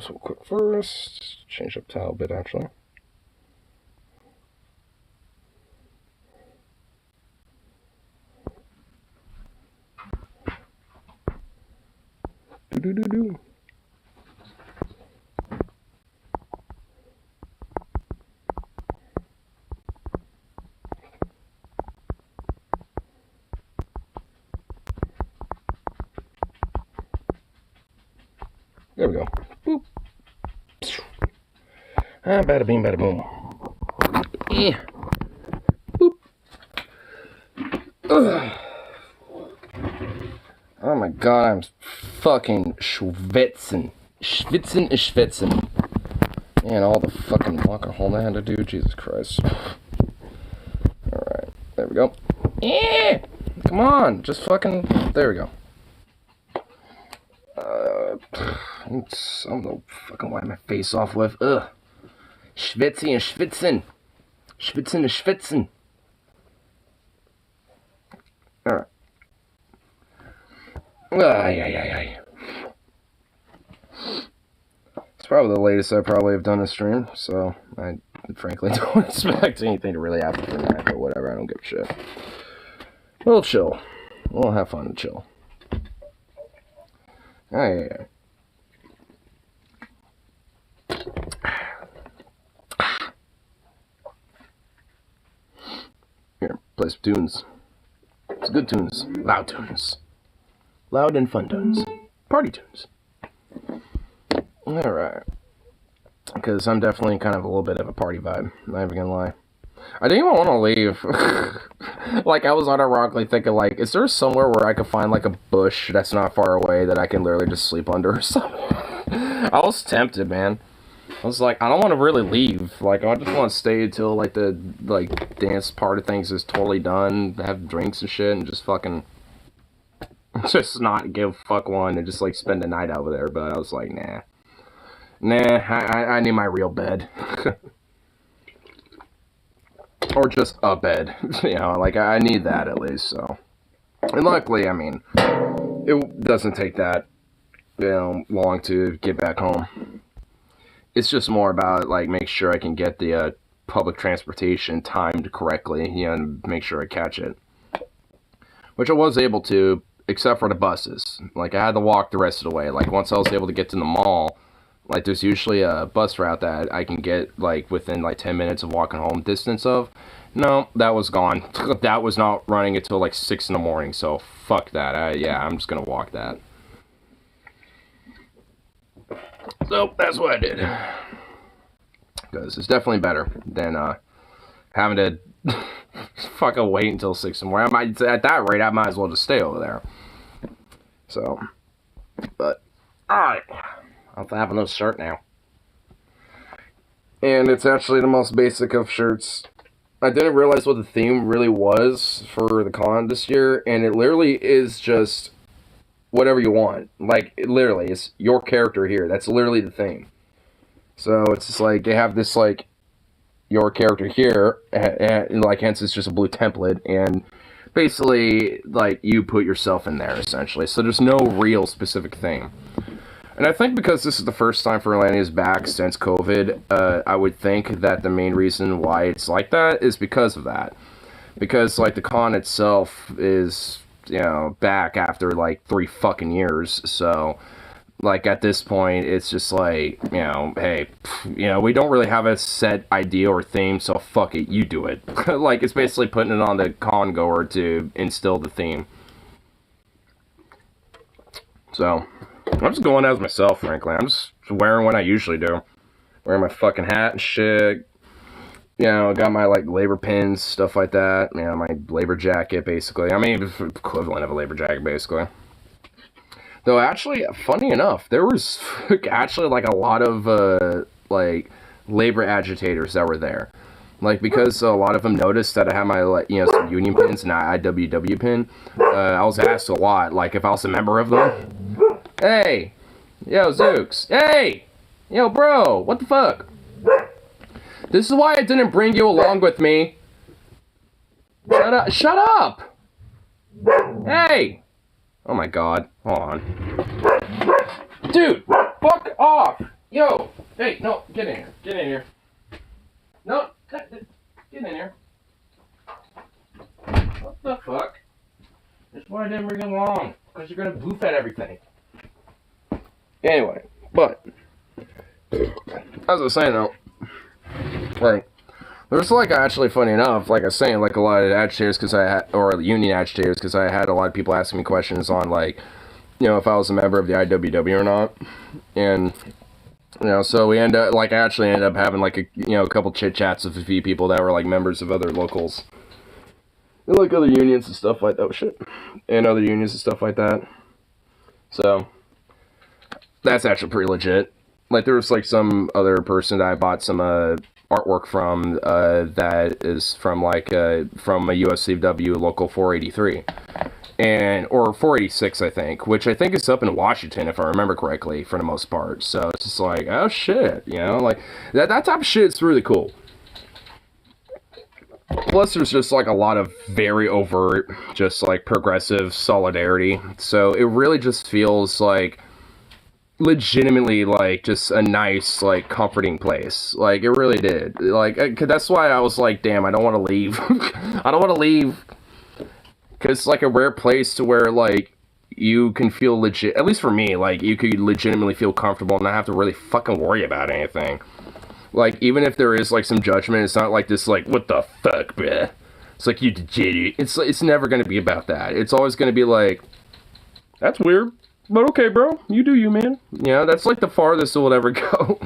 this real quick first. Change up tile a bit, actually. Do-do-do-do. There we go. Boop. Ah, bada bing, bada boom. Yeah. Boop. Ugh. Oh my god, I'm fucking schwitzing. Schwitzing. Man, all the fucking walking home I had to do, Jesus Christ. Alright, there we go. Yeah! Come on, just fucking, there we go. I don't know fucking wipe my face off with. Ugh. Schwitzing. Alright. Ay. It's probably the latest I probably have done a stream, so I frankly don't expect anything to really happen tonight, but whatever, I don't give a shit. We'll chill. We'll have fun and chill. Ay. Here, play some tunes. It's good tunes. Loud tunes. Loud and fun tunes. Party tunes. Alright. Because I'm definitely kind of a little bit of a party vibe. Not even gonna lie. I didn't even want to leave. Like, I was unironically thinking, like, is there somewhere where I could find, like, a bush that's not far away that I can literally just sleep under or something? I was tempted, man. I was like, I don't want to really leave. Like, I just want to stay until, like, the, like, dance part of things is totally done, have drinks and shit, and just fucking, just not give fuck one and just, like, spend the night over there. But I was like, nah. I need my real bed. Or just a bed. You know, like, I need that at least, so. And luckily, I mean, it doesn't take that, you know, long to get back home. It's just more about, like, make sure I can get the public transportation timed correctly, you know, and make sure I catch it. Which I was able to, except for the buses. Like, I had to walk the rest of the way. Like, once I was able to get to the mall, like, there's usually a bus route that I can get, like, within, like, 10 minutes of walking home distance of. No, that was gone. That was not running until, like, 6 in the morning, so fuck that. Yeah, I'm just gonna walk that. So, that's what I did. Because it's definitely better than having to fucking wait until 6 in the morning. At that rate, I might as well just stay over there. So, but, alright. I'll have a new shirt now. And it's actually the most basic of shirts. I didn't realize what the theme really was for the con this year, and it literally is just whatever you want. Like, it literally, it's your character here. That's literally the theme. So, it's just like, they have this, like, your character here, and like, hence it's just a blue template, and basically, like, you put yourself in there, essentially. So, there's no real specific theme. And I think because this is the first time Furlandia is back since COVID, I would think that the main reason why it's like that is because of that. Because, like, the con itself is, you know, back after, like, 3 fucking years, so, like, at this point, it's just like, you know, hey, you know, we don't really have a set idea or theme, so fuck it, you do it. Like, it's basically putting it on the con goer to instill the theme. So, I'm just going as myself, frankly. I'm just wearing what I usually do. Wearing my fucking hat and shit. You know, got my, like, labor pins, stuff like that. You know, my labor jacket, basically. I mean, equivalent of a labor jacket, basically. Though, actually, funny enough, there was actually, like, a lot of, like, labor agitators that were there. Like, because a lot of them noticed that I had my, like, you know, some union pins and an IWW pin. I was asked a lot, like, if I was a member of them. Hey! Yo, Zooks! Hey! Yo, bro! What the fuck? This is why I didn't bring you along with me. Shut up! Shut up! Hey! Oh my god. Hold on. Dude! Fuck off! Yo! Hey, no, get in here. Get in here. No, get in here. What the fuck? That's why I didn't bring him along. Because you're gonna boof at everything. Anyway, but as I was saying though, like, there's like actually funny enough, like I was saying, like a lot of agitators because I had, or union agitators because I had a lot of people asking me questions on like, you know, if I was a member of the IWW or not, and you know, so we end up like I actually ended up having like a couple chit chats with a few people that were like members of other locals, and like other unions and stuff like that. Oh, shit, and other unions and stuff like that. So that's actually pretty legit. Like there was like some other person that I bought some artwork from that is from like from a USCW local 483 and or 486 I think, which I think is up in Washington if I remember correctly for the most part. So it's just like, oh shit, you know, like that type of shit is really cool. Plus there's just like a lot of very overt just like progressive solidarity, so it really just feels like legitimately like just a nice like comforting place. Like it really did. Like that's why I was like, damn, I don't want to leave. I don't want to leave because it's like a rare place to where like you can feel legit, at least for me, like you could legitimately feel comfortable and not have to really fucking worry about anything. Like even if there is like some judgment, it's not like this like, what the fuck, bruh, it's like, you degenerate. It's never going to be about that. It's always going to be like, that's weird, but okay, bro, you do you, man. You know, that's like the farthest it will ever go.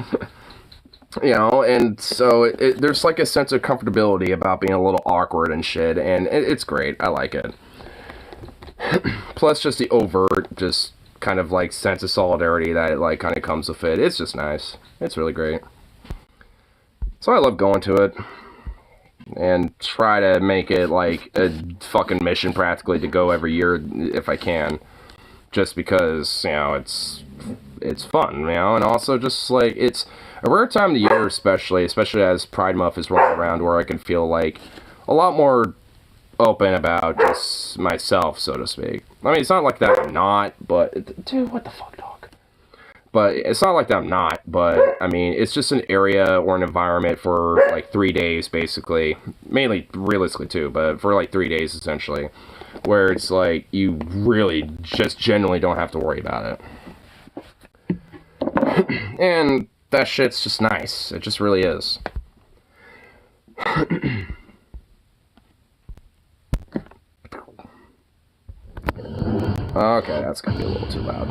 You know, and so there's like a sense of comfortability about being a little awkward and shit, and it's great. I like it. Plus just the overt, just kind of like sense of solidarity that like kind of comes with it. It's just nice. It's really great. So I love going to it. And try to make it like a fucking mission practically to go every year if I can. Just because, you know, it's fun, you know, and also just like it's a rare time of the year, especially as Pride Month is rolling around, where I can feel like a lot more open about just myself, so to speak. I mean, it's not like that I'm not, but dude, what the fuck, dog? But it's not like that I'm not, but I mean, it's just an area or an environment for like 3 days, basically, mainly realistically too, but for like 3 days essentially, where it's like you really just genuinely don't have to worry about it. And that shit's just nice. It just really is. Okay, that's gonna be a little too loud.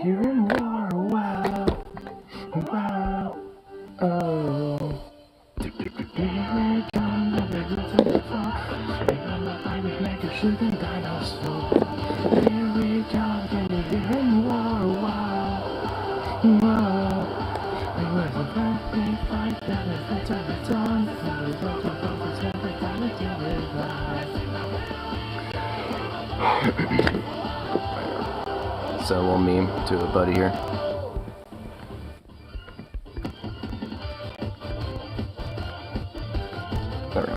You're in war, wow, wow, oh. Shooting dinosaur. Here we go, and you're in war, wow, wow. It was a very big fight that I turned it on. And we both were focused every time we did it live. So a little meme to a buddy here. There we go.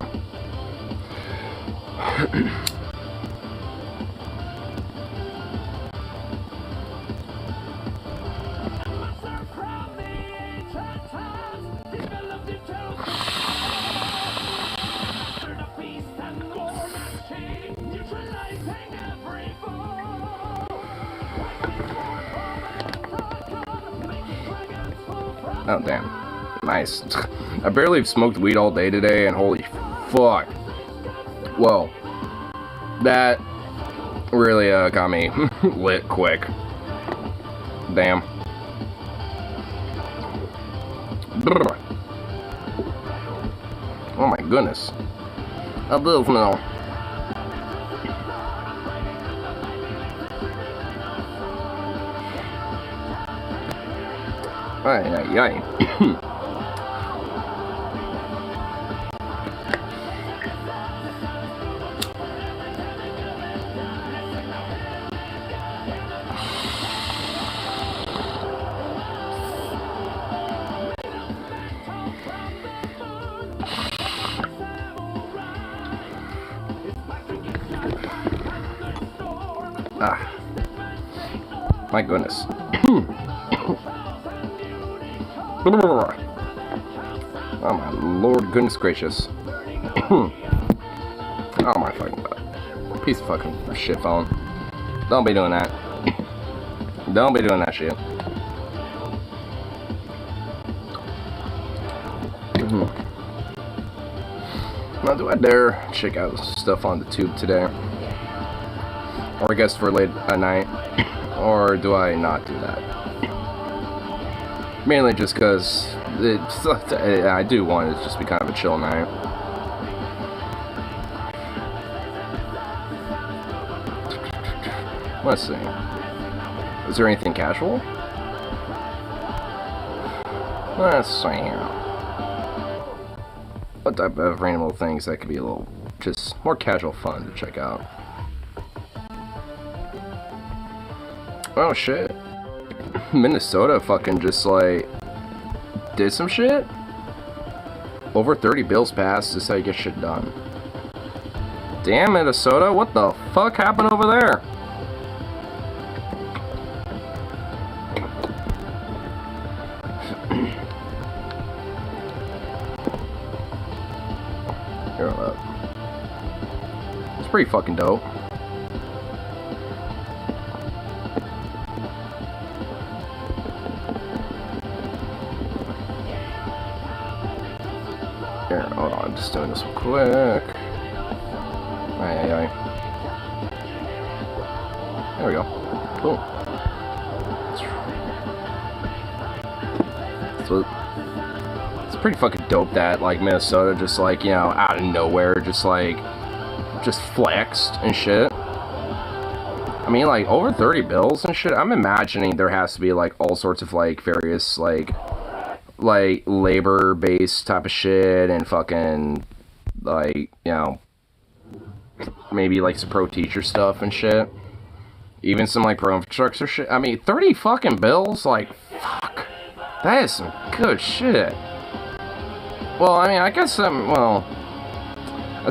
Oh, damn. Nice. I barely smoked weed all day today, and holy fuck. Whoa. That really got me lit quick. Damn. Oh my goodness. I do smell. Ay, ay, ay. My goodness. Oh my lord, goodness gracious. Oh my fucking god. Piece of fucking shit phone. Don't be doing that. Don't be doing that shit. Now, do I dare check out stuff on the tube today? Or I guess for late at night? Or do I not do that? Mainly just because I do want it to just be kind of a chill night. Let's see. Is there anything casual? Let's see here. What type of random little things that could be a little just more casual fun to check out? Oh shit. Minnesota fucking just like did some shit. Over 30 bills passed. This is how you get shit done. Damn, Minnesota, what the fuck happened over there? It's pretty fucking dope. Here, hold on, I'm just doing this real quick. Aye. There we go. Cool. So, it's pretty fucking dope that, like, Minnesota just, like, you know, out of nowhere, just flexed and shit. I mean, like, over 30 bills and shit. I'm imagining there has to be, like, all sorts of, like, various, like labor-based type of shit and fucking, like, you know, maybe, like, some pro teacher stuff and shit. Even some, like, pro infrastructure shit. I mean, 30 fucking bills? Like, fuck. That is some good shit. Well, I mean, I guess, well, I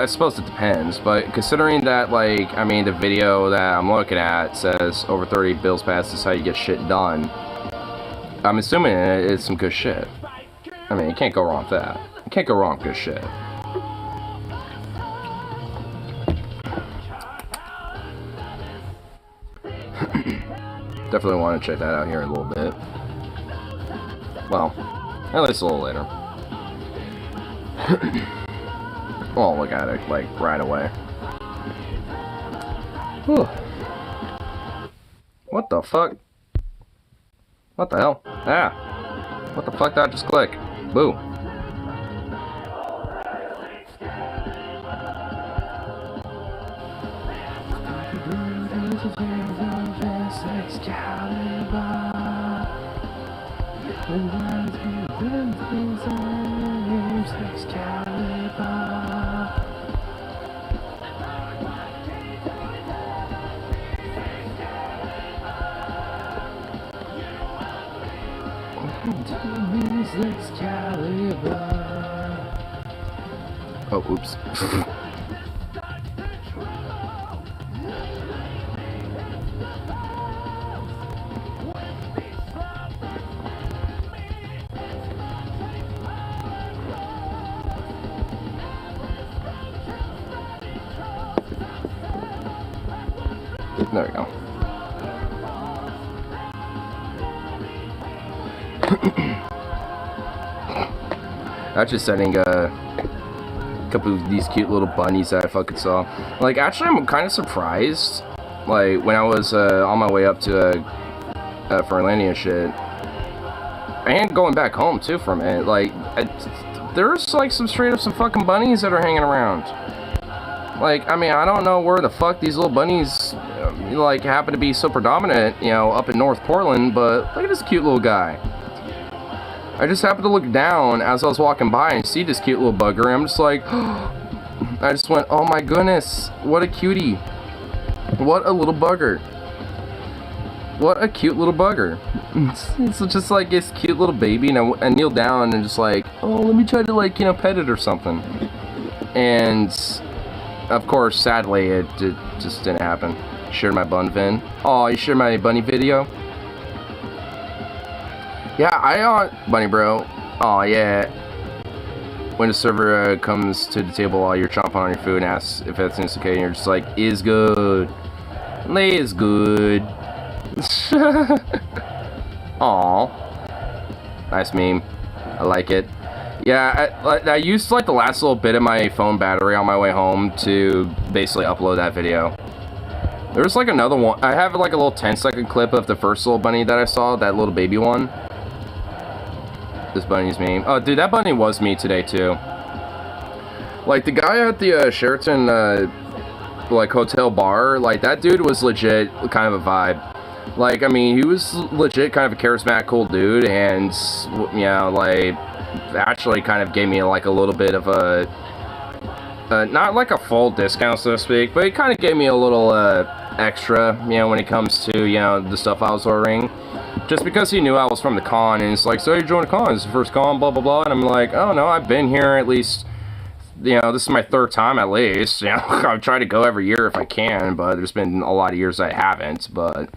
suppose it depends, but considering that, like, I mean, the video that I'm looking at says over 30 bills passed is how you get shit done. I'm assuming it's some good shit. I mean, you can't go wrong with that. You can't go wrong with good shit. Definitely want to check that out here in a little bit. Well, at least a little later. I'll look at it, like, right away. Whew. What the fuck? What the hell? Ah! What the fuck did I just click? Boo. Oh, oops. There we go. I'm just sending a couple of these cute little bunnies that I fucking saw. Like, actually, I'm kind of surprised. Like, when I was on my way up to Furlandia shit, and going back home too for a minute, like, there's like some straight up some fucking bunnies that are hanging around. Like, I mean, I don't know where the fuck these little bunnies like happen to be so predominant, you know, up in North Portland, but look at this cute little guy. I just happened to look down as I was walking by and see this cute little bugger, and I'm just like, I just went, oh my goodness, what a cutie. What a little bugger. What a cute little bugger. It's just like this cute little baby, and I kneel down and just like, oh, let me try to, like, you know, pet it or something. And of course, sadly, it just didn't happen. Shared my bun vin. Oh, you shared my bunny video? Yeah, bunny bro. Oh, yeah. When the server comes to the table while you're chomping on your food and asks if everything's okay, and you're just like, is good. Is good. Aw. Nice meme. I like it. Yeah, I used like the last little bit of my phone battery on my way home to basically upload that video. There's like another one. I have like a little 10-second clip of the first little bunny that I saw, that little baby one. This bunny's meme. Oh, dude, that bunny was me today too. Like the guy at the Sheraton like hotel bar, like that dude was legit kind of a vibe. Like, I mean, he was legit kind of a charismatic, cool dude, and you know, like actually kind of gave me like a little bit of a not like a full discount, so to speak, but he kind of gave me a little extra, you know, when it comes to, you know, the stuff I was ordering. Just because he knew I was from the con, and it's like, so you joined the con, it's the first con, blah, blah, blah, and I'm like, oh, no, I've been here at least, you know, this is my third time at least, you know, I try to go every year if I can, but there's been a lot of years I haven't, but,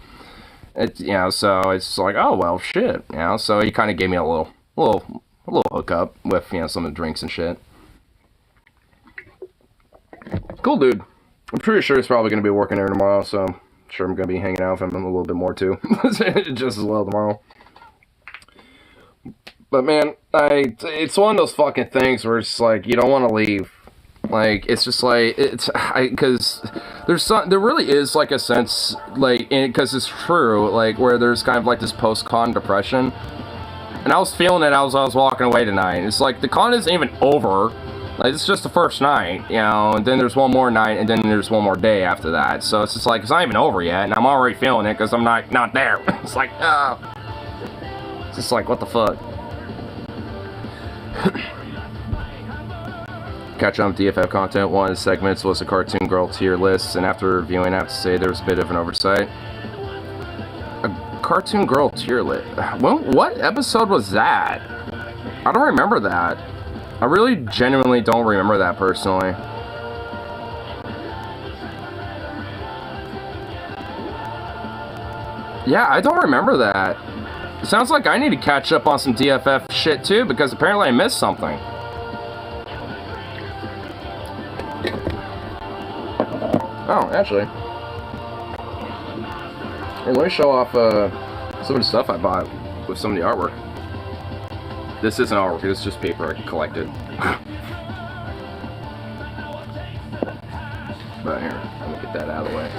you know, so it's like, oh, well, shit, you know, so he kind of gave me a little hookup with, you know, some of the drinks and shit. Cool dude. I'm pretty sure he's probably going to be working there tomorrow, so I'm sure I'm going to be hanging out with him a little bit more too. Just as well tomorrow. But man, it's one of those fucking things where it's like, you don't want to leave. Like, it's just like, because there really is like a sense, like, because it's true, like, where there's kind of like this post-con depression. And I was feeling it as I was walking away tonight. It's like, the con isn't even over. Like, it's just the first night, you know, and then there's one more night, and then there's one more day after that. So it's just like, it's not even over yet, and I'm already feeling it because I'm not there. It's like, it's just like, what the fuck? Catch up on DFF content. One of the segments was a Cartoon Girl tier list, and after reviewing, I have to say there was a bit of an oversight. A Cartoon Girl tier list? What episode was that? I don't remember that. I really genuinely don't remember that personally. Yeah, I don't remember that. It sounds like I need to catch up on some DFF shit too, because apparently I missed something. Oh, actually. Hey, let me show off some of the stuff I bought with some of the artwork. This isn't artwork, it's just paper I collected. But here, let me get that out of the way.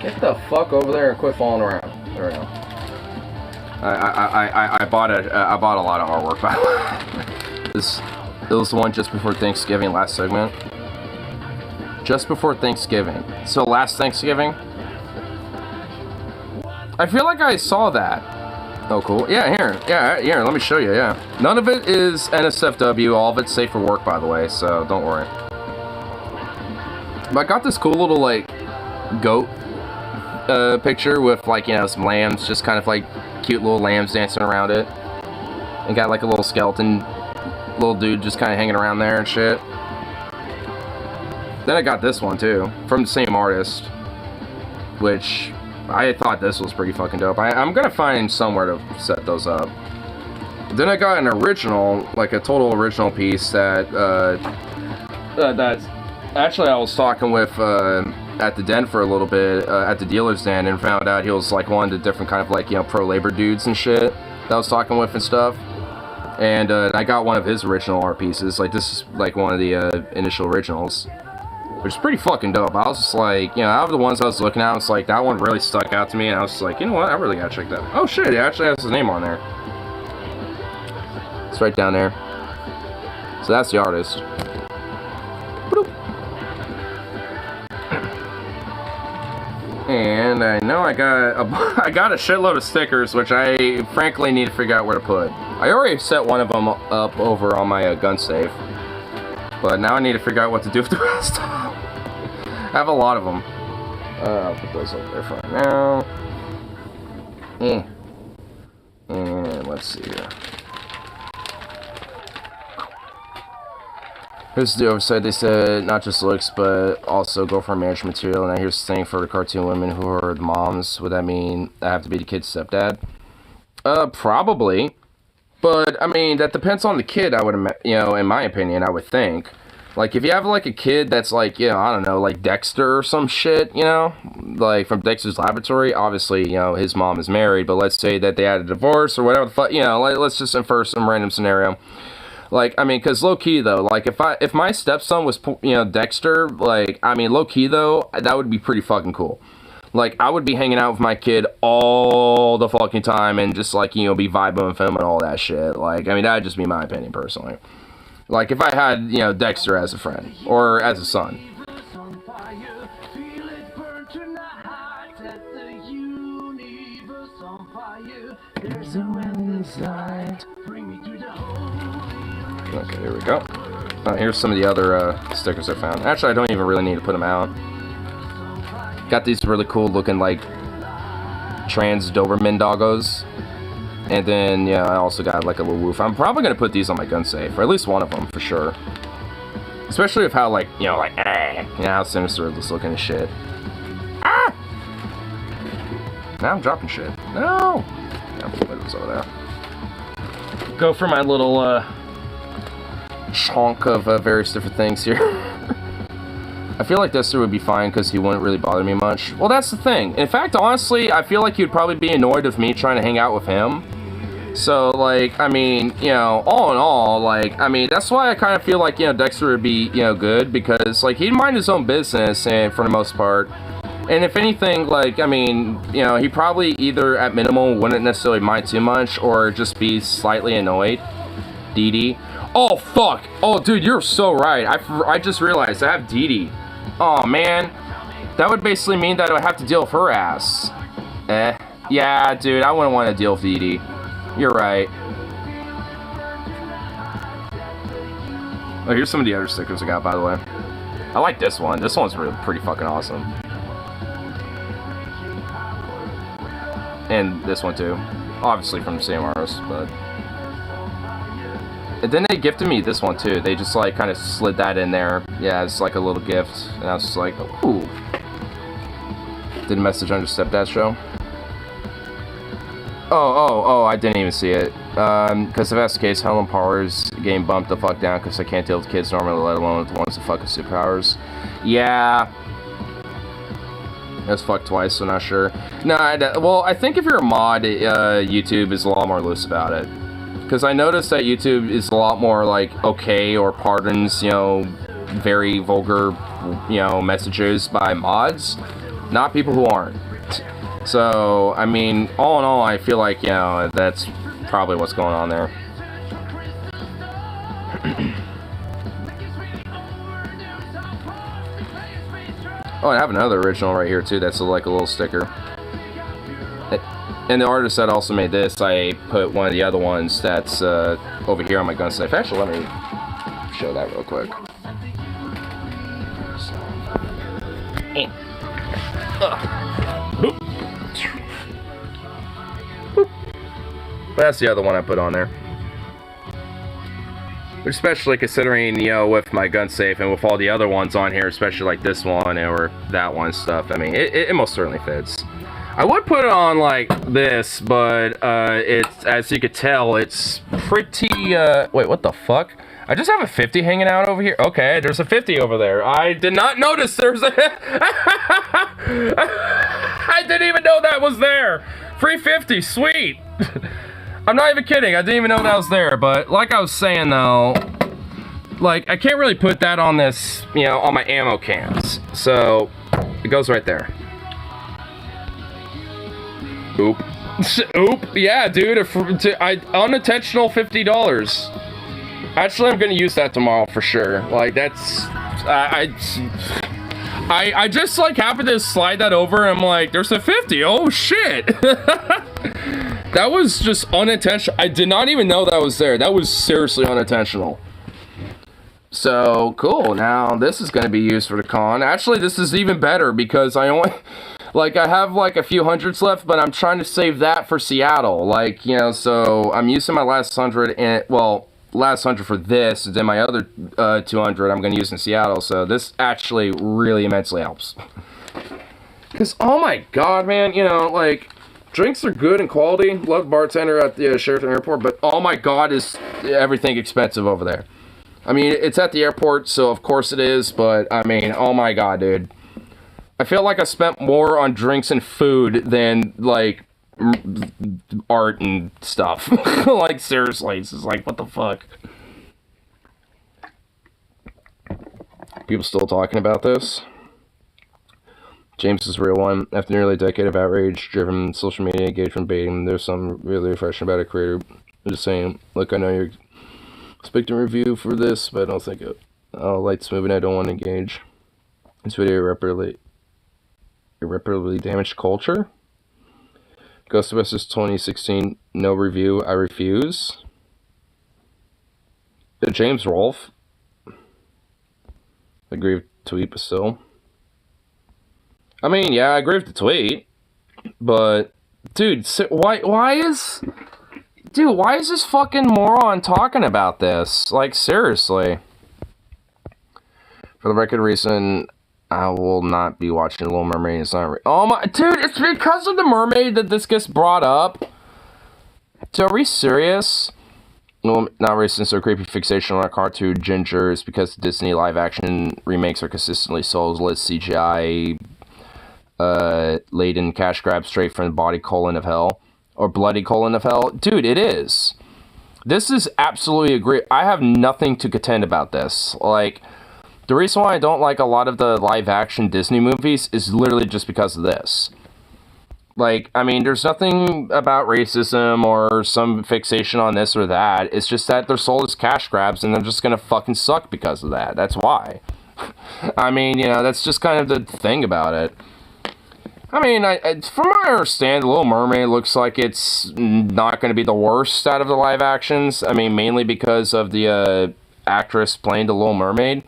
Get the fuck over there and quit falling around. There we go. I bought a lot of artwork, by the way. It was the one just before Thanksgiving, last segment. Just before Thanksgiving. So last Thanksgiving? I feel like I saw that. Oh, cool. Yeah, here, let me show you, yeah. None of it is NSFW, all of it's safe for work, by the way, so don't worry. But I got this cool little, like, goat picture with, like, you know, some lambs, just kind of, like, cute little lambs dancing around it. And got, like, a little skeleton, little dude just kind of hanging around there and shit. Then I got this one, too, from the same artist, which I thought this was pretty fucking dope. I'm gonna find somewhere to set those up. Then I got an original, like a total original piece that actually I was talking with at the den for a little bit, at the dealer's den, and found out he was like one of the different kind of like, you know, pro-labor dudes and shit that I was talking with and stuff. And I got one of his original art pieces. Like, this is like one of the initial originals, which is pretty fucking dope. I was just like, you know, out of the ones I was looking at, it's like, that one really stuck out to me, and I was just like, you know what, I really gotta check that out. Oh shit, it actually has his name on there. It's right down there. So that's the artist. And I know I got a shitload of stickers, which I frankly need to figure out where to put. I already set one of them up over on my gun safe, but now I need to figure out what to do with the rest. I have a lot of them. I'll put those over there for right now. And let's see here. Here's the oversight. They said not just looks, but also go for marriage material. And here's the thing for the cartoon women who are the moms. Would that mean I have to be the kid's stepdad? Probably. But, I mean, that depends on the kid, I would in my opinion, I would think. Like, if you have, like, a kid that's, like, I don't know, like Dexter or some shit, like, from Dexter's Laboratory, obviously, his mom is married, but let's say that they had a divorce or whatever the fuck, let's just infer some random scenario. Like, I mean, because low-key, though, like, if my stepson was, Dexter, like, I mean, low-key, though, that would be pretty fucking cool. Like, I would be hanging out with my kid all the fucking time and just, like, be vibing with him and all that shit. Like, I mean, that would just be my opinion, personally. Like, if I had, Dexter as a friend, or as a son. Okay, here we go. Here's some of the other stickers I found. Actually, I don't even really need to put them out. Got these really cool looking, like, trans Doberman doggos. And then, I also got, like, a little woof. I'm probably going to put these on my gun safe, or at least one of them, for sure. Especially with how, like, how sinister this looking and shit. Ah! Now I'm dropping shit. No! Yeah, put those over there. Go for my little, chunk of various different things here. I feel like Dexter would be fine because he wouldn't really bother me much. Well, that's the thing. In fact, honestly, I feel like he'd probably be annoyed with me trying to hang out with him. So, like, I mean, all in all, like, I mean, that's why I kind of feel like, Dexter would be, good, because, like, he'd mind his own business, and for the most part. And if anything, like, I mean, he probably either, at minimum, wouldn't necessarily mind too much, or just be slightly annoyed. Dee Dee. Oh, fuck! Oh, dude, you're so right. I just realized I have Dee Dee. Oh, man. That would basically mean that I would have to deal with her ass. Yeah, dude, I wouldn't want to deal with Dee Dee. You're right. Oh, here's some of the other stickers I got, by the way. I like this one. This one's really pretty fucking awesome. And this one, too. Obviously from the same artist, but... And then they gifted me this one, too. They just, like, kind of slid that in there. Yeah, it's like a little gift. And I was just like, ooh. Did a message on your stepdad show? Oh, I didn't even see it. Because if that's the case, Helen Powers getting bumped the fuck down because I can't deal with kids normally, let alone with the ones that fuck with superpowers. Yeah. That's fucked twice, so not sure. No, well, I think if you're a mod, YouTube is a lot more loose about it. Because I noticed that YouTube is a lot more, like, okay or pardons, very vulgar, messages by mods. Not people who aren't. So, I mean, all in all, I feel like, that's probably what's going on there. Oh, I have another original right here, too. That's like a little sticker. And the artist that also made this, I put one of the other ones that's over here on my gun safe. Actually, let me show that real quick. But that's the other one I put on there. Especially considering, with my gun safe and with all the other ones on here, especially like this one or that one stuff. I mean, it most certainly fits. I would put it on like this, but it's, as you could tell, it's pretty, wait, what the fuck? I just have a 50 hanging out over here. Okay, there's a 50 over there. I did not notice there's a... I didn't even know that was there. Free 50, sweet. I'm not even kidding. I didn't even know that was there. But like I was saying, though, like, I can't really put that on this, on my ammo cans. So, it goes right there. Oop. Oop. Yeah, dude. Unintentional $50. Actually, I'm gonna use that tomorrow for sure. Like, that's... I just, like, happened to slide that over, and I'm like, there's a 50. Oh, shit. That was just unintentional. I did not even know that was there. That was seriously unintentional. So, cool. Now, this is gonna be used for the con. Actually, this is even better, because I only... Like, I have, like, a few hundreds left, but I'm trying to save that for Seattle. Like, so I'm using my last 100, and, well, last 100 for this, and then my other 200 I'm going to use in Seattle. So this actually really immensely helps. Because, oh my god, man, you know, like, drinks are good and quality. Love bartender at the Sheraton Airport, but oh my god, is everything expensive over there. I mean, it's at the airport, so of course it is, but I mean, oh my god, dude. I feel like I spent more on drinks and food than, like, art and stuff. Like, seriously, it's just like, what the fuck? People still talking about this? James is a real one. After nearly a decade of outrage-driven social media engagement baiting, there's some really refreshing about a creator. I'm just saying, look, I know you're expecting a review for this, but I don't think I'll like this movie and I don't want to engage. This video irreparably damaged culture. Ghostbusters 2016, no review, I refuse. James Rolfe. Agree with the tweet, but still. I mean, yeah, I agree with the tweet, but, dude, why is this fucking moron talking about this? Like, seriously. For the record reason, I will not be watching Little Mermaid. It's not oh my, dude, it's because of the mermaid that this gets brought up? Dude, are we serious? Well, not really, since their creepy fixation on our cartoon Ginger is because the Disney live-action remakes are consistently soulless CGI laden cash grab straight from the body colon of hell. Or bloody colon of hell. Dude, it is. This is absolutely agree. I have nothing to contend about this. Like, the reason why I don't like a lot of the live-action Disney movies is literally just because of this. Like, I mean, there's nothing about racism or some fixation on this or that. It's just that they're sold as cash grabs and they're just gonna fucking suck because of that. That's why. I mean, you know, that's just kind of the thing about it. I mean, from what I understand, The Little Mermaid looks like it's not going to be the worst out of the live actions. I mean, mainly because of the actress playing The Little Mermaid.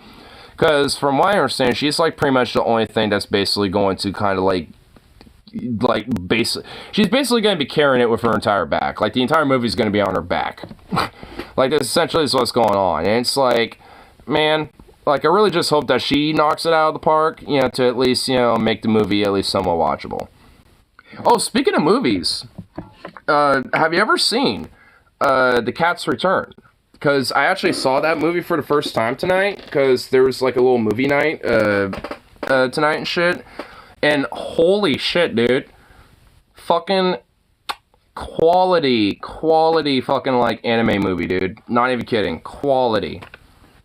Because from what I understand, she's like pretty much the only thing that's basically going to kind of she's basically going to be carrying it with her entire back. Like, the entire movie's going to be on her back. Like, this essentially is what's going on. And it's like, man, like, I really just hope that she knocks it out of the park, you know, to at least, you know, make the movie at least somewhat watchable. Oh, speaking of movies, have you ever seen The Cat's Return? Because I actually saw that movie for the first time tonight, because there was, like, a little movie night tonight and shit. And holy shit, dude. Fucking quality fucking, like, anime movie, dude. Not even kidding. Quality.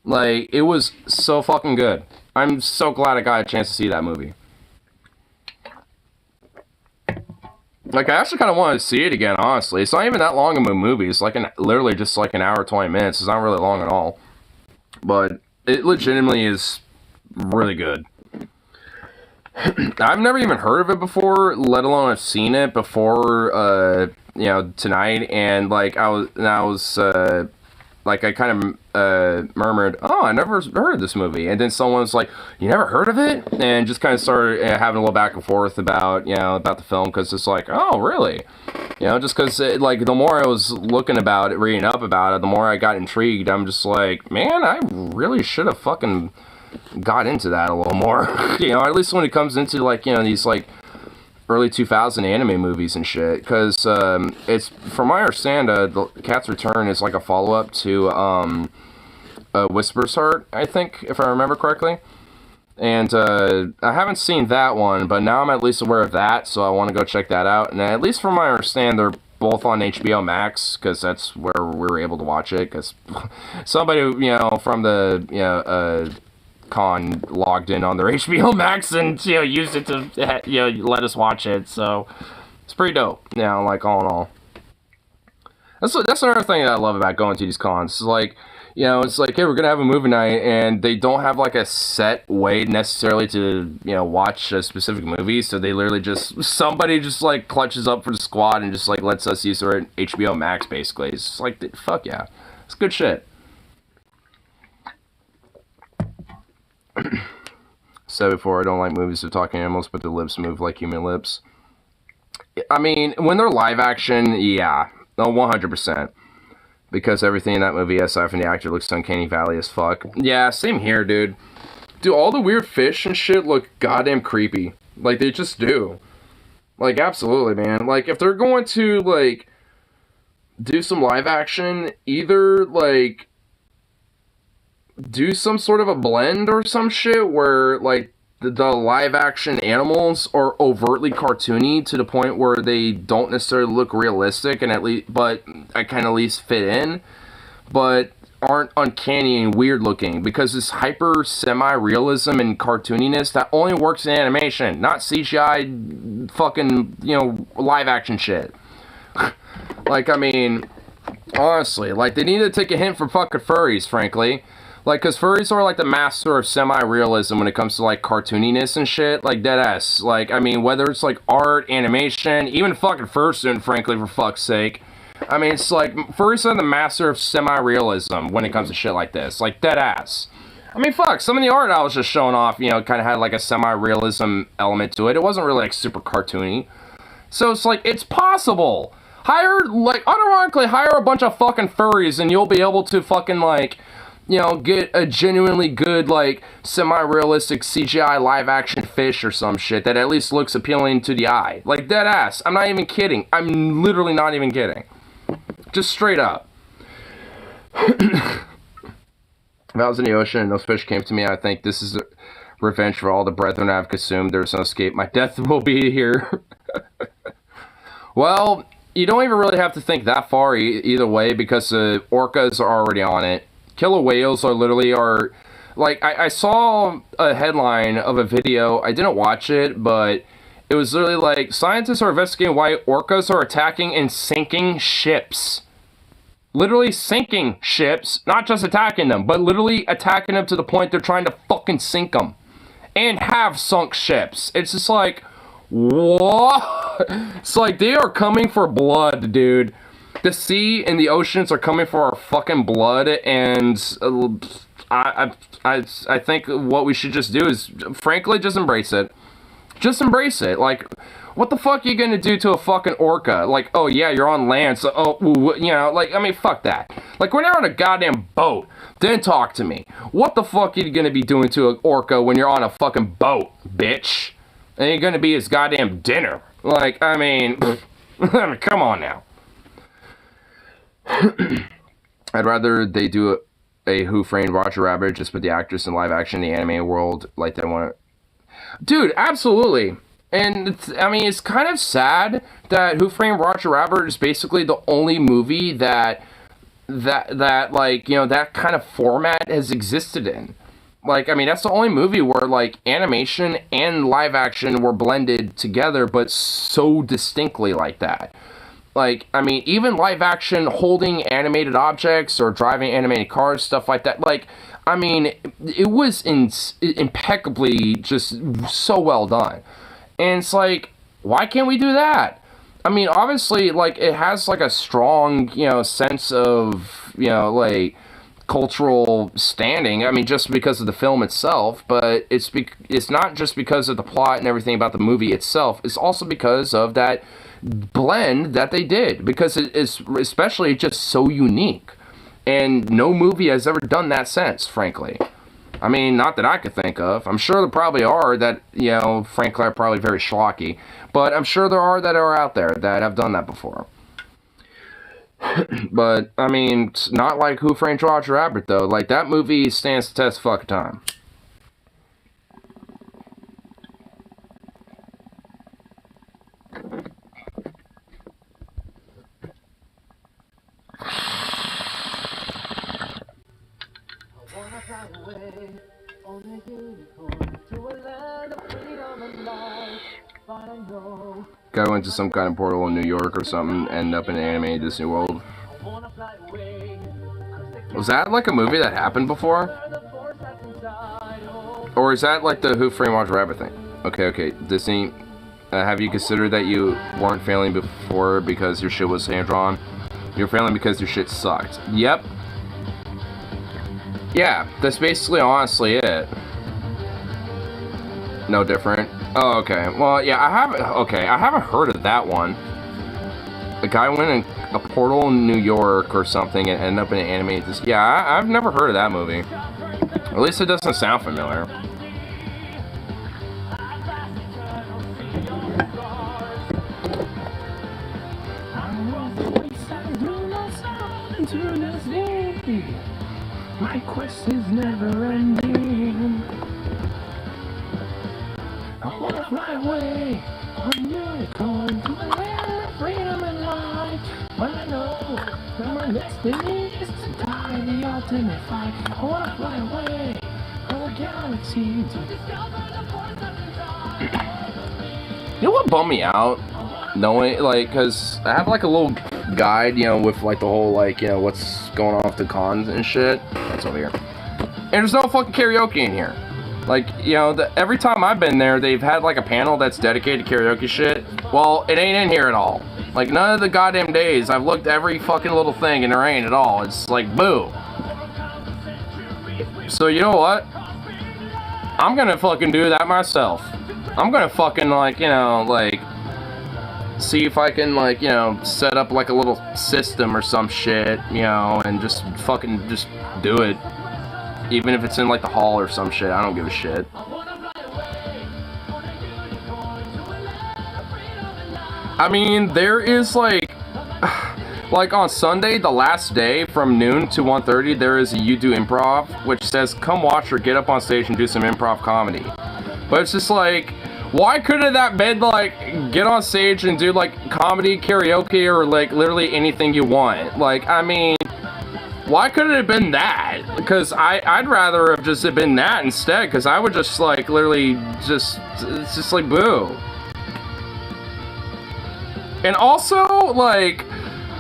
Like, it was so fucking good. I'm so glad I got a chance to see that movie. Like, I actually kind of wanted to see it again, honestly. It's not even that long of a movie. It's like literally just like an hour, 20 minutes. It's not really long at all. But it legitimately is really good. I've never even heard of it before, let alone I've seen it before, you know, tonight. And, like, I kind of murmured, oh, I never heard of this movie. And then someone was like, you never heard of it? And just kind of started having a little back and forth about, you know, about the film, because it's like, oh, really? You know, just because, like, the more I was looking about it, reading up about it, the more I got intrigued. I'm just like, man, I really should have fucking got into that a little more. You know, at least when it comes into, like, you know, these, like, early 2000 anime movies and shit, because it's, from what I understand, The Cat's Return is like a follow-up to Whisper's Heart, I think, if I remember correctly. And I haven't seen that one, but now I'm at least aware of that, so I want to go check that out. And at least from what I understand, they're both on HBO Max, because that's where we were able to watch it, because somebody, you know, from the, you know, con logged in on their HBO Max and, you know, used it to, you know, let us watch it. So it's pretty dope, you know, like, all in all. That's another thing that I love about going to these cons. It's like, you know, it's like, hey, we're gonna have a movie night, and they don't have like a set way necessarily to, you know, watch a specific movie. So they literally just, somebody just like clutches up for the squad and just like lets us use their HBO Max, basically. It's just like, fuck yeah, it's good shit. Said before, I don't like movies of talking animals, but their lips move like human lips. I mean, when they're live action, yeah, no, 100%. because everything in that movie, aside from the actor, looks uncanny valley as fuck. Yeah, same here, dude. Dude, all the weird fish and shit look goddamn creepy. Like, they just do. Like, absolutely, man. Like, if they're going to, like, do some live action, either, like, do some sort of a blend or some shit where, like, the live action animals are overtly cartoony to the point where they don't necessarily look realistic and at least, but I can at least fit in, but aren't uncanny and weird looking, because this hyper semi-realism and cartooniness that only works in animation, not CGI fucking, you know, live action shit. Like, I mean, honestly, like, they need to take a hint from fucking furries, frankly. Like, because furries are, like, the master of semi-realism when it comes to, like, cartooniness and shit. Like, deadass. Like, I mean, whether it's, like, art, animation, even fucking fursuit, frankly, for fuck's sake. I mean, it's, like, furries are the master of semi-realism when it comes to shit like this. Like, deadass. I mean, fuck, some of the art I was just showing off, you know, kind of had, like, a semi-realism element to it. It wasn't really, like, super cartoony. So, it's, like, it's possible. Hire, like, unironically, hire a bunch of fucking furries and you'll be able to fucking, like, you know, get a genuinely good, like, semi-realistic CGI live-action fish or some shit that at least looks appealing to the eye. Like, dead ass. I'm not even kidding. I'm literally not even kidding. Just straight up. If I was in the ocean and those fish came to me, I think this is a revenge for all the brethren I've consumed. There's no escape. My death will be here. Well, you don't even really have to think that far either way, because the orcas are already on it. Killer whales are literally like, I saw a headline of a video, I didn't watch it, but it was literally like, scientists are investigating why orcas are attacking and sinking ships. Literally sinking ships, not just attacking them, but literally attacking them to the point they're trying to fucking sink them. And have sunk ships. It's just like, what? It's like, they are coming for blood, dude. The sea and the oceans are coming for our fucking blood, and I think what we should just do is, frankly, just embrace it. Just embrace it. Like, what the fuck are you gonna do to a fucking orca? Like, oh yeah, you're on land, so, oh, you know, like, I mean, fuck that. Like, we're now on a goddamn boat. Then talk to me. What the fuck are you gonna be doing to an orca when you're on a fucking boat, bitch? And you're gonna be his goddamn dinner. Like, I mean, come on now. I'd rather they do a Who Framed Roger Rabbit, just put the actress in live action in the anime world like they want to. Dude, absolutely. And I mean, it's kind of sad that Who Framed Roger Rabbit is basically the only movie that like, you know, that kind of format has existed in. Like, I mean, that's the only movie where, like, animation and live action were blended together, but so distinctly like that. Like, I mean, even live action holding animated objects or driving animated cars, stuff like that. Like, I mean, it was impeccably just so well done. And it's like, why can't we do that? I mean, obviously, like, it has, like, a strong, you know, sense of, you know, like, cultural standing. I mean, just because of the film itself, but it's not just because of the plot and everything about the movie itself. It's also because of that blend that they did, because it is especially just so unique, and no movie has ever done that since, frankly. I mean, not that I could think of. I'm sure there probably are that, you know, frankly, are probably very schlocky, but I'm sure there are that are out there that have done that before. But, I mean, it's not like Who Framed Roger Rabbit, though. Like, that movie stands the test of fucking time. Guy went to some kind of portal in New York or something, ended up in an animated Disney World. Was that like a movie that happened before? Or is that like the Who Framed Roger Rabbit thing? Okay, Disney, have you considered that you weren't failing before because your shit was hand-drawn? You're failing because your shit sucked. Yep. Yeah, that's basically honestly it. No different. Oh, okay. Well, yeah, I haven't heard of that one. guy went in a portal in New York or something and ended up in an animated. Yeah, I've never heard of that movie. At least it doesn't sound familiar. My quest is never ending. I wanna fly away. I'm going to the land of freedom and light. When I know that my destiny is to die the ultimate fight. I wanna fly away from the galaxy to You know what bummed me out? Knowing, like, because I have, like, a little guide, you know, with, like, the whole, like, you know, what's going on with the cons and shit. That's over here. And there's no fucking karaoke in here. Like, you know, every time I've been there, they've had, like, a panel that's dedicated to karaoke shit. Well, it ain't in here at all. Like, none of the goddamn days, I've looked every fucking little thing, and there ain't at all. It's like, boo. So, you know what? I'm gonna fucking do that myself. I'm gonna fucking, like, you know, like, see if I can, like, you know, set up, like, a little system or some shit, you know, and just fucking just do it. Even if it's in, like, the hall or some shit, I don't give a shit. I mean, there is, like on Sunday, the last day, from noon to 1:30, there is a You Do Improv, which says, come watch or get up on stage and do some improv comedy. But it's just like, why couldn't that been, like, get on stage and do, like, comedy, karaoke, or, like, literally anything you want? Like, I mean, why couldn't it have been that? Because I'd rather have just been that instead, because I would just, like, literally it's just like, boo. And also, like,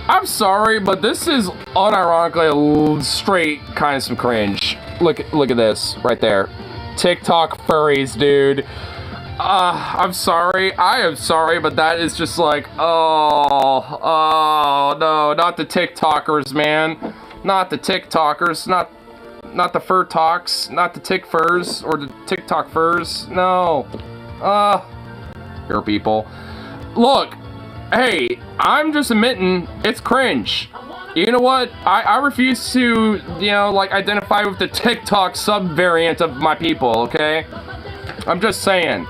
I'm sorry, but this is unironically a straight kind of some cringe. Look at this right there. TikTok furries, dude. I'm sorry. I am sorry, but that is just like, oh no, not the TikTokers, man. Not the TikTokers, not the fur talks, not the tick furs or the TikTok furs. No. Your people. Look, hey, I'm just admitting it's cringe. You know what? I refuse to, you know, like, identify with the TikTok sub-variant of my people, okay? I'm just saying.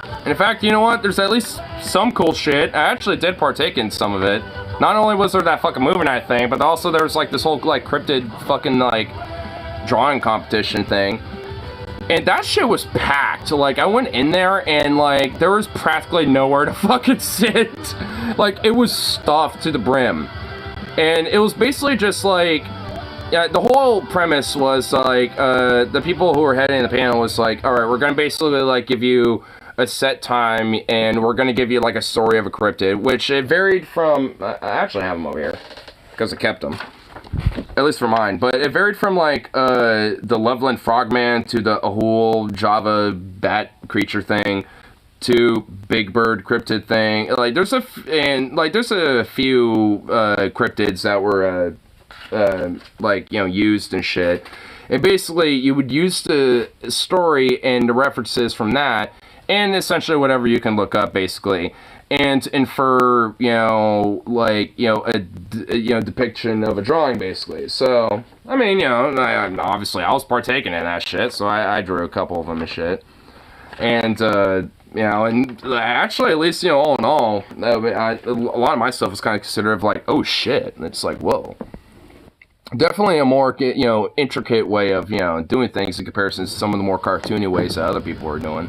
And in fact, you know what? There's at least some cool shit. I actually did partake in some of it. Not only was there that fucking movie night thing, but also there was, like, this whole, like, cryptid fucking, like, drawing competition thing. And that shit was packed. Like, I went in there and, like, there was practically nowhere to fucking sit. Like, it was stuffed to the brim. And it was basically just, like, yeah, the whole premise was, like, the people who were heading the panel was like, alright, we're gonna basically, like, give you a set time, and we're gonna give you, like, a story of a cryptid, which it varied from, I actually have them over here, because I kept them. At least for mine, but it varied from, like, the Loveland Frogman to the Ahul Java bat creature thing to Big Bird cryptid thing. Like, there's a few cryptids that were like, you know, used and shit. And basically, you would use the story and the references from that, and essentially whatever you can look up, basically, and infer, you know, like, you know, a depiction of a drawing, basically. So, I mean, you know, obviously I was partaking in that shit, so I drew a couple of them and shit. And, you know, and actually, at least, you know, all in all, a lot of my stuff was kind of considered like, oh shit, and it's like, whoa. Definitely a more, you know, intricate way of, you know, doing things in comparison to some of the more cartoony ways that other people were doing.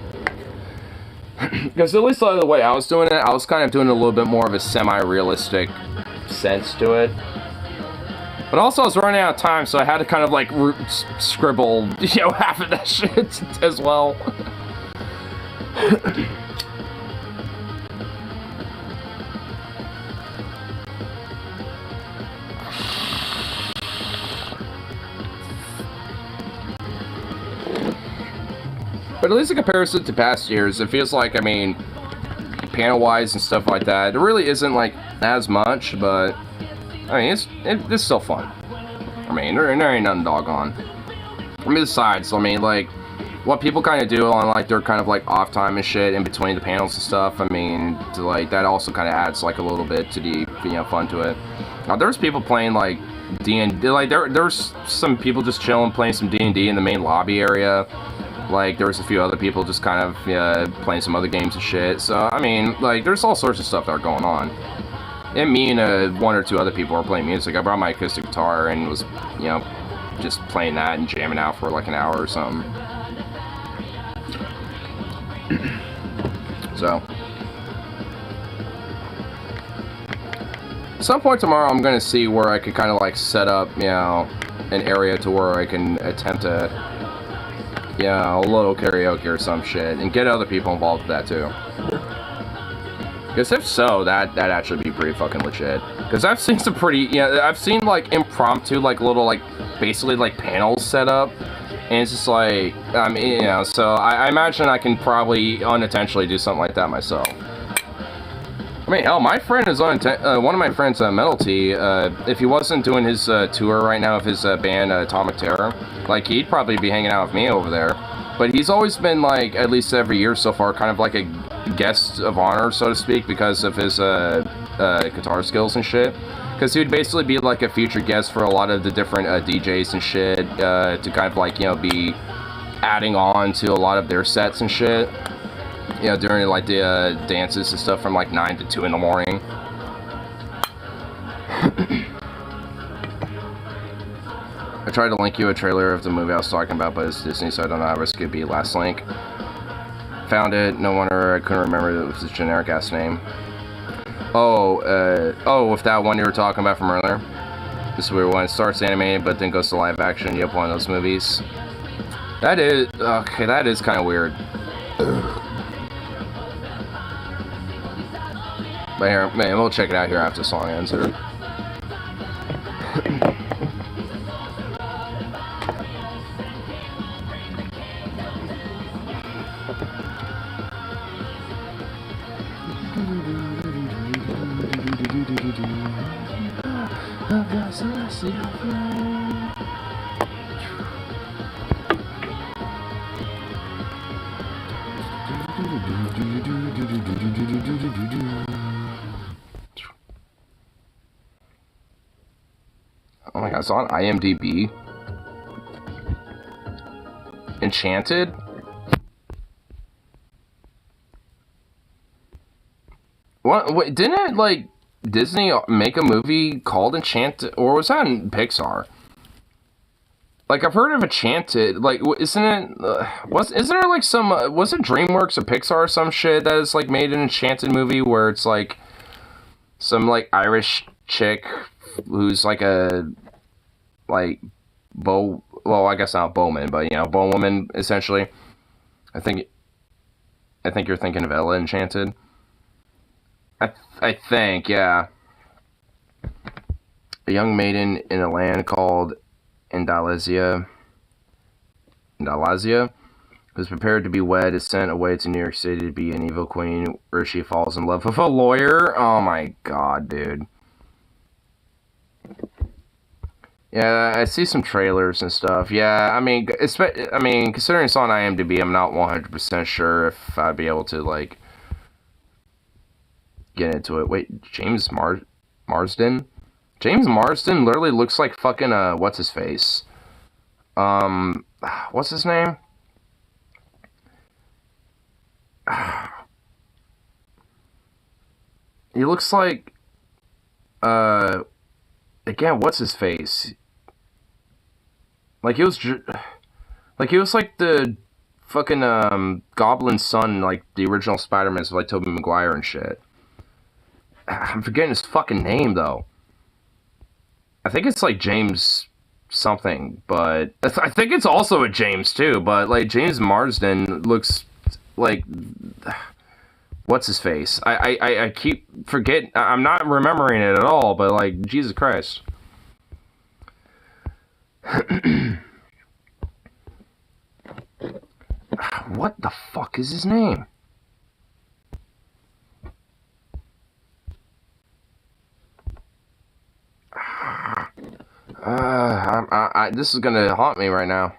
Because at least the way I was doing it, I was kind of doing a little bit more of a semi-realistic sense to it. But also I was running out of time, so I had to kind of, like, scribble, you know, half of that shit as well. But at least in comparison to past years, it feels like, I mean, panel-wise and stuff like that, it really isn't, like, as much, but, I mean, it's still fun. I mean, there ain't nothing doggone. I mean, besides, I mean, like, what people kind of do on like their kind of like off time and shit in between the panels and stuff. I mean, to, like that also kind of adds like a little bit to the fun to it. Now there's people playing like D&D, like there's some people just chilling playing some D&D in the main lobby area. Like there was a few other people just kind of playing some other games and shit. So I mean, like there's all sorts of stuff that are going on. And me and one or two other people were playing music. I brought my acoustic guitar and was just playing that and jamming out for like an hour or something. So, at some point tomorrow, I'm gonna see where I could kind of like set up, an area to where I can attempt a little karaoke or some shit, and get other people involved with that too. Because if so, that actually be pretty fucking legit. Because I've seen some pretty, I've seen like impromptu, like little like basically like panels set up. And it's just like, so I imagine I can probably unintentionally do something like that myself. I mean, hell, my friend is one of my friends, Metal T, if he wasn't doing his tour right now of his band, Atomic Terror, like, he'd probably be hanging out with me over there. But he's always been, like, at least every year so far, kind of like a guest of honor, so to speak, because of his guitar skills and shit. Because he would basically be like a featured guest for a lot of the different DJs and shit, to kind of like, be adding on to a lot of their sets and shit. During like the dances and stuff from like 9 to 2 in the morning. I tried to link you a trailer of the movie I was talking about, but it's Disney, so I don't know how risky it'd be. Last link. Found it, no wonder I couldn't remember it was his generic ass name. With that one you were talking about from earlier. This is weird one. It starts animated, but then goes to live action. Yep, one of those movies. That is kind of weird. But here, man, we'll check it out here after the song ends. Here. Oh my god, it's on IMDb. Enchanted? What? Wait, didn't it, like, Disney make a movie called Enchanted? Or was that in Pixar? Like, I've heard of Enchanted. Like, isn't it... isn't there, like, some... was it DreamWorks or Pixar or some shit that is, like, made an Enchanted movie where it's, like, some, like, Irish chick who's, like, a... like, well, I guess not bowman, but, bowwoman, essentially. I think you're thinking of Ella Enchanted. I think, yeah. A young maiden in a land called Indalazia, who's prepared to be wed, is sent away to New York City to be an evil queen, where she falls in love with a lawyer. Oh my god, dude. Yeah, I see some trailers and stuff. Yeah, I mean, considering it's on IMDb, I'm not 100% sure if I'd be able to, like, get into it. Wait, James Marsden? James Marsden literally looks like fucking, what's his face? What's his name? He looks like, again, what's his face? Like, he was like the fucking, Goblin's son, like, the original Spider-Man, so like Tobey Maguire and shit. I'm forgetting his fucking name, though. I think it's, like, James something, but... I think it's also a James, too, but, like, James Marsden looks like... What's his face? I keep forgetting... I'm not remembering it at all, but, like, Jesus Christ. What the fuck is his name? This is gonna haunt me right now.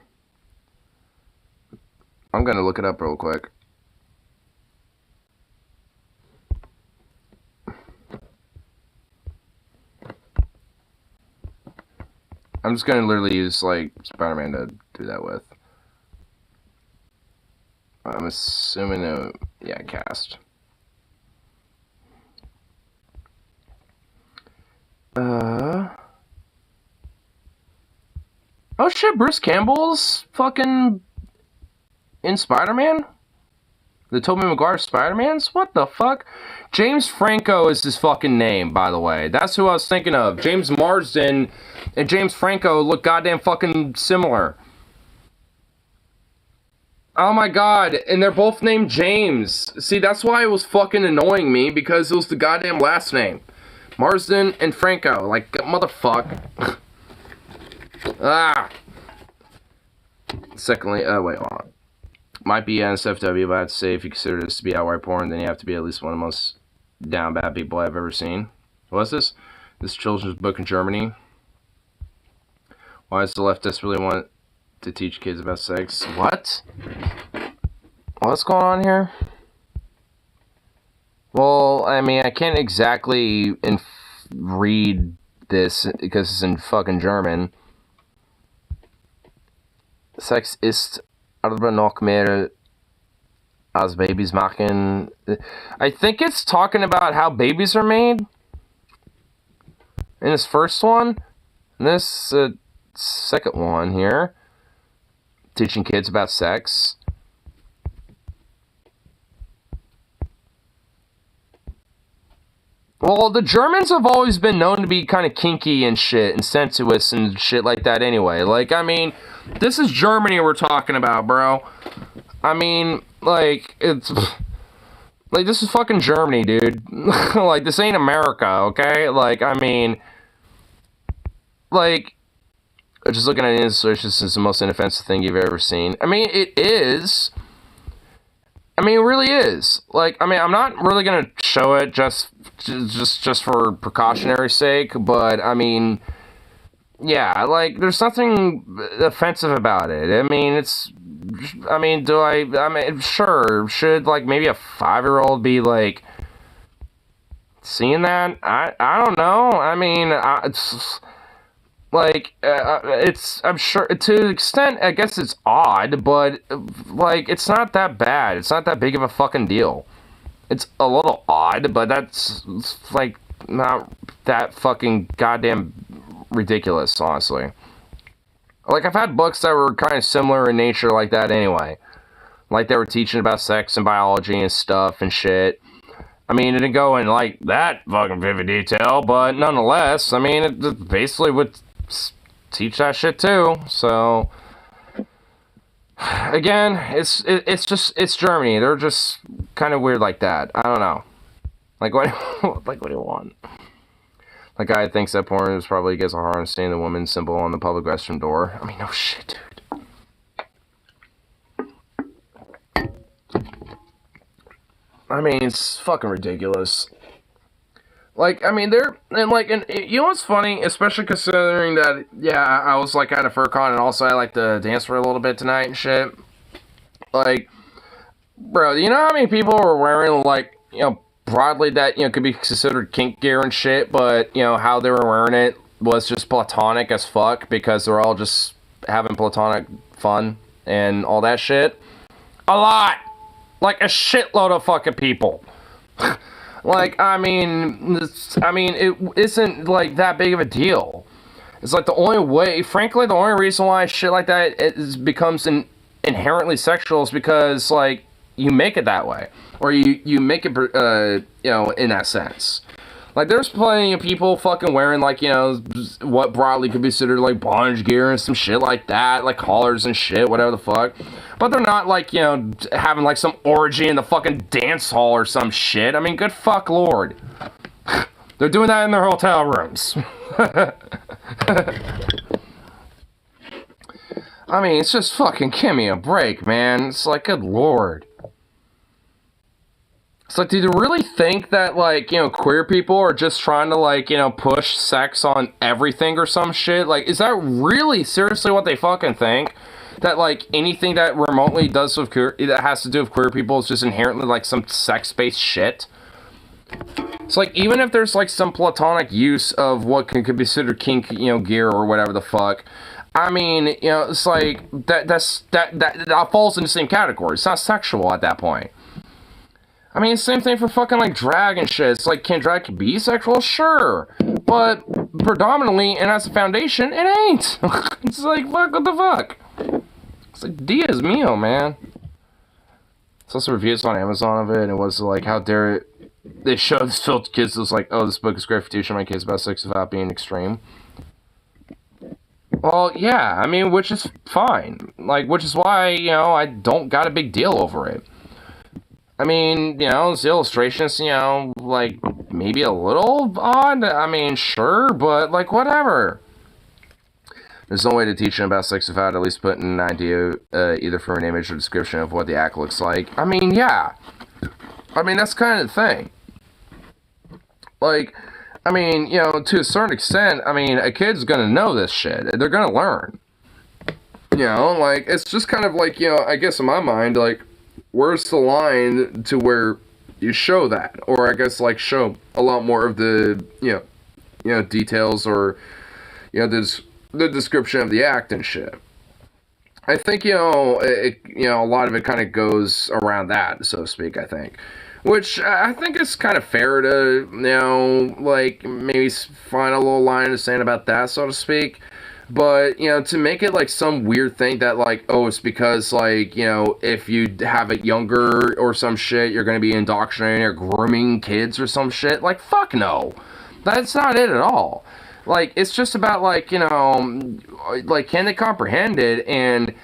I'm gonna look it up real quick. I'm just gonna literally use, like, Spider-Man to do that with. I'm assuming yeah, cast. Oh shit, Bruce Campbell's fucking in Spider-Man? The Tobey Maguire Spider-Mans? What the fuck? James Franco is his fucking name, by the way. That's who I was thinking of. James Marsden and James Franco look goddamn fucking similar. Oh my god, and they're both named James. See, that's why it was fucking annoying me, because it was the goddamn last name. Marsden and Franco. Like, motherfuck. Ah! Secondly, wait, hold on. Might be NSFW, but I'd say if you consider this to be outright porn, then you have to be at least one of the most down bad people I've ever seen. What's this? This children's book in Germany. Why does the leftists really want to teach kids about sex? What? What's going on here? Well, I mean, I can't exactly read this because it's in fucking German. Sex ist aber noch mehr als Babys machen. I think it's talking about how babies are made. In this first one. And this second one here. Teaching kids about sex. Well, the Germans have always been known to be kind of kinky and shit, and sensuous and shit like that anyway. Like, I mean, this is Germany we're talking about, bro. I mean, like, it's... Like, this is fucking Germany, dude. Like, this ain't America, okay? Like, I mean... Like... Just looking at it, this is the most inoffensive thing you've ever seen. I mean, it is... I mean, it really is. Like, I mean, I'm not really gonna show it just for precautionary sake, but I mean, yeah, like, there's nothing offensive about it. I mean, sure, should, like, maybe a 5-year-old be, like, seeing that? I don't know. I mean, I'm sure, to an extent, I guess it's odd, but, like, it's not that bad. It's not that big of a fucking deal. It's a little odd, but that's, like, not that fucking goddamn ridiculous, honestly. Like, I've had books that were kind of similar in nature like that anyway. Like, they were teaching about sex and biology and stuff and shit. I mean, it didn't go in, like, that fucking vivid detail, but nonetheless, I mean, it basically would teach that shit too. So again, it's Germany. They're just kind of weird like that. I don't know. Like, what do you want? Like, guy thinks that porn is probably against a hard on seeing the woman symbol on the public restroom door. I mean, no shit, dude. I mean, it's fucking ridiculous. Like, I mean, and you know what's funny? Especially considering that, yeah, I was, like, at a FurCon, and also I like to dance for a little bit tonight and shit. Like, bro, you know how many people were wearing, like, you know, broadly that, you know, could be considered kink gear and shit, but, you know, how they were wearing it was just platonic as fuck, because they're all just having platonic fun and all that shit? A lot! Like, a shitload of fucking people. Like, I mean, it isn't, like, that big of a deal. It's, like, the only reason why shit like that becomes inherently sexual is because, like, you make it that way. Or you make it, you know, in that sense. Like, there's plenty of people fucking wearing, like, you know, what broadly could be considered, like, bondage gear and some shit like that. Like, collars and shit, whatever the fuck. But they're not, like, you know, having, like, some orgy in the fucking dance hall or some shit. I mean, good fuck lord. They're doing that in their hotel rooms. I mean, it's just fucking give me a break, man. It's like, good lord. It's like, do you really think that, like, you know, queer people are just trying to, like, you know, push sex on everything or some shit? Like, is that really seriously what they fucking think? that, like, anything that remotely does with queer, that has to do with queer people is just inherently, like, some sex-based shit. It's like, even if there's, like, some platonic use of what could be considered kink, you know, gear or whatever the fuck, I mean, you know, it's like, that falls in the same category. It's not sexual at that point. I mean, same thing for fucking, like, drag and shit. It's like, can drag be sexual? Sure. But predominantly, and as a foundation, it ain't. It's like, fuck, what the fuck? It's like, Diaz mio, man. Saw some reviews on Amazon of it, and it was like, how dare it. They showed this film to kids. It was like, oh, this book is great for teaching my kids about sex without being extreme. Well, yeah, I mean, which is fine. Like, which is why, you know, I don't got a big deal over it. I mean, you know, the illustrations, you know, like, maybe a little odd. I mean, sure, but, like, whatever. There's no way to teach them about sex without at least putting an idea, either from an image or description of what the act looks like. I mean, yeah. I mean, that's kind of the thing. Like, I mean, you know, to a certain extent, I mean, a kid's gonna know this shit. They're gonna learn. You know, like, it's just kind of like, you know, I guess in my mind, like, where's the line to where you show that? Or I guess, like, show a lot more of the, you know, details or, you know, the description of the act and shit. I think, you know, a lot of it kind of goes around that, so to speak, I think. Which, I think is kind of fair to, you know, like, maybe find a little line to say about that, so to speak. But, you know, to make it, like, some weird thing that, like, oh, it's because, like, you know, if you have it younger or some shit, you're going to be indoctrinating or grooming kids or some shit. Like, fuck no. That's not it at all. Like, it's just about, like, you know, like, can they comprehend it? And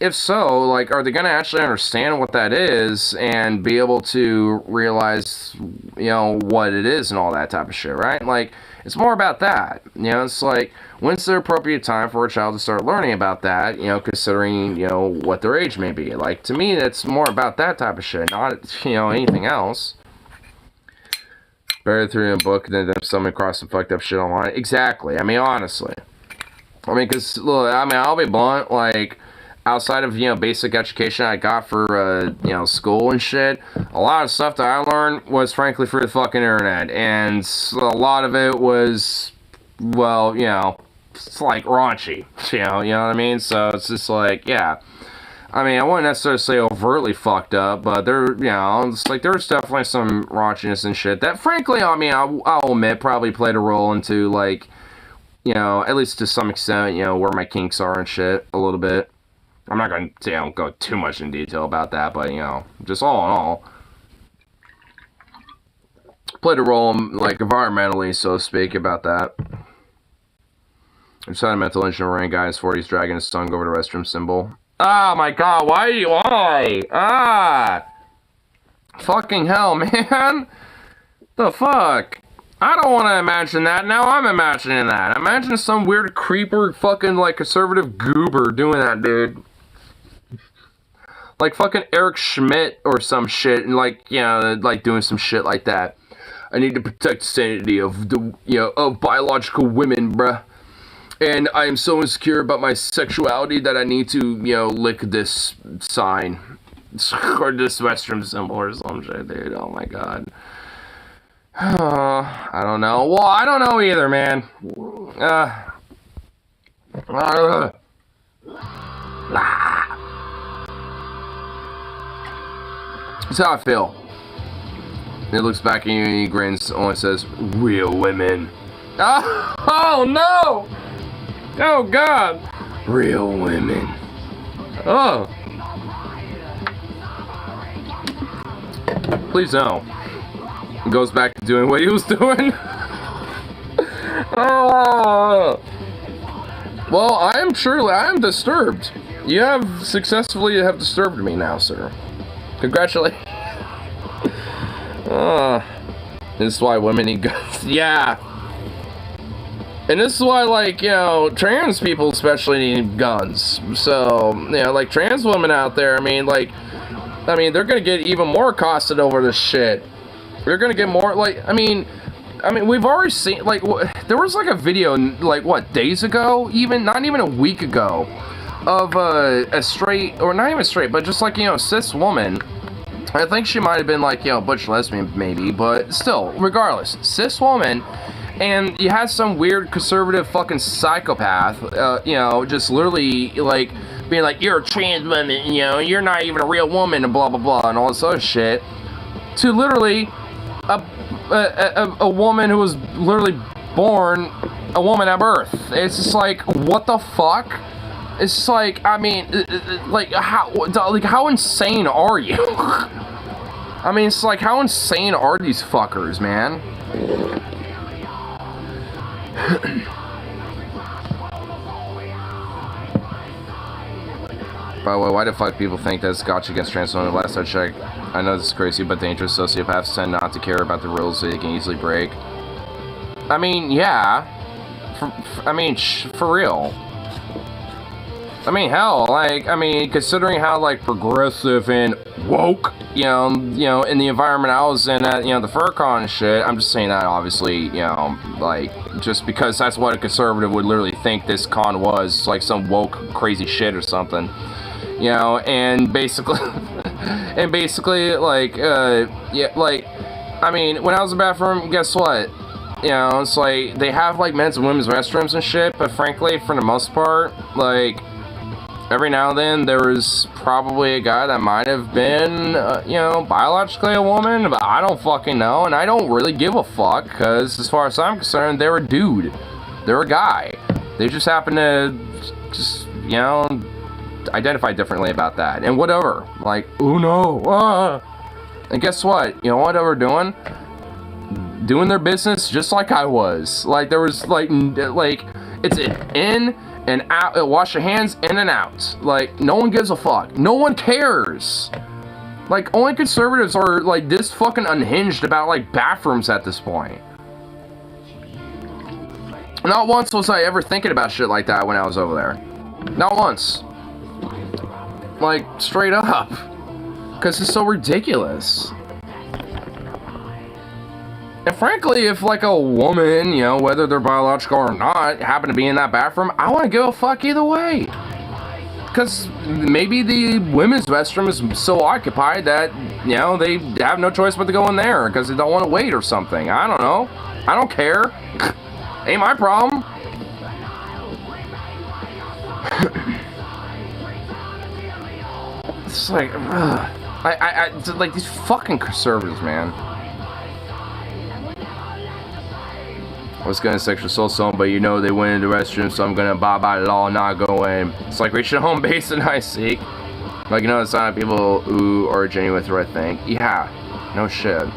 if so, like, are they going to actually understand what that is and be able to realize, you know, what it is and all that type of shit, right? Like, it's more about that. You know, it's like, when's the appropriate time for a child to start learning about that, you know, considering, you know, what their age may be. Like, to me, it's more about that type of shit, not, you know, anything else. Better through a book than them stumbling across some fucked up shit online. Exactly. I mean, honestly. I mean, because, look, I mean, I'll be blunt, like, outside of, you know, basic education I got for, you know, school and shit, a lot of stuff that I learned was, frankly, through the fucking internet. And a lot of it was, well, you know, it's like raunchy, you know what I mean? So it's just like, yeah. I mean, I wouldn't necessarily say overtly fucked up, but there, you know, it's like there was definitely some raunchiness and shit that, frankly, I mean, I'll admit probably played a role into, like, you know, at least to some extent, you know, where my kinks are and shit, a little bit. I'm not going to, you know, go too much in detail about that, but, you know, just all in all, played a role, like, environmentally, so to speak, about that. Inside a mental engineering guy in his 40s dragging his tongue over the restroom symbol. Oh my god, why? Ah! Fucking hell, man! The fuck? I don't want to imagine that, now I'm imagining that. Imagine some weird creeper fucking, like, conservative goober doing that, dude. Like fucking Eric Schmidt or some shit, and like, you know, like doing some shit like that. I need to protect the sanity of the, you know, of biological women, bruh. And I am so insecure about my sexuality that I need to, you know, lick this sign. Or this restroom symbol or some shit, dude. Oh my god. I don't know. Well, I don't know either, man. That's how I feel. He looks back at you and he grins, only says, real women. Oh no! Oh god! Real women. Oh. Please don't. He goes back to doing what he was doing. Oh. Well, I am disturbed. You have successfully disturbed me now, sir. Congratulations. This is why women need guns. Yeah. And this is why, like, you know, trans people especially need guns. So, you know, like, trans women out there, I mean, they're gonna get even more accosted over this shit. They're gonna get more, like, I mean, we've already seen, like, there was, like, a video, like, what, days ago? Not even a week ago, of a straight, or not even straight, but just like, you know, cis woman. I think she might have been like, you know, butch lesbian maybe, but still, regardless, cis woman. And you had some weird conservative fucking psychopath, you know, just literally like being like, you're a trans woman, you know, you're not even a real woman, and blah blah blah, and all this other shit. To literally a woman who was literally born a woman at birth. It's just like, what the fuck? It's just like, I mean, like how insane are you? I mean, it's like, how insane are these fuckers, man? By the way, why the fuck people think that Scotch against trans women? Last I checked, I know this is crazy, but dangerous sociopaths tend not to care about the rules they can easily break. I mean, yeah. For real. I mean, hell, like, I mean, considering how, like, progressive and woke, you know, in the environment I was in at, you know, the FurCon and shit, I'm just saying that, obviously, you know, like, just because that's what a conservative would literally think this con was, like some woke crazy shit or something, you know, and basically, like, yeah, like, I mean, when I was in the bathroom, guess what? You know, it's like, they have, like, men's and women's restrooms and shit, but frankly, for the most part, like, every now and then, there was probably a guy that might have been, you know, biologically a woman, but I don't fucking know, and I don't really give a fuck, because as far as I'm concerned, they're a dude. They're a guy. They just happen to, just, you know, identify differently about that, and whatever. Like, oh no, And guess what? You know what they were doing? Doing their business just like I was. Like, there was, like, it's in and out, wash your hands in and out. Like, no one gives a fuck. No one cares. Like, only conservatives are, like, this fucking unhinged about, like, bathrooms at this point. Not once was I ever thinking about shit like that when I was over there. Not once. Like, straight up. Because it's so ridiculous. And frankly, if, like, a woman, you know, whether they're biological or not, happen to be in that bathroom, I want to give a fuck either way. Because maybe the women's restroom is so occupied that, you know, they have no choice but to go in there because they don't want to wait or something. I don't know. I don't care. Ain't my problem. It's like, like these fucking conservatives, man. I was gonna sexual assault someone, but you know they went into the restroom, so I'm gonna abide by the law and not go in. It's like reaching home base and I seek. Like, you know, it's not people who are genuine with the right thing. Yeah, no shit.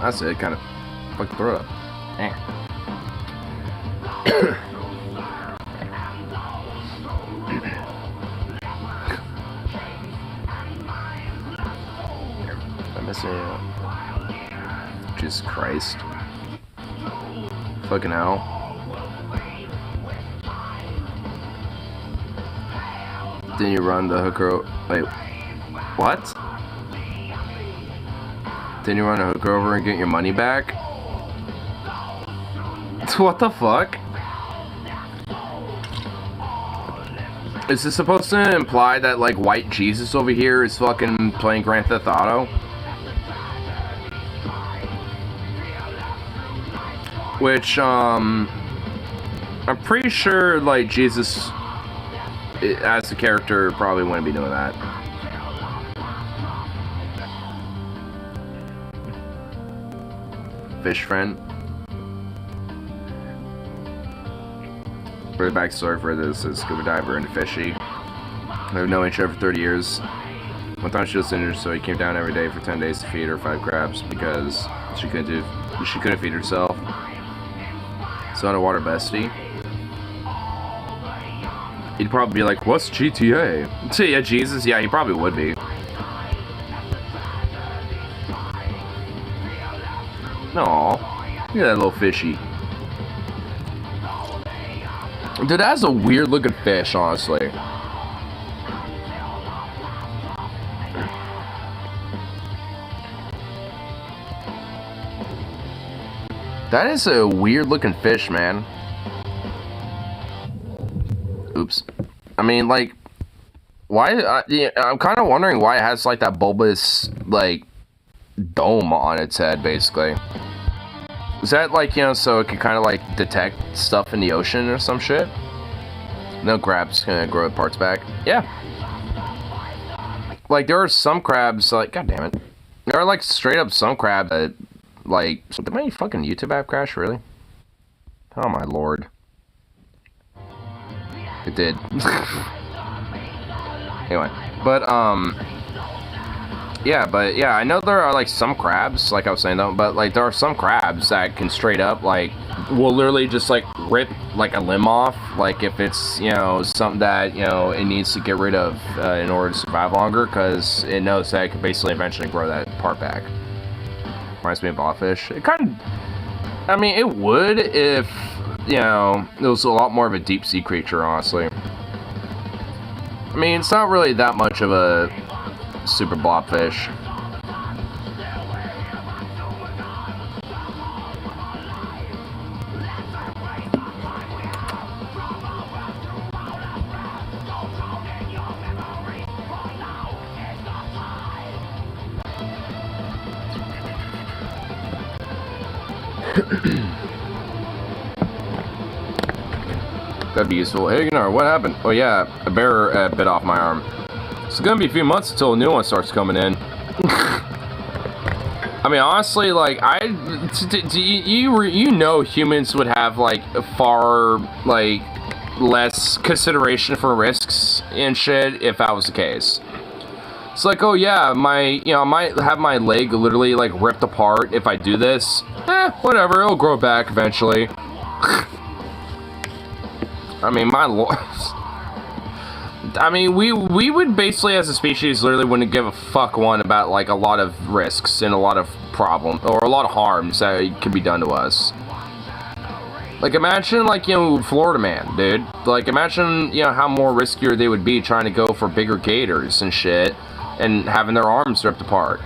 That's it, kind of fucked the throat up. Dang. I'm missing it. Jesus Christ. Fucking hell. Then you run the hooker. Wait. What? Then you run a hooker over and get your money back? What the fuck? Is this supposed to imply that, like, white Jesus over here is fucking playing Grand Theft Auto? Which, I'm pretty sure, like, Jesus, as a character, probably wouldn't be doing that. Fish friend. For the backstory for this is scuba diver and fishy. They've known each other for 30 years. One time she was injured, so he came down every day for 10 days to feed her 5 crabs because she couldn't feed herself. So underwater bestie. He'd probably be like, "What's GTA?" So yeah, Jesus, yeah, he probably would be. Aww, look at that little fishy. Dude, that's a weird looking fish, honestly. That is a weird looking fish, man. Oops. I mean, like, why? Yeah, I'm kind of wondering why it has like that bulbous like dome on its head, basically. Is that like, you know, so it can kind of like detect stuff in the ocean or some shit? No crabs gonna grow the parts back. Yeah. Like there are some crabs like, god damn it. There are like straight up some crabs that like, did my fucking YouTube app crash, really? Oh my lord. It did. Anyway, but yeah, I know there are like some crabs, like I was saying though, but like there are some crabs that can straight up like will literally just like rip like a limb off, like if it's, you know, something that, you know, it needs to get rid of in order to survive longer, because it knows that it could basically eventually grow that part back. Reminds me of blobfish. It kind of, I mean, it would if, you know, it was a lot more of a deep sea creature, honestly. I mean, it's not really that much of a super blobfish. That'd be useful. Hey, Gunnar, what happened? Oh yeah, a bear bit off my arm. It's gonna be a few months until a new one starts coming in. I mean, honestly, like, you know humans would have, like, far, like, less consideration for risks and shit if that was the case. It's like, oh yeah, I might have my leg literally, like, ripped apart if I do this. Whatever, it'll grow back eventually. I mean, my lord. I mean, we would basically, as a species, literally wouldn't give a fuck one about, like, a lot of risks and a lot of problems, or a lot of harms that could be done to us. Like, imagine, like, you know, Florida man, dude. Like, imagine, you know, how more riskier they would be trying to go for bigger gators and shit, and having their arms ripped apart.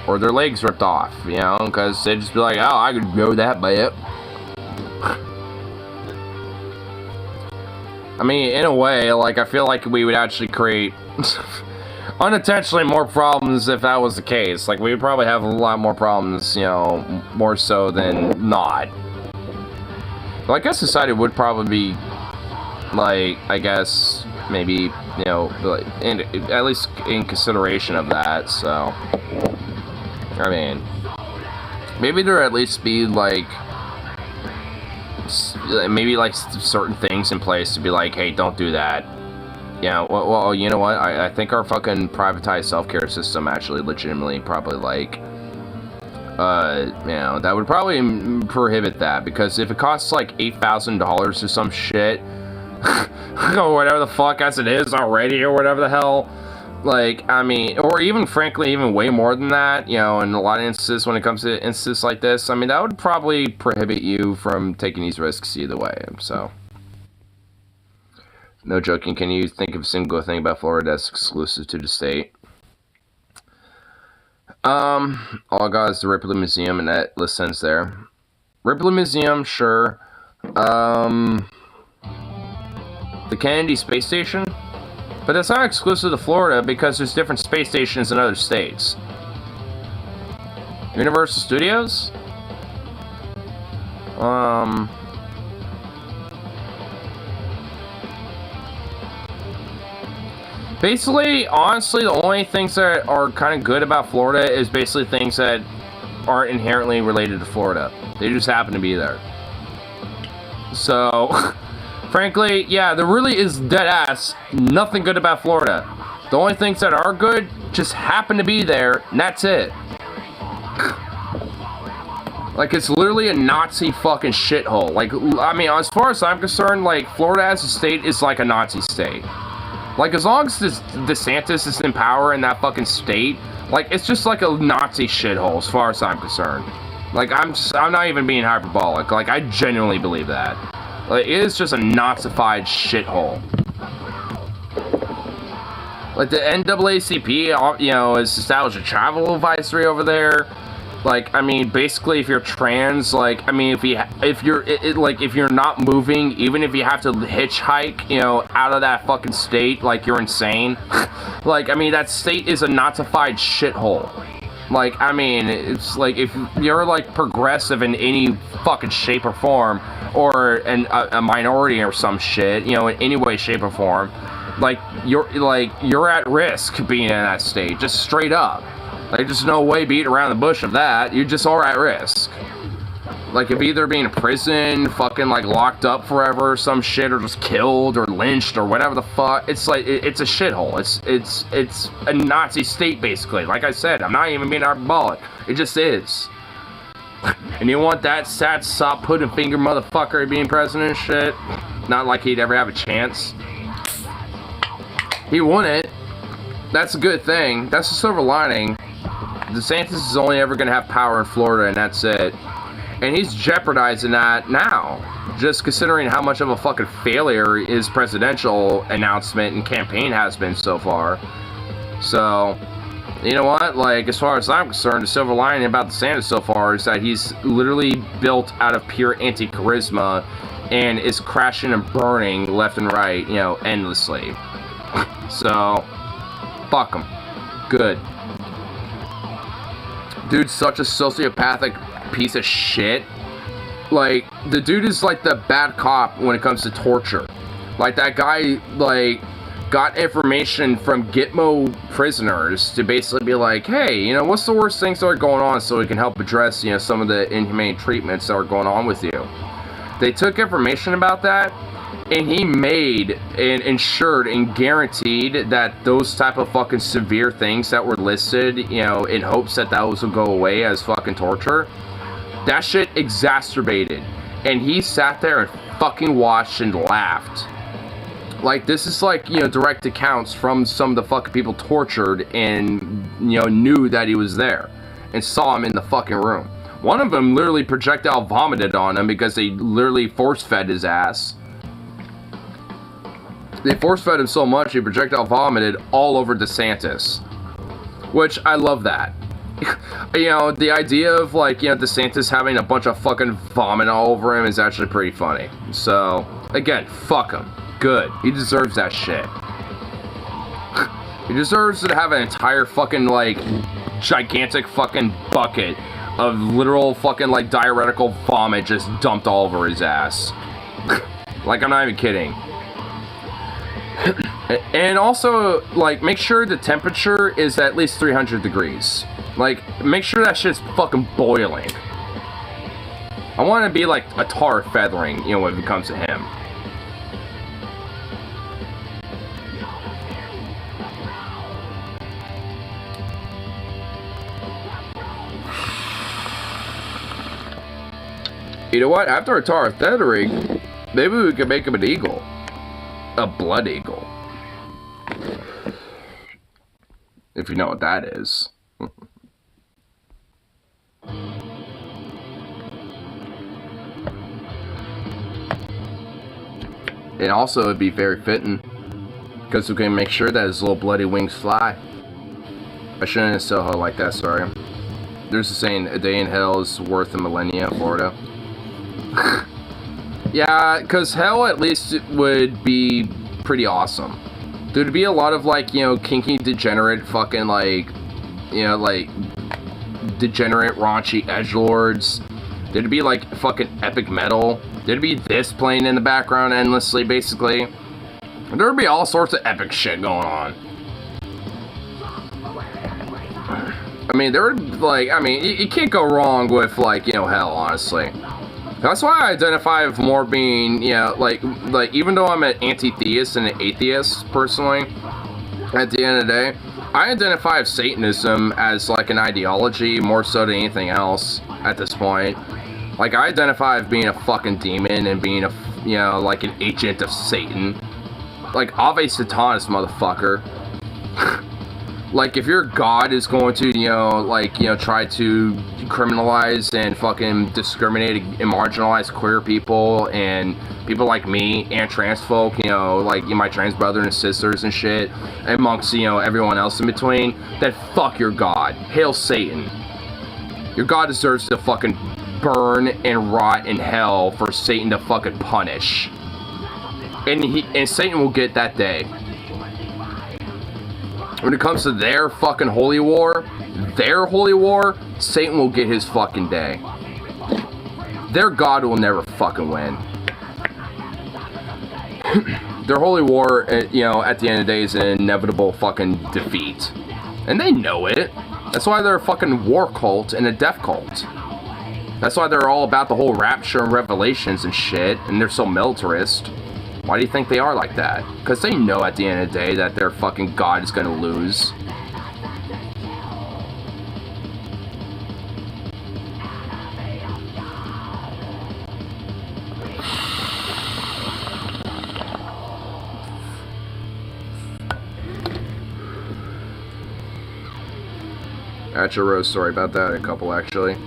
Or their legs ripped off, you know, because they'd just be like, oh, I could go that bad. I mean, in a way, like, I feel like we would actually create unintentionally more problems if that was the case. Like, we would probably have a lot more problems, you know, more so than not. Well, I guess society would probably be, like, I guess, maybe, you know, like, at least in consideration of that, so. I mean, maybe there at least be, like, maybe like certain things in place to be like, hey, don't do that. Yeah, well, you know what? I think our fucking privatized self-care system actually legitimately probably like, you know, that would probably prohibit that, because if it costs like $8,000 or some shit, or whatever the fuck as it is already, or whatever the hell, like, I mean, or even frankly, even way more than that, you know, in a lot of instances when it comes to instances like this, I mean, that would probably prohibit you from taking these risks either way, so. No joking, can you think of a single thing about Florida that's exclusive to the state? All I got is the Ripley Museum, and that list ends there. Ripley Museum, sure. The Kennedy Space Station? But that's not exclusive to Florida because there's different space stations in other states. Universal Studios? Basically, honestly, the only things that are kind of good about Florida is basically things that aren't inherently related to Florida. They just happen to be there. So, Frankly, yeah, there really is dead ass nothing good about Florida. The only things that are good just happen to be there, and that's it. Like, it's literally a Nazi fucking shithole. Like, I mean, as far as I'm concerned, like, Florida as a state is like a Nazi state. Like, as long as DeSantis is in power in that fucking state, like, it's just like a Nazi shithole as far as I'm concerned. Like, I'm not even being hyperbolic. Like, I genuinely believe that. Like, it is just a Nazified shithole. Like, the NAACP, you know, has established a travel advisory over there. Like, I mean, basically, if you're trans, like, I mean, if you're not moving, even if you have to hitchhike, you know, out of that fucking state, like, you're insane. Like, I mean, that state is a Nazified shithole. Like, I mean, it's like, if you're, like, progressive in any fucking shape or form, or a minority or some shit, you know, in any way, shape, or form, like, you're at risk being in that state, just straight up. Like, there's no way beating around the bush of that. You just are at risk. Like, if either being in prison, fucking, like, locked up forever or some shit, or just killed or lynched or whatever the fuck, it's like, it's a shithole. It's a Nazi state, basically. Like I said, I'm not even being hyperbolic. It just is. And you want that sad, soft, pudding finger motherfucker being president and shit? Not like he'd ever have a chance. He wouldn't. That's a good thing. That's a silver lining. DeSantis is only ever going to have power in Florida, and that's it. And he's jeopardizing that now. Just considering how much of a fucking failure his presidential announcement and campaign has been so far. So, you know what? Like, as far as I'm concerned, the silver lining about DeSantis so far is that he's literally built out of pure anti-charisma and is crashing and burning left and right, you know, endlessly. So, fuck him. Good. Dude's such a sociopathic piece of shit. Like, the dude is like the bad cop when it comes to torture. Like, that guy, like, got information from Gitmo prisoners to basically be like, hey, you know, what's the worst things that are going on, so we can help address, you know, some of the inhumane treatments that are going on with you. They took information about that, and he made and ensured and guaranteed that those type of fucking severe things that were listed, you know, in hopes that those would go away as fucking torture, that shit exacerbated. And he sat there and fucking watched and laughed. Like, this is like, you know, direct accounts from some of the fucking people tortured and, you know, knew that he was there and saw him in the fucking room. One of them literally projectile vomited on him because they literally force-fed his ass. They force-fed him so much he projectile vomited all over DeSantis. Which, I love that. You know, the idea of, like, you know, DeSantis having a bunch of fucking vomit all over him is actually pretty funny. So, again, fuck him. Good. He deserves that shit. He deserves to have an entire fucking, like, gigantic fucking bucket of literal fucking, like, diuretical vomit just dumped all over his ass. Like, I'm not even kidding. And also, like, make sure the temperature is at least 300 degrees. Like, make sure that shit's fucking boiling. I want to be like a tar feathering, you know, when it comes to him. You know what? After a tar feathering, maybe we could make him an eagle. A blood eagle. If you know what that is. And also, it'd be very fitting, because we can make sure that his little bloody wings fly. I shouldn't have said it like that, sorry. There's a saying, a day in hell is worth a millennia in Florida. Yeah, because hell at least would be pretty awesome. There'd be a lot of, like, you know, kinky, degenerate, fucking, like, you know, like, degenerate, raunchy edgelords. There'd be, like, fucking epic metal. There'd be this playing in the background endlessly, basically. There'd be all sorts of epic shit going on. I mean, there would, like, I mean, you can't go wrong with, like, you know, hell, honestly. That's why I identify with more being, like even though I'm an anti-theist and an atheist personally, at the end of the day, I identify with Satanism as like an ideology more so than anything else at this point. Like, I identify with being a fucking demon and being a, like an agent of Satan. Like, Ave Satanas, motherfucker. Like, if your god is going to, try to criminalize and fucking discriminate and marginalize queer people and people like me and trans folk, like my trans brothers and sisters and shit, amongst, everyone else in between, then fuck your god. Hail Satan. Your god deserves to fucking burn and rot in hell for Satan to fucking punish. And Satan will get that day. When it comes to their fucking holy war, Satan will get his fucking day. Their god will never fucking win. Their holy war, at the end of the day, is an inevitable fucking defeat. And they know it. That's why they're a fucking war cult and a death cult. That's why they're all about the whole rapture and revelations and shit, and they're so militarist. Why do you think they are like that? Because they know at the end of the day that their fucking god is gonna lose. Got your rose story about that, a couple actually.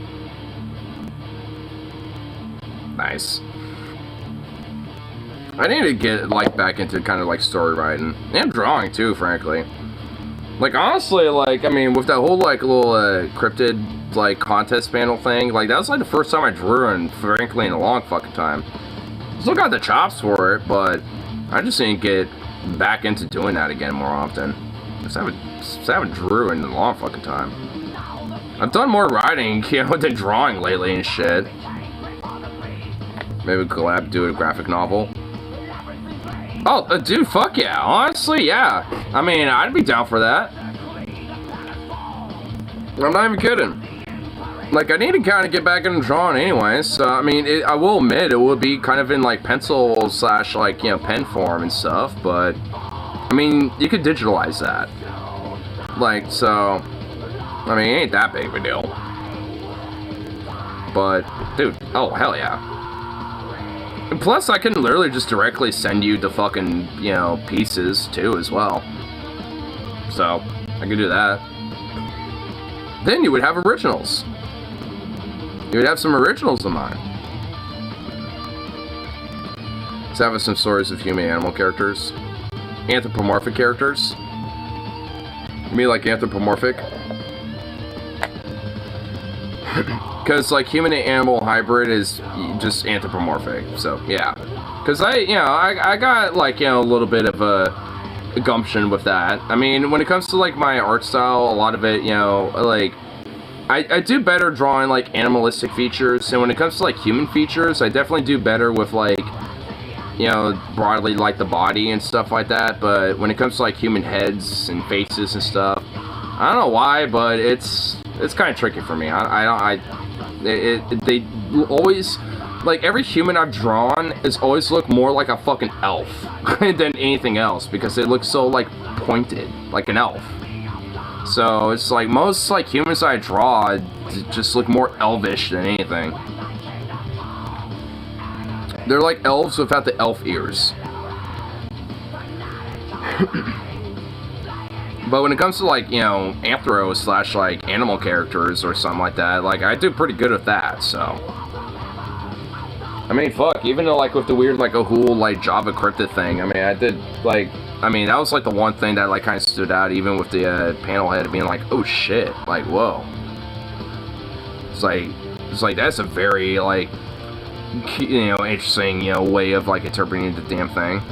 Nice. I need to get, like, back into kind of, like, story writing. And drawing, too, frankly. Like, honestly, like, I mean, with that whole, like, little, cryptid, like, contest panel thing, like, that was, like, the first time I drew in, frankly, in a long fucking time. Still got the chops for it, but I just need to get back into doing that again more often. Just haven't drew in a long fucking time. I've done more writing, than drawing lately and shit. Maybe collab, do a graphic novel. Oh, dude, fuck yeah. Honestly, yeah. I mean, I'd be down for that. I'm not even kidding. Like, I need to kind of get back into drawing anyway, so, I mean, I will admit, it would be kind of in, like, pencil / like, pen form and stuff, but, I mean, you could digitalize that. Like, so, I mean, it ain't that big of a deal. But, dude, oh, hell yeah. And plus, I can literally just directly send you the fucking, pieces, too, as well. So, I can do that. Then you would have originals. You would have some originals of mine. So I have some stories of human animal characters. Anthropomorphic characters. You mean like anthropomorphic? Because, like, human and animal hybrid is just anthropomorphic, so, yeah. Because I got, like, a little bit of a gumption with that. I mean, when it comes to, like, my art style, a lot of it, like, I do better drawing, like, animalistic features, and when it comes to, like, human features, I definitely do better with, like, broadly, like, the body and stuff like that, but when it comes to, like, human heads and faces and stuff, I don't know why, but it's kind of tricky for me. They always, like, every human I've drawn has always looked more like a fucking elf than anything else, because it looks so, like, pointed, like an elf. So it's like most, like, humans I draw just look more elvish than anything. They're like elves without the elf ears. But when it comes to, like, anthro / like, animal characters or something like that, like, I do pretty good with that, so. I mean, fuck, even though, like, with the weird, like, a whole, like, Java cryptid thing, I mean, I did, like, I mean, that was, like, the one thing that, like, kind of stood out, even with the, panel head being like, oh, shit, like, whoa. It's like, that's a very, like, interesting, way of, like, interpreting the damn thing.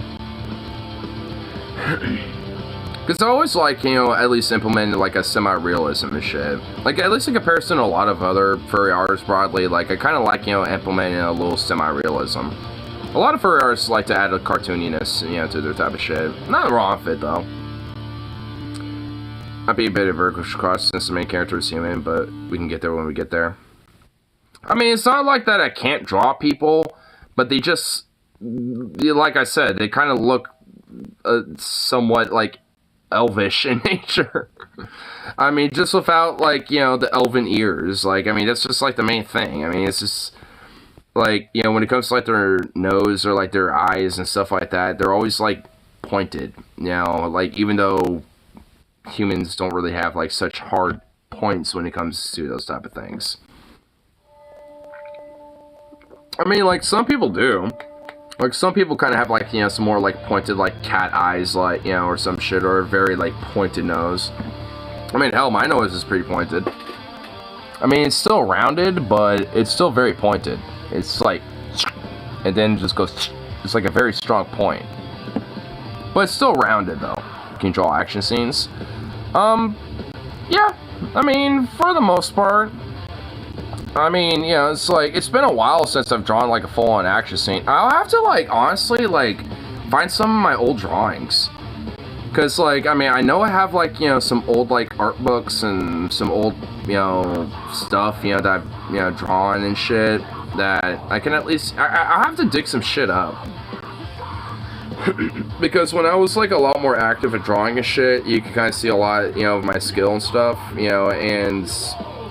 Because I always like, at least implementing, like, a semi-realism and shit. Like, at least in comparison to a lot of other furry artists broadly, like, I kind of like, implementing a little semi-realism. A lot of furry artists like to add a cartooniness, to their type of shit. Nothing wrong with it, though. I'd be a bit of a cross since the main character is human, but we can get there when we get there. I mean, it's not like that I can't draw people, but they just, like I said, they kind of look somewhat like elvish in nature. I mean, just without like, the elven ears. Like, I mean, that's just like the main thing. I mean, it's just like, when it comes to like their nose or like their eyes and stuff like that, they're always like pointed. Like, even though humans don't really have like such hard points when it comes to those type of things. I mean, like, some people do. Like, some people kind of have, like, some more, like, pointed, like, cat eyes, like, or some shit, or a very, like, pointed nose. I mean, hell, my nose is pretty pointed. I mean, it's still rounded, but it's still very pointed. It's like, and then it just goes, it's like a very strong point. But it's still rounded, though. You can draw action scenes. Yeah, I mean, for the most part. I mean, it's like, it's been a while since I've drawn, like, a full-on action scene. I'll have to, like, honestly, like, find some of my old drawings. Because, like, I mean, I know I have, like, some old, like, art books and some old, stuff, that I've, drawn and shit, that I can at least, I have to dig some shit up. Because when I was, like, a lot more active at drawing and shit, you can kind of see a lot, of my skill and stuff, and,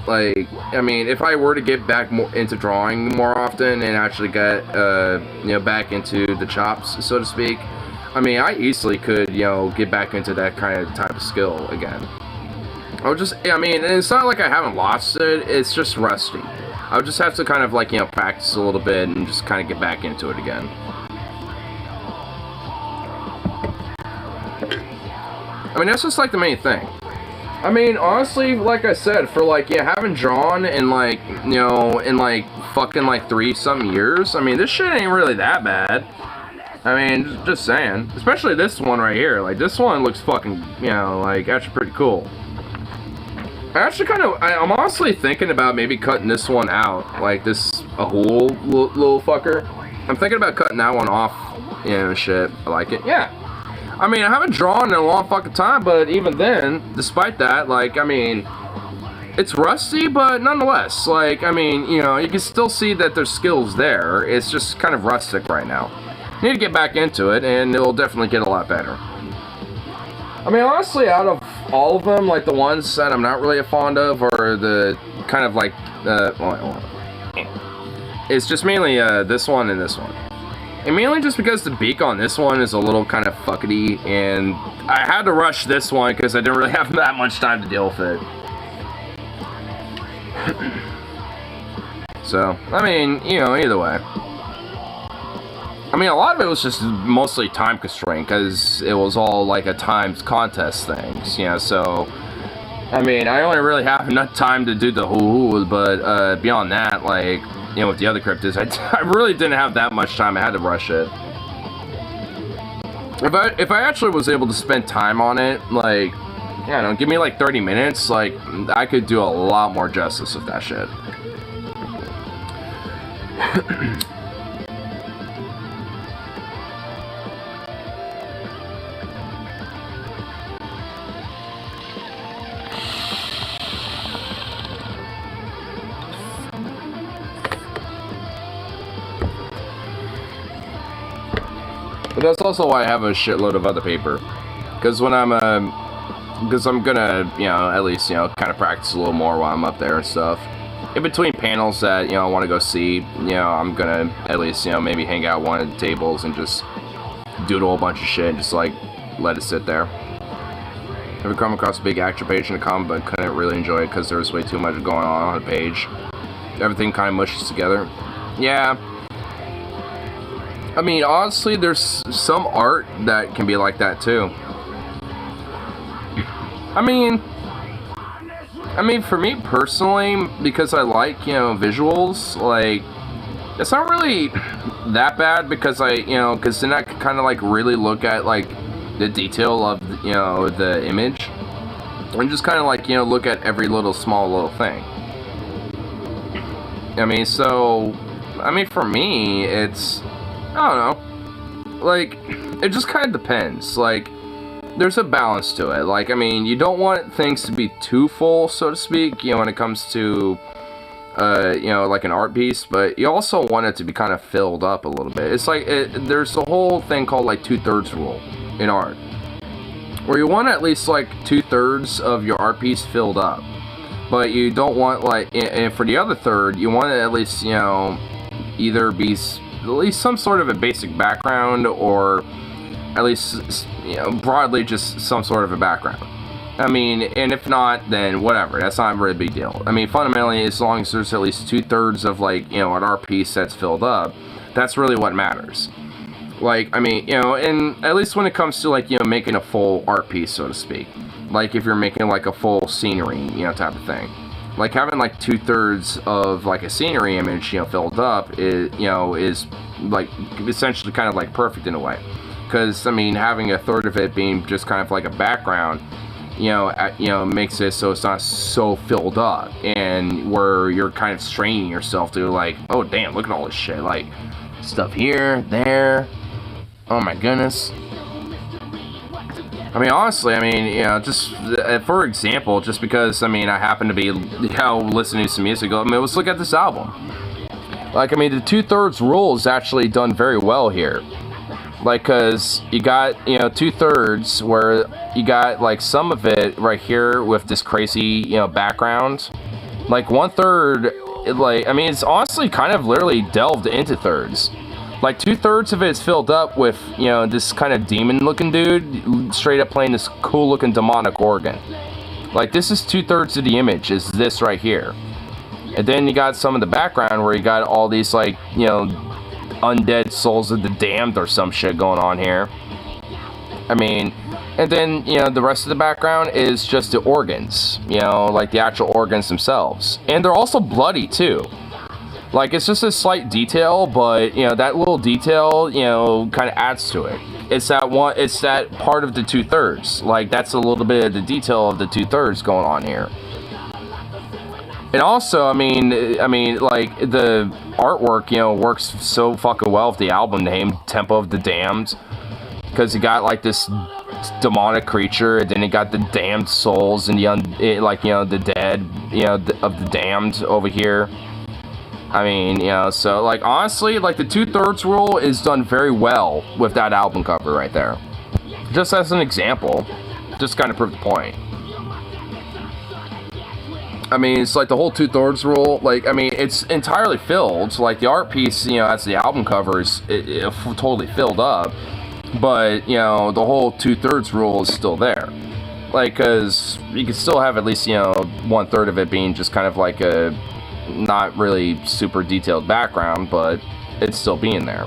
like, I mean, if I were to get back more into drawing more often and actually get, back into the chops, so to speak, I mean, I easily could, get back into that kind of type of skill again. I mean, and it's not like I haven't lost it, it's just rusty. I would just have to kind of, like, practice a little bit and just kind of get back into it again. I mean, that's just, like, the main thing. I mean, honestly, like I said, for, like, having drawn in, like, in, like, fucking, like, 3-something years, I mean, this shit ain't really that bad. I mean, just saying. Especially this one right here. Like, this one looks fucking, like, actually pretty cool. I'm honestly thinking about maybe cutting this one out. Like, a whole little fucker. I'm thinking about cutting that one off, shit. I like it. Yeah. I mean, I haven't drawn in a long fucking time, but even then, despite that, like, I mean, it's rusty, but nonetheless, like, I mean, you can still see that there's skills there. It's just kind of rustic right now. Need to get back into it, and it'll definitely get a lot better. I mean, honestly, out of all of them, like, the ones that I'm not really fond of are the kind of, like, it's just mainly this one and this one. And mainly just because the beak on this one is a little kind of fuckety, and I had to rush this one because I didn't really have that much time to deal with it. So, I mean, either way. I mean, a lot of it was just mostly time constraint, because it was all, like, a timed contest things, so, I mean, I only really have enough time to do the hoo-hoo, but, beyond that, like, with the other cryptids, I really didn't have that much time. I had to rush it. If I actually was able to spend time on it, like, I don't know, give me, like, 30 minutes, like, I could do a lot more justice with that shit. But that's also why I have a shitload of other paper. Because when I'm gonna, at least, kind of practice a little more while I'm up there and stuff. In between panels that, I want to go see, I'm gonna at least, maybe hang out one of the tables and just doodle a bunch of shit and just, like, let it sit there. Ever come across a big action page in a comic but couldn't really enjoy it because there was way too much going on the page. Everything kind of mushes together. Yeah. I mean, honestly, there's some art that can be like that, too. I mean, for me personally, because I like, visuals, like, it's not really that bad because because then I can kind of, like, really look at, like, the detail of, the image. And just kind of, like, look at every small little thing. I mean, for me, it's, I don't know, like, it just kind of depends, like, there's a balance to it, like, I mean, you don't want things to be too full, so to speak, when it comes to, you know, like an art piece, but you also want it to be kind of filled up a little bit. It's like there's the whole thing called like 2/3 rule in art, where you want at least like 2/3 of your art piece filled up, but you don't want like, and for the other third, you want it at least, you know, either be at least some sort of a basic background, or at least, you know, broadly just some sort of a background. I mean, and if not, then whatever. That's not a really big deal. I mean, fundamentally, as long as there's at least 2/3 of, like, you know, an art piece that's filled up, that's really what matters. Like, I mean, you know, and at least when it comes to, like, you know, making a full art piece, so to speak. Like, if you're making, like, a full scenery, you know, type of thing. Like, having, like, 2/3 of, like, a scenery image, you know, filled up, is, you know, is, like, essentially kind of, like, perfect in a way. Because, I mean, having a third of it being just kind of like a background, you know, makes it so it's not so filled up, and where you're kind of straining yourself to, like, oh damn, look at all this shit, like, stuff here, there, oh my goodness. I mean, honestly, I mean, you know, just for example, just because, I mean, I happen to be, you know, listening to some music, I mean, let's look at this album. Like, I mean, the 2/3 rule is actually done very well here. Like, cause you got, you know, 2/3 where you got, like, some of it right here with this crazy, you know, background. Like, 1/3, like, I mean, it's honestly kind of literally delved into thirds. Like, 2/3 of it is filled up with, you know, this kind of demon-looking dude straight up playing this cool-looking demonic organ. Like, this is 2/3 of the image, is this right here. And then you got some of the background where you got all these, like, you know, undead souls of the damned or some shit going on here. I mean, and then, you know, the rest of the background is just the organs, you know, like the actual organs themselves. And they're also bloody too. Like, it's just a slight detail, but, you know, that little detail, you know, kind of adds to it. It's that one, it's that part of the 2/3. Like, that's a little bit of the detail of the 2/3 going on here. And also, I mean, like, the artwork, you know, works so fucking well with the album name, Temple of the Damned. Because you got, like, this demonic creature, and then you got the damned souls and the, like, you know, the dead, you know, of the damned over here. I mean, you know, so, like, honestly, like, the 2/3 rule is done very well with that album cover right there. Just as an example, just kind of prove the point. I mean, it's like the whole 2/3 rule, like, I mean, it's entirely filled. Like, the art piece, you know, as the album cover is totally filled up. But, you know, the whole 2/3 rule is still there. Like, because you can still have at least, you know, 1/3 of it being just kind of like a not really super detailed background, but it's still being there.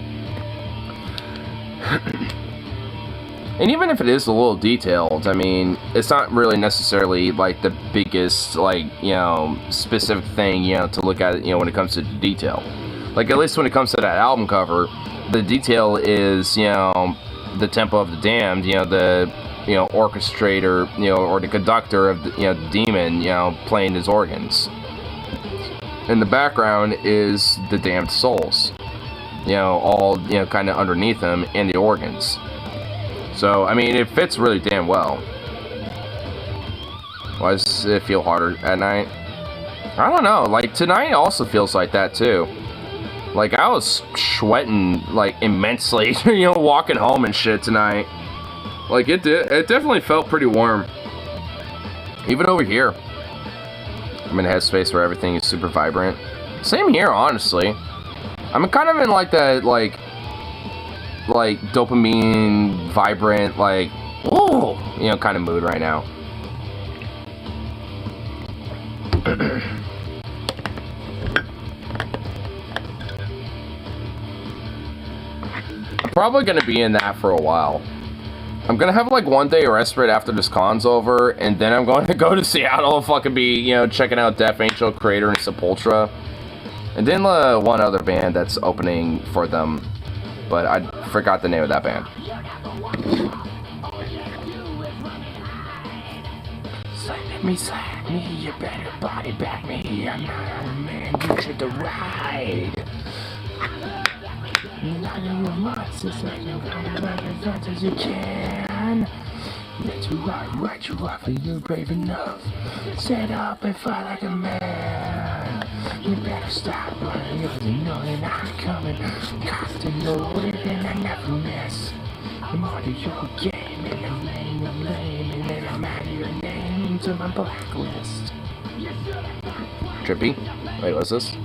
And even if it is a little detailed, I mean, it's not really necessarily, like, the biggest, like, you know, specific thing, you know, to look at, you know, when it comes to detail. Like, at least when it comes to that album cover, the detail is, you know, the Temple of the Damned, you know, the, you know, orchestrator, you know, or the conductor of the, you know, the demon, you know, playing his organs. And the background is the damned souls, you know, all, you know, kind of underneath them, and the organs. So, I mean, it fits really damn well. Why does it feel harder at night? I don't know. Like, tonight also feels like that, too. Like, I was sweating, like, immensely, you know, walking home and shit tonight. Like, it definitely felt pretty warm. Even over here. I'm in a headspace where everything is super vibrant. Same here, honestly. I'm kind of in, like, that, like dopamine, vibrant, like, ooh, you know, kind of mood right now. I'm probably gonna be in that for a while. I'm gonna have, like, 1 day respite after this con's over, and then I'm going to go to Seattle and fucking be, you know, checking out Death Angel, Creator, and Sepultura. And then one other band that's opening for them, but I forgot the name of that band. Slap me, you better body back me. I'm not a man, you should ride. Not in your months, it's like you're gonna run as fast as you can. Let you ride you off, and you're brave enough. Stand up and fight like a man. You better stop running, cause you know they're not coming. Cost and loaded and I never miss. The more that you get, and I'm lame, and then I'm adding your name to my blacklist. Trippy? Wait, what's this?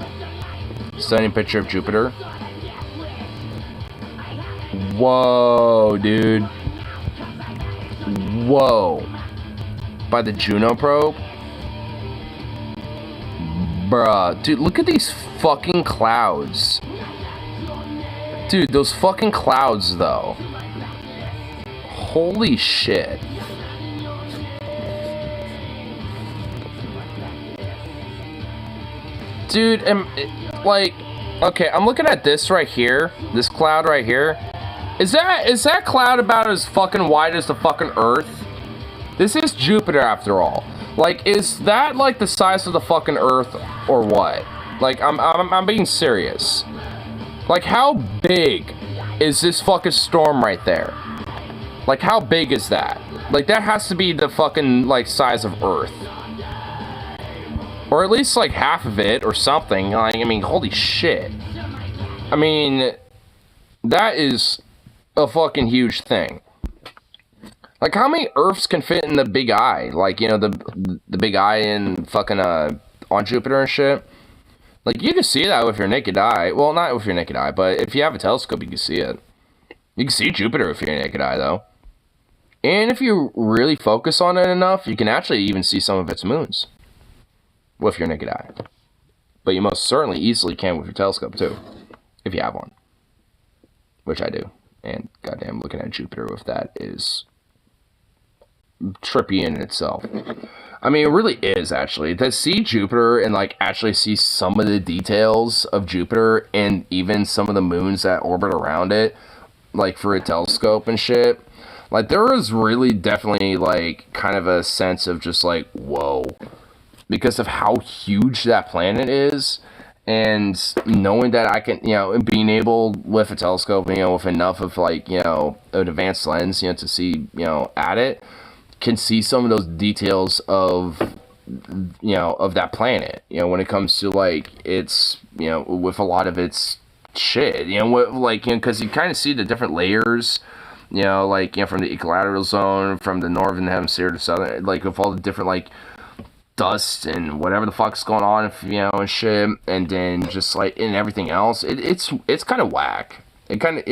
Stunning picture of Jupiter. Whoa, dude. Whoa. By the Juno probe? Bruh. Dude, look at these fucking clouds. Dude, those fucking clouds, though. Holy shit. Dude, like, okay, I'm looking at this right here. This cloud right here. Is that cloud about as fucking wide as the fucking Earth? This is Jupiter after all. Like, is that like the size of the fucking Earth or what? Like, I'm being serious. Like, how big is this fucking storm right there? Like, how big is that? Like, that has to be the fucking, like, size of Earth. Or at least, like, half of it or something. Like, I mean, holy shit. I mean, that is a fucking huge thing. Like, how many Earths can fit in the big eye? Like, you know, the big eye in fucking, on Jupiter and shit. Like, you can see that with your naked eye. Well, not with your naked eye, but if you have a telescope, you can see it. You can see Jupiter with your naked eye, though. And if you really focus on it enough, you can actually even see some of its moons with your naked eye. But you most certainly easily can with your telescope, too. If you have one. Which I do. And goddamn, looking at Jupiter with that is trippy in itself. I mean, it really is, actually. To see Jupiter and, like, actually see some of the details of Jupiter and even some of the moons that orbit around it, like, for a telescope and shit, like, there is really definitely, like, kind of a sense of just, like, whoa. Because of how huge that planet is, and knowing that I can, you know, being able with a telescope, you know, with enough of, like, you know, an advanced lens, you know, to see, you know, at it, can see some of those details of, you know, of that planet, you know, when it comes to, like, it's, you know, with a lot of its shit, you know, like, you know, because you kind of see the different layers, you know, like, you know, from the equilateral zone, from the northern hemisphere to southern, like, with all the different, like, dust and whatever the fuck's going on, you know, and shit, and then just, like, and everything else, it's kind of whack. It kind of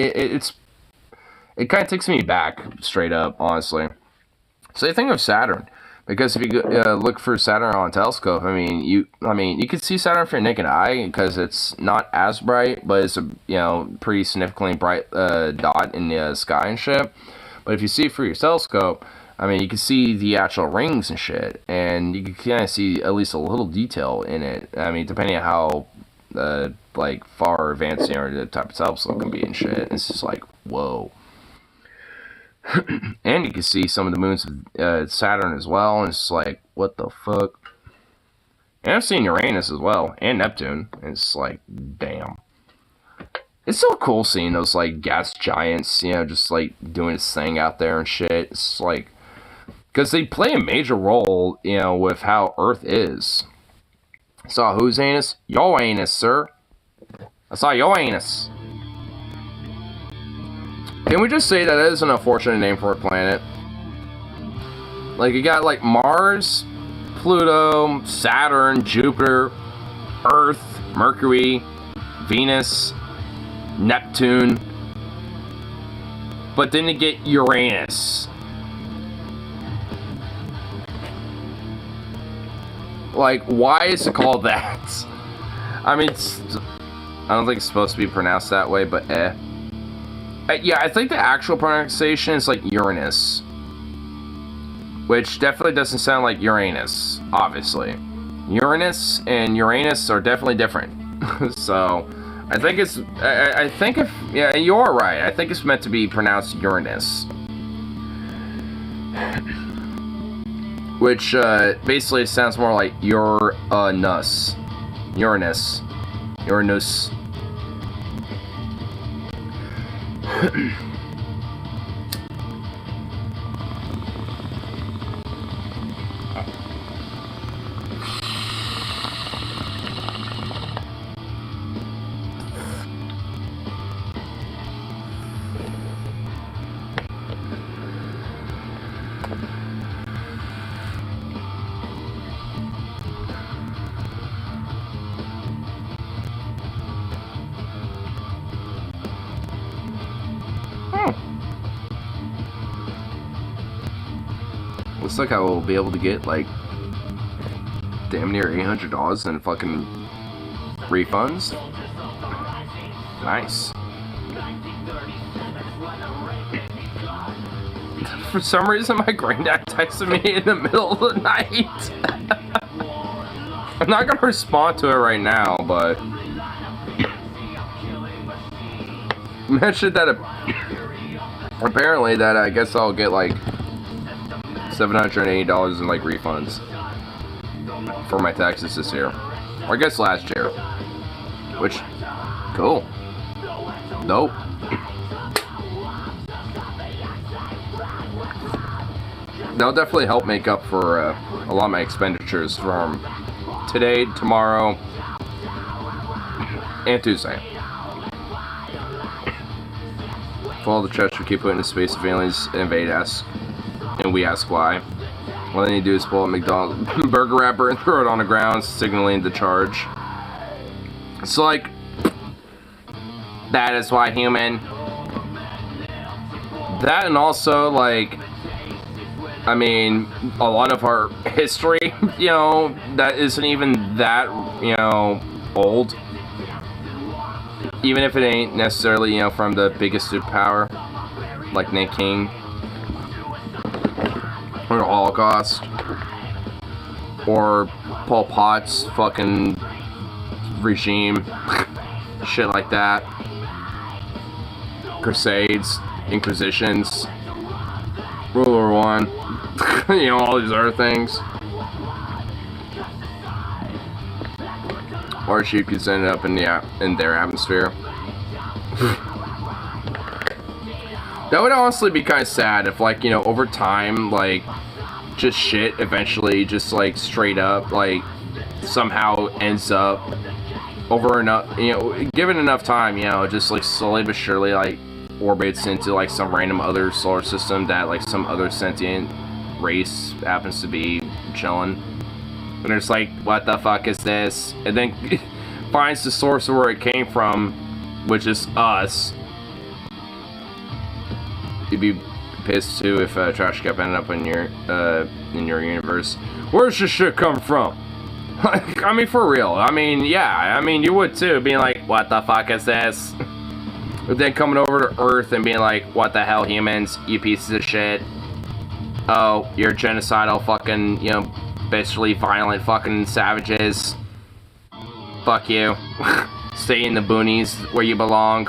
takes me back, straight up, honestly. So you think of Saturn, because if you look for Saturn on a telescope, I mean, you can see Saturn with your naked eye because it's not as bright, but it's a, you know, pretty significantly bright dot in the sky and shit. But if you see it through your telescope, I mean, you can see the actual rings and shit, and you can kind of see at least a little detail in it. I mean, depending on how like far advanced, you know, the type of telescope can be and shit. It's just like, whoa. And you can see some of the moons of Saturn as well, and it's like, what the fuck? And I've seen Uranus as well, and Neptune, and it's like, damn. It's so cool seeing those, like, gas giants, you know, just, like, doing its thing out there and shit. It's like, because they play a major role, you know, with how Earth is. I saw whose anus? Your anus, sir. I saw your anus. Can we just say that is an unfortunate name for a planet? Like, you got, like, Mars, Pluto, Saturn, Jupiter, Earth, Mercury, Venus, Neptune. But then you get Uranus. Like, why is it called that? I mean, I don't think it's supposed to be pronounced that way, but eh. Yeah, I think the actual pronunciation is like Uranus. Which definitely doesn't sound like Uranus, obviously. Uranus and Uranus are definitely different. So, I think it's, I think if, yeah, you're right. I think it's meant to be pronounced Uranus. Which, basically sounds more like Uranus. Uranus. Uranus. looks like I will be able to get like damn near $800 in fucking refunds. Nice. For some reason, my granddad texted me in the middle of the night. I'm not gonna respond to it right now, but mentioned that apparently that I guess I'll get like $780 in like refunds for my taxes this year, or I guess last year. Which, cool. Nope. That'll definitely help make up for a lot of my expenditures from today, tomorrow, and Tuesday. For all the trash we keep putting in space, if aliens invade us, and we ask why. All they need to do is pull a McDonald's burger wrapper and throw it on the ground, signaling the charge. It's like, that is why human. That, and also, like, I mean, a lot of our history, you know, that isn't even that, you know, old. Even if it ain't necessarily, you know, from the biggest superpower, like Nanking, or the Holocaust, or Pol Pot's fucking regime, shit like that. Crusades, Inquisitions, World War I, you know, all these other things. Or sheep could end up in their atmosphere. That would honestly be kind of sad if, like, you know, over time, like, just shit eventually just, like, straight up, like, somehow ends up over enough, you know, given enough time, you know, just, like, slowly but surely, like, orbits into, like, some random other solar system that, like, some other sentient race happens to be chilling. And it's like, what the fuck is this? And then finds the source of where it came from, which is us. You'd be pissed too if trash kept ending up in your universe. Where's this shit come from? I mean, for real. I mean, yeah. I mean, you would too, being like, what the fuck is this? But then coming over to Earth and being like, what the hell, humans? You pieces of shit. Oh, you're genocidal fucking, you know, basically violent fucking savages. Fuck you. Stay in the boonies where you belong.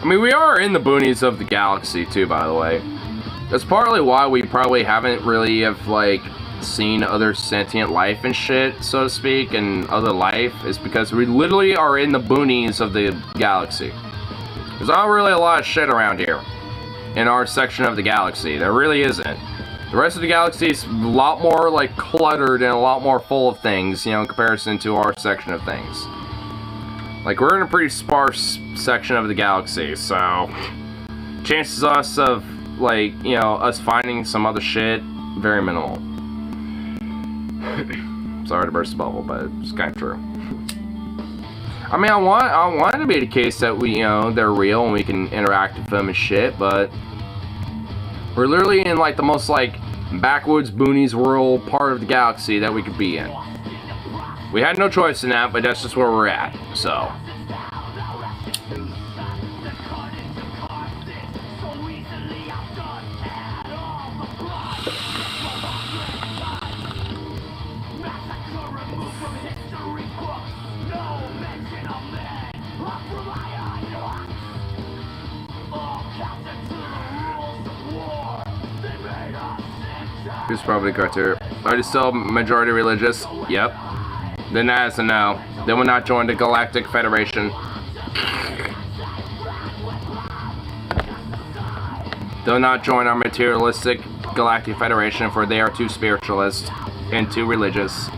I mean, we are in the boonies of the galaxy too, by the way. That's partly why we probably haven't really have, like, seen other sentient life and shit, so to speak, and other life, is because we literally are in the boonies of the galaxy. There's not really a lot of shit around here in our section of the galaxy. There really isn't. The rest of the galaxy is a lot more, like, cluttered and a lot more full of things, you know, in comparison to our section of things. Like, we're in a pretty sparse section of the galaxy, so chances of, like, you know, us finding some other shit, very minimal. Sorry to burst the bubble, but it's kind of true. I mean, I want it to be the case that we, you know, they're real and we can interact with them and shit, but we're literally in, like, the most, like, backwoods, boonies, rural part of the galaxy that we could be in. We had no choice in that, but that's just where we're at, so. Who's probably correct here? Are they still majority religious? Yep. Then that is a no. They will not join the Galactic Federation. They'll not join our materialistic Galactic Federation, for they are too spiritualist and too religious.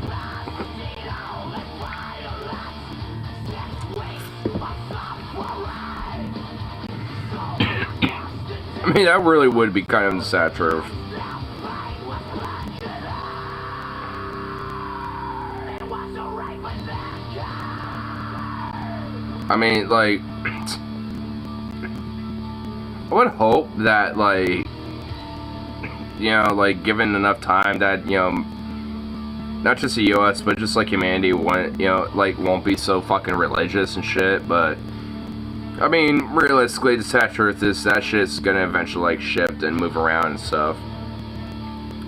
I mean, that really would be kind of the sad truth. I mean, like, I would hope that, like, you know, like, given enough time that, you know, not just the U.S., but just, like, humanity won't, you know, like, won't be so fucking religious and shit, but, I mean, realistically, the sad truth is that shit's gonna eventually, like, shift and move around and stuff.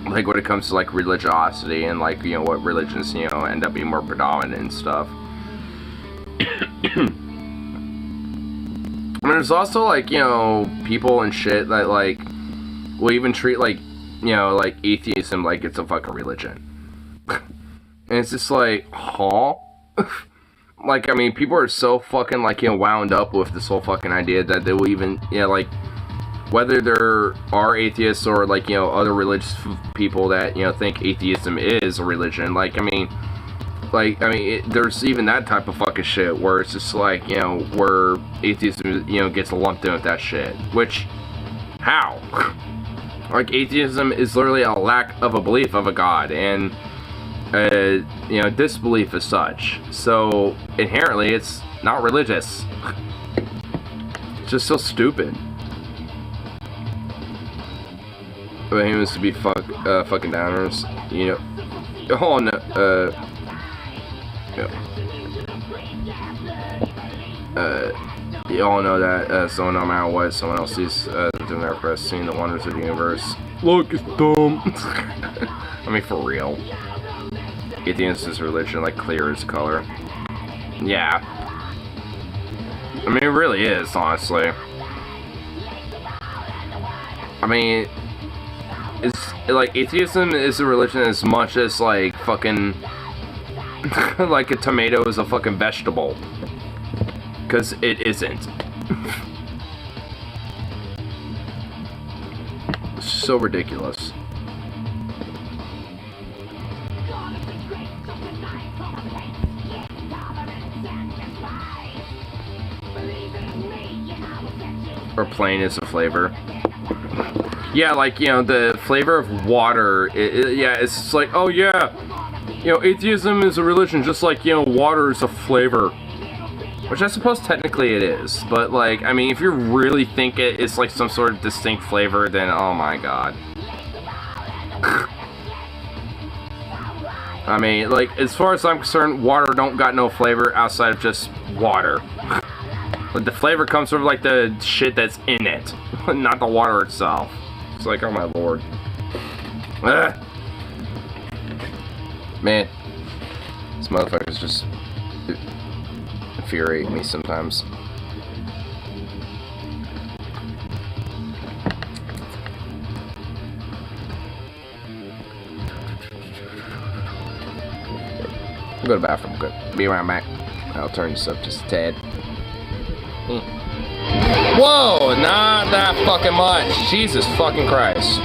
Like, when it comes to, like, religiosity and, like, you know, what religions, you know, end up being more predominant and stuff. I mean, there's also, like, you know, people and shit that, like, will even treat, like, you know, like, atheism like it's a fucking religion. And it's just like, huh? Like, I mean, people are so fucking, like, you know, wound up with this whole fucking idea that they will even, you know, like, whether there are atheists or, like, you know, other religious people that, you know, think atheism is a religion, like, I mean, there's even that type of fucking shit where it's just like, you know, where atheism, you know, gets lumped in with that shit. Which, how? Like, atheism is literally a lack of a belief of a god, and, you know, disbelief as such. So, inherently, it's not religious. It's just so stupid. But he wants to be fucking downers, you know. Oh, no, you all know that, so no matter what someone else sees, they're never press seeing the wonders of the universe. Look, it's dumb. I mean, for real. Atheism is religion, like, clear as color. Yeah. I mean, it really is, honestly. I mean, it's, like, atheism is a religion as much as, like, fucking, like, a tomato is a fucking vegetable. Because it isn't. It's so ridiculous. Or plain is a flavor. Yeah, like, you know, the flavor of water, yeah, it's just like, oh yeah, you know, atheism is a religion just like, you know, water is a flavor. Which I suppose technically it is, but, like, I mean, if you really think it's like some sort of distinct flavor, then oh my god. I mean, like, as far as I'm concerned, water don't got no flavor outside of just water. But the flavor comes from, like, the shit that's in it, not the water itself. It's like, oh my lord. Ugh. Man, this motherfucker's just infuriate me sometimes. I'll go to the bathroom. Good. Be right back. I'll turn this up just a tad. Whoa! Not that fucking much. Jesus fucking Christ.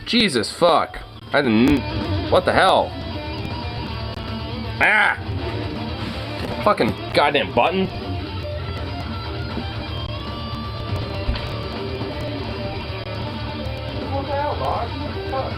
Jesus fuck. I didn't. What the hell? Ah! Fucking goddamn button. What the hell, dog? Fuck.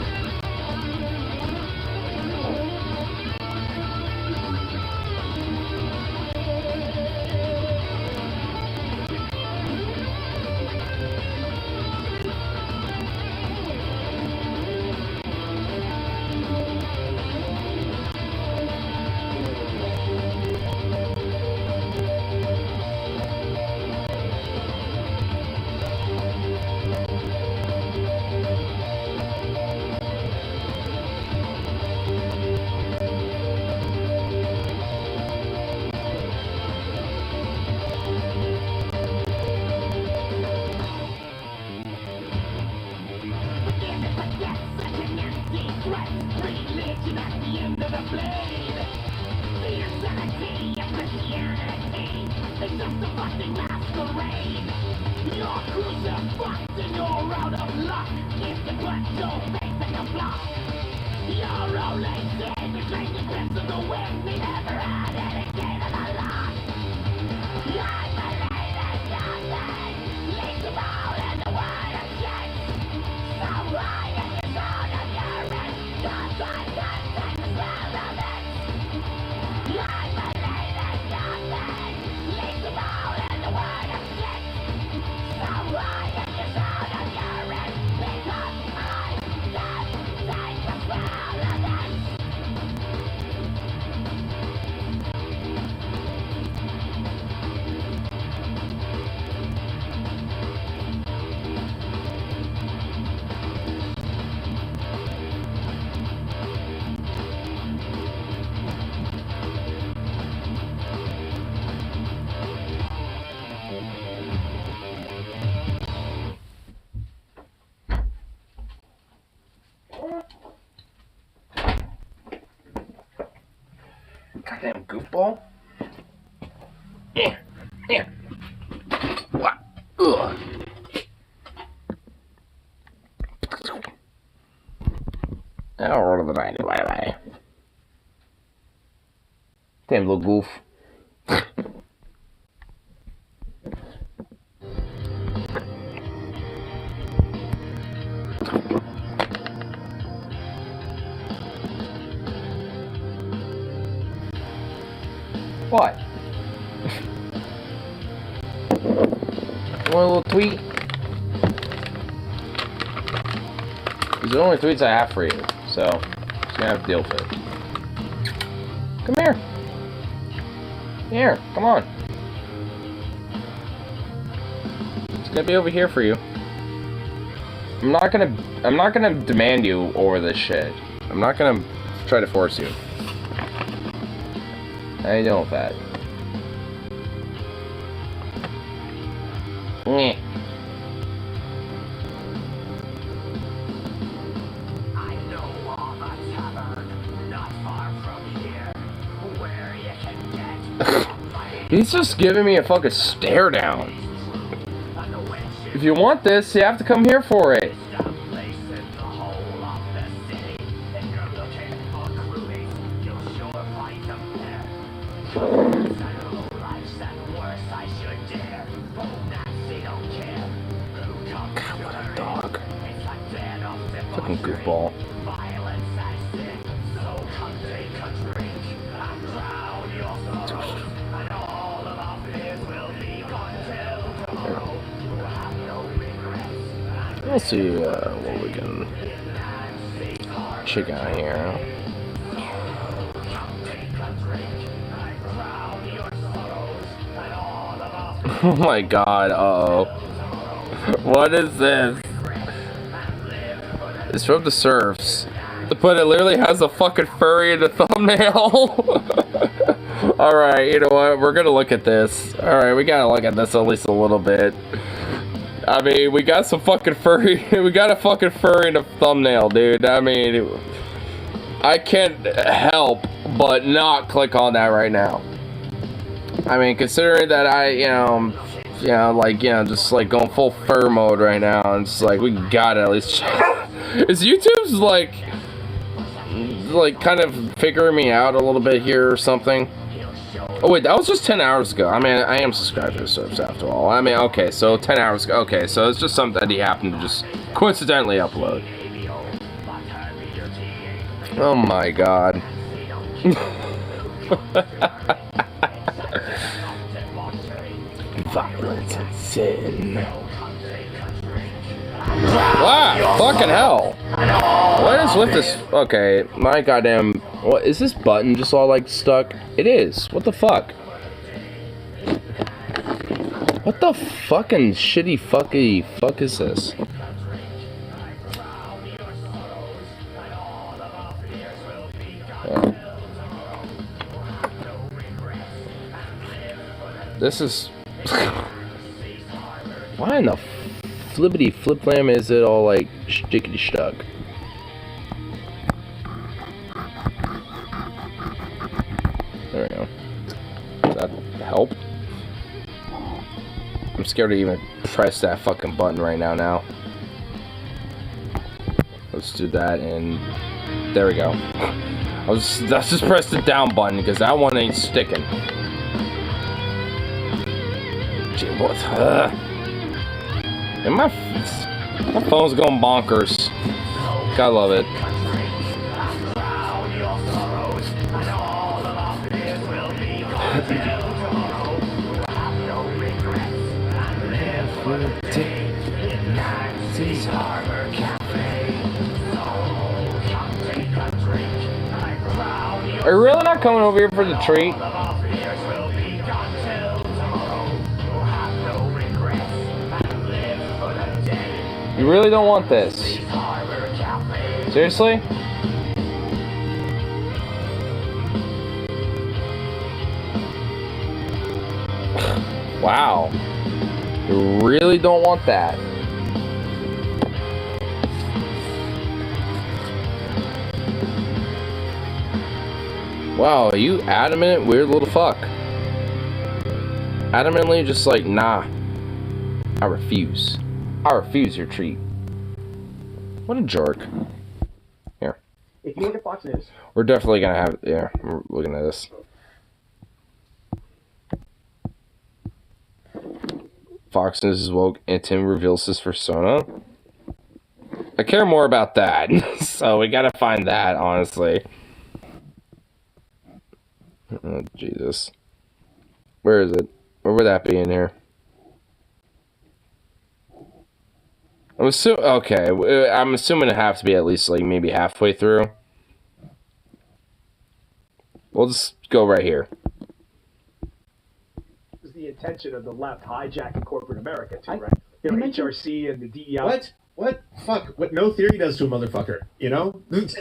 Goddamn goofball. Yeah. Yeah. What? Ugh. I'll roll the 90. Bye. Damn little goof. What? Want a little tweet? These are the only tweets I have for you, so just gonna have to deal with it. Come here. Here, come on. It's gonna be over here for you. I'm not gonna demand you over this shit. I'm not gonna try to force you. How you doing with that? Nyeh. I know of a tavern not far from here where you can get He's just giving me a fucking stare down. If you want this, you have to come here for it. God, what a dog. Fucking goofball. Let's see what we can check out here. Oh my god, uh-oh. What is this? It's from the Surfs. But it literally has a fucking furry in the thumbnail. Alright, you know what? We're gonna look at this. Alright, we gotta look at this at least a little bit. I mean, we got some fucking furry. We got a fucking furry in the thumbnail, dude. I mean, I can't help but not click on that right now. I mean, considering that I, just like going full fur mode right now, and it's like we gotta at least check. Is YouTube's like kind of figuring me out a little bit here or something? Oh wait, that was just 10 hours ago. I mean, I am subscribed to the Surfs after all. I mean, okay, so 10 hours ago. Okay, so it's just something that he happened to just coincidentally upload. Oh my god. Violence and sin. Wow, fucking hell. What is with this? Okay, my goddamn. What is this button just all like stuck? It is. What the fuck? What the fucking shitty fuck is this? Yeah. This is. Why in the flippity flip lam is it all like stickety stuck? There we go. Does that help? I'm scared to even press that fucking button right now. Let's do that, and there we go. Let's just press the down button because that one ain't sticking. Gee, what? And my phone's going bonkers. God love it. Are you really not coming over here for the treat? You really don't want this? Seriously? Wow. You really don't want that. Wow, are you adamant, weird little fuck? Adamantly just like, nah. I refuse. I refuse your treat. What a jerk. Here. If you look at Fox News, We're definitely gonna have, yeah, we're looking at this. Fox News is woke and Tim reveals his persona. I care more about that, so we gotta find that, honestly. Oh, Jesus. Where is it? Where would that be in here? I'm assuming, okay, I'm assuming it has to be at least, like, maybe halfway through. We'll just go right here. is the intention of the left hijacking corporate America too, right? You know, HRC and the DEI. What? Fuck. What no theory does to a motherfucker, you know? This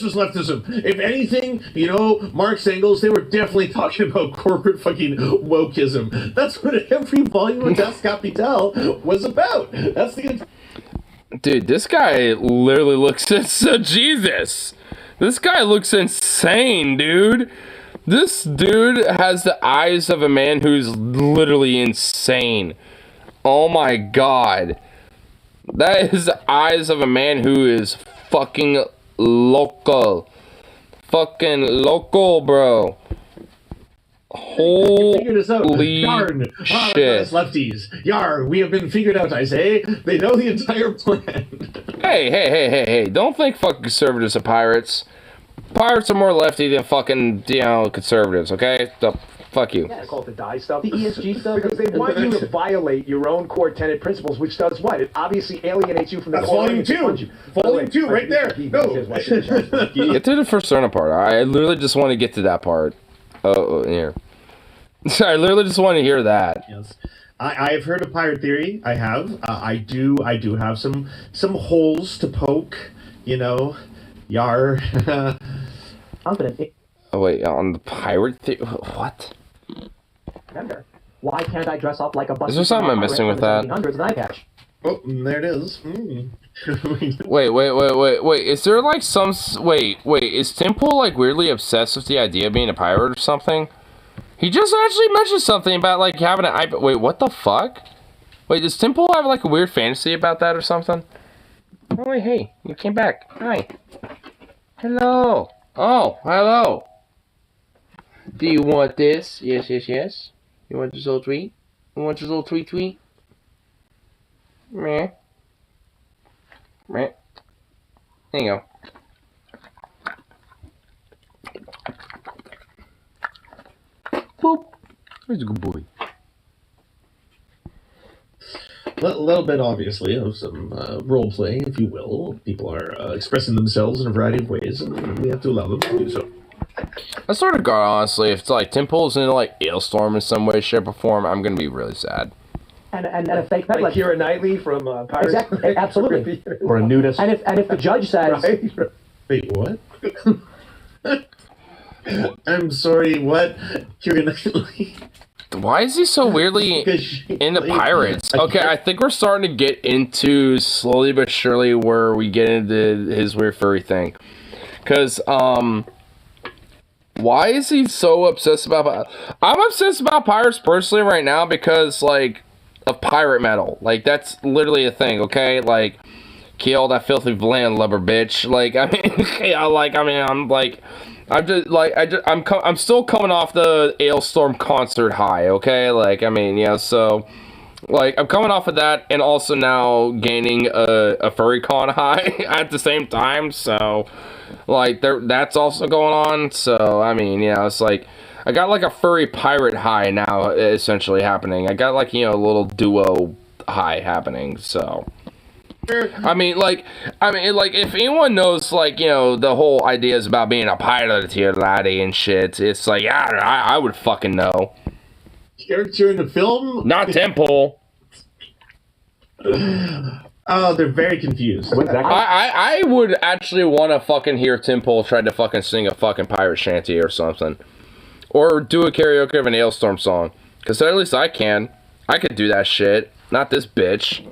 was leftism. If anything, you know, Marx, Engels, they were definitely talking about corporate fucking wokeism. That's what every volume of Das Kapital was about. That's the... Dude, this guy literally looks so Jesus. This guy looks insane, dude. This dude has the eyes of a man who's literally insane. Oh my god. That is the eyes of a man who is fucking local. Fucking local, bro. Holy Figured us out. Yarn. shit. Lefties. Yar, we have been figured out, I say. They know the entire plan. Hey. Don't think fucking conservatives are pirates. Pirates are more lefty than fucking, you know, conservatives, okay? So, fuck you. I call it the die stuff. The ESG stuff. Because they want you to violate your own core tenet principles, which does what? It obviously alienates you from the That's core. volume 2. Volume 2, right there. Go. Get to the persona part. I literally just want to get to that part. Oh, here. I literally just want to hear that. Yes. I've heard of pirate theory. I have. I do have some holes to poke, you know. Yar. Confident. Oh, wait, on the pirate theory? What? Remember, why can't I dress up like a bus? Is there something I'm missing with that? Hundreds an eye patch. Oh, there it is. Wait. Is there like some... Wait. Is Temple like weirdly obsessed with the idea of being a pirate or something? He just actually mentioned something about like having an eye... Wait, what the fuck? Wait, does Temple have like a weird fantasy about that or something? Oh, wait, hey. You came back. Hi. Hello. Oh, hello. Do you want this? Yes. You want this little tweet? You want this little tweet? Meh. There you go. Boop. Where's a good boy? A little bit, obviously, of some role play, if you will. People are expressing themselves in a variety of ways, and we have to allow them to do so. I sort of got, honestly, if it's like Tim pulls into like Ailstorm in some way, shape, or form, I'm gonna be really sad. And a fake pet Like Keira Knightley from Pirates. Exactly, absolutely. Or a nudist. And if the judge says, Right? Wait, what? I'm sorry, what? You're gonna... Why is he so weirdly into pirates? Okay, I think we're starting to get into, slowly but surely, where we get into his weird furry thing. Because, why is he so obsessed about... I'm obsessed about pirates personally right now because, like, of pirate metal. Like, that's literally a thing, okay? Like, kill that filthy landlubber bitch. Like, I mean, I'm still coming off the Ailstorm concert high, okay? Like, I mean, yeah, so, like, I'm coming off of that and also now gaining a FurryCon high at the same time, so, like, that's also going on, so, I mean, yeah, it's like, I got, like, a furry pirate high now, essentially, happening. I got, like, you know, a little duo high happening, so... I mean, if anyone knows, like, you know, the whole idea is about being a pilot here, laddie, and shit, it's like, yeah, I would fucking know. Character in the film? Not Temple. Oh, they're very confused. I would actually want to fucking hear Temple try to fucking sing a fucking pirate shanty or something. Or do a karaoke of an Ailstorm song. Because at least I can. I could do that shit. Not this bitch.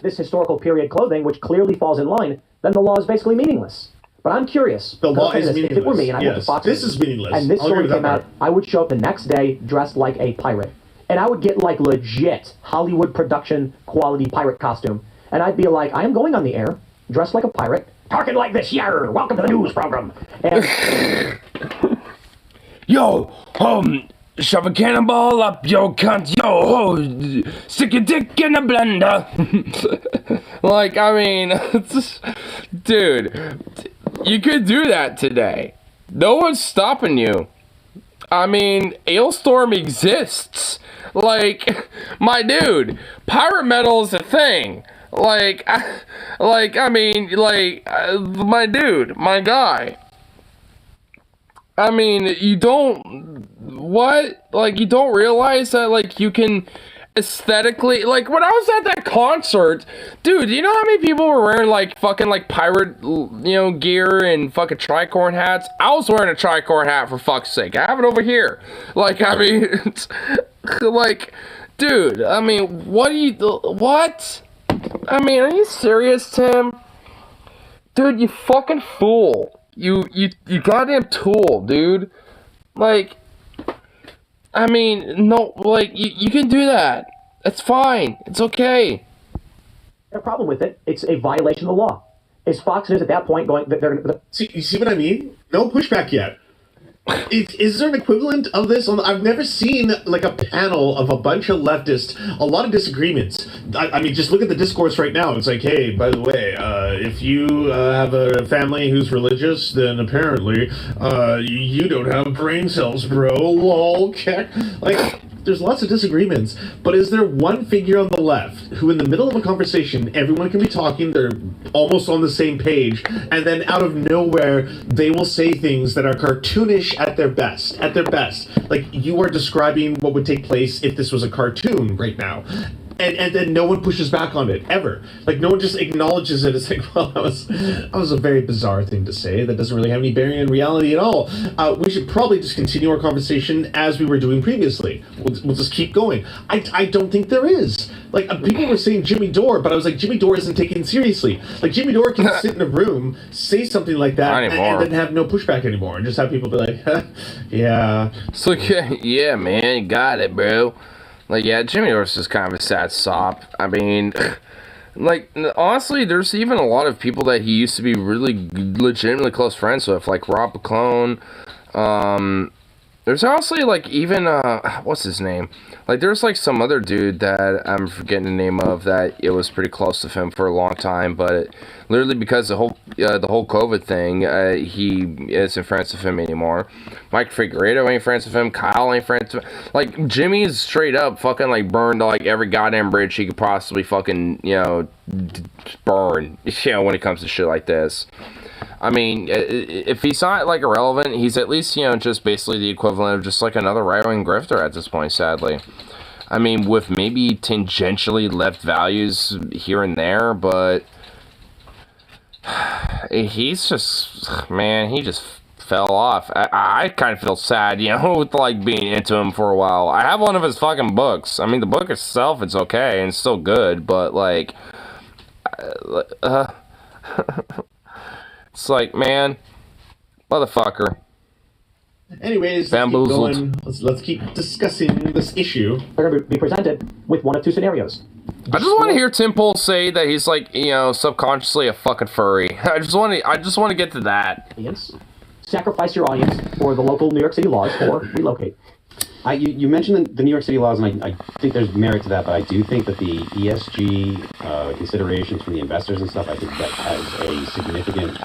this historical period clothing, which clearly falls in line, then the law is basically meaningless. But I'm curious. The law is If meaningless. it were me and I went to Fox This News, is meaningless. and this I'll agree story with that came out, part. I would show up the next day dressed like a pirate. And I would get like legit Hollywood production quality pirate costume. And I'd be like, I am going on the air, dressed like a pirate, talking like this, yar, welcome to the news program. And Yo, shove a cannonball up your cunt, yo, stick your dick in a blender. Like, I mean, dude, you could do that today. No one's stopping you. I mean, Ailstorm exists. Like, my dude, pirate metal is a thing. Like, my dude, my guy. I mean, you don't realize that, like, you can aesthetically, like, when I was at that concert, dude, you know how many people were wearing, like, fucking, like, pirate, gear and fucking tricorn hats? I was wearing a tricorn hat, for fuck's sake. I have it over here. Like, I mean, it's, like, dude, I mean, what? I mean, are you serious, Tim? Dude, you fucking fool. You goddamn tool, dude. Like, I mean, no, like, you can do that. That's fine. It's okay. a problem with it. It's a violation of the law. Is Fox News at that point going? See, you see what I mean? No pushback yet. Is there an equivalent of this? I've never seen like a panel of a bunch of leftists, a lot of disagreements. I mean, just look at the discourse right now. It's like, hey, by the way, if you have a family who's religious, then apparently you don't have brain cells, bro. Lol, keck. Like, there's lots of disagreements. But is there one figure on the left who, in the middle of a conversation, everyone can be talking, they're almost on the same page, and then out of nowhere, they will say things that are cartoonish at their best. At their best. Like, you are describing what would take place if this was a cartoon right now. And then no one pushes back on it, ever. Like, no one just acknowledges it. It's like, well, that was a very bizarre thing to say. That doesn't really have any bearing in reality at all. We should probably just continue our conversation as we were doing previously. We'll just keep going. I don't think there is. Like, people were saying Jimmy Dore, but I was like, Jimmy Dore isn't taken seriously. Like, Jimmy Dore can sit in a room, say something like that, and then have no pushback anymore. And just have people be like, yeah. It's like, yeah, man, you got it, bro. Like, yeah, Jimmy Dore's just kind of a sad sop. I mean, like, honestly, there's even a lot of people that he used to be really legitimately close friends with, like Rob McClone. There's honestly, like, even, what's his name? Like, there's, like, some other dude that I'm forgetting the name of that it was pretty close to him for a long time, but literally because the whole COVID thing, he isn't friends with him anymore. Mike Figueredo ain't friends with him. Kyle ain't friends with him. Like, Jimmy's straight up fucking, like, burned, like, every goddamn bridge he could possibly fucking, burn, when it comes to shit like this. I mean, if he's not, like, irrelevant, he's at least, just basically the equivalent of just, like, another right-wing grifter at this point, sadly. I mean, with maybe tangentially left values here and there, but he's just, man, he just fell off. I kind of feel sad, with, like, being into him for a while. I have one of his fucking books. I mean, the book itself, it's okay, and it's still good, but, like, it's like, man, motherfucker. Anyways, let's keep discussing this issue. They're going to be presented with one of two scenarios. I just want to hear Tim Pool say that he's like, subconsciously a fucking furry. I just want to get to that. Sacrifice your audience for the local New York City laws or relocate. You mentioned the New York City laws, and I think there's merit to that, but I do think that the ESG considerations from the investors and stuff, I think that has a significant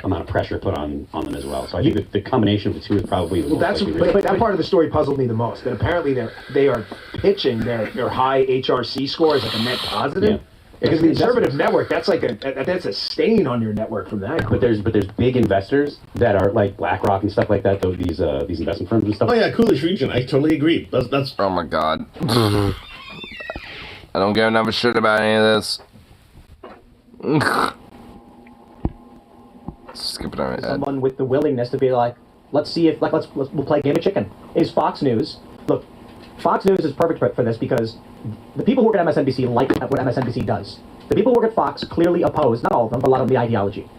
amount of pressure put on them as well. So I think that the combination of the two is probably the most likely. But that part of the story puzzled me the most. That apparently they are pitching their high HRC score as like a net positive. Yeah. Because the conservative network, that's like that's a stain on your network from that. But there's big investors that are like BlackRock and stuff like that. Though these investment firms and stuff. Oh yeah, Coolidge region. I totally agree. That's. Oh my god. I don't give enough shit about any of this. Skip it on my head. Someone with the willingness to be like, let's see if we'll play a game of chicken. Is Fox News? Look, Fox News is perfect for this because the people who work at MSNBC like what MSNBC does. The people who work at Fox clearly oppose, not all of them, but a lot of the ideology.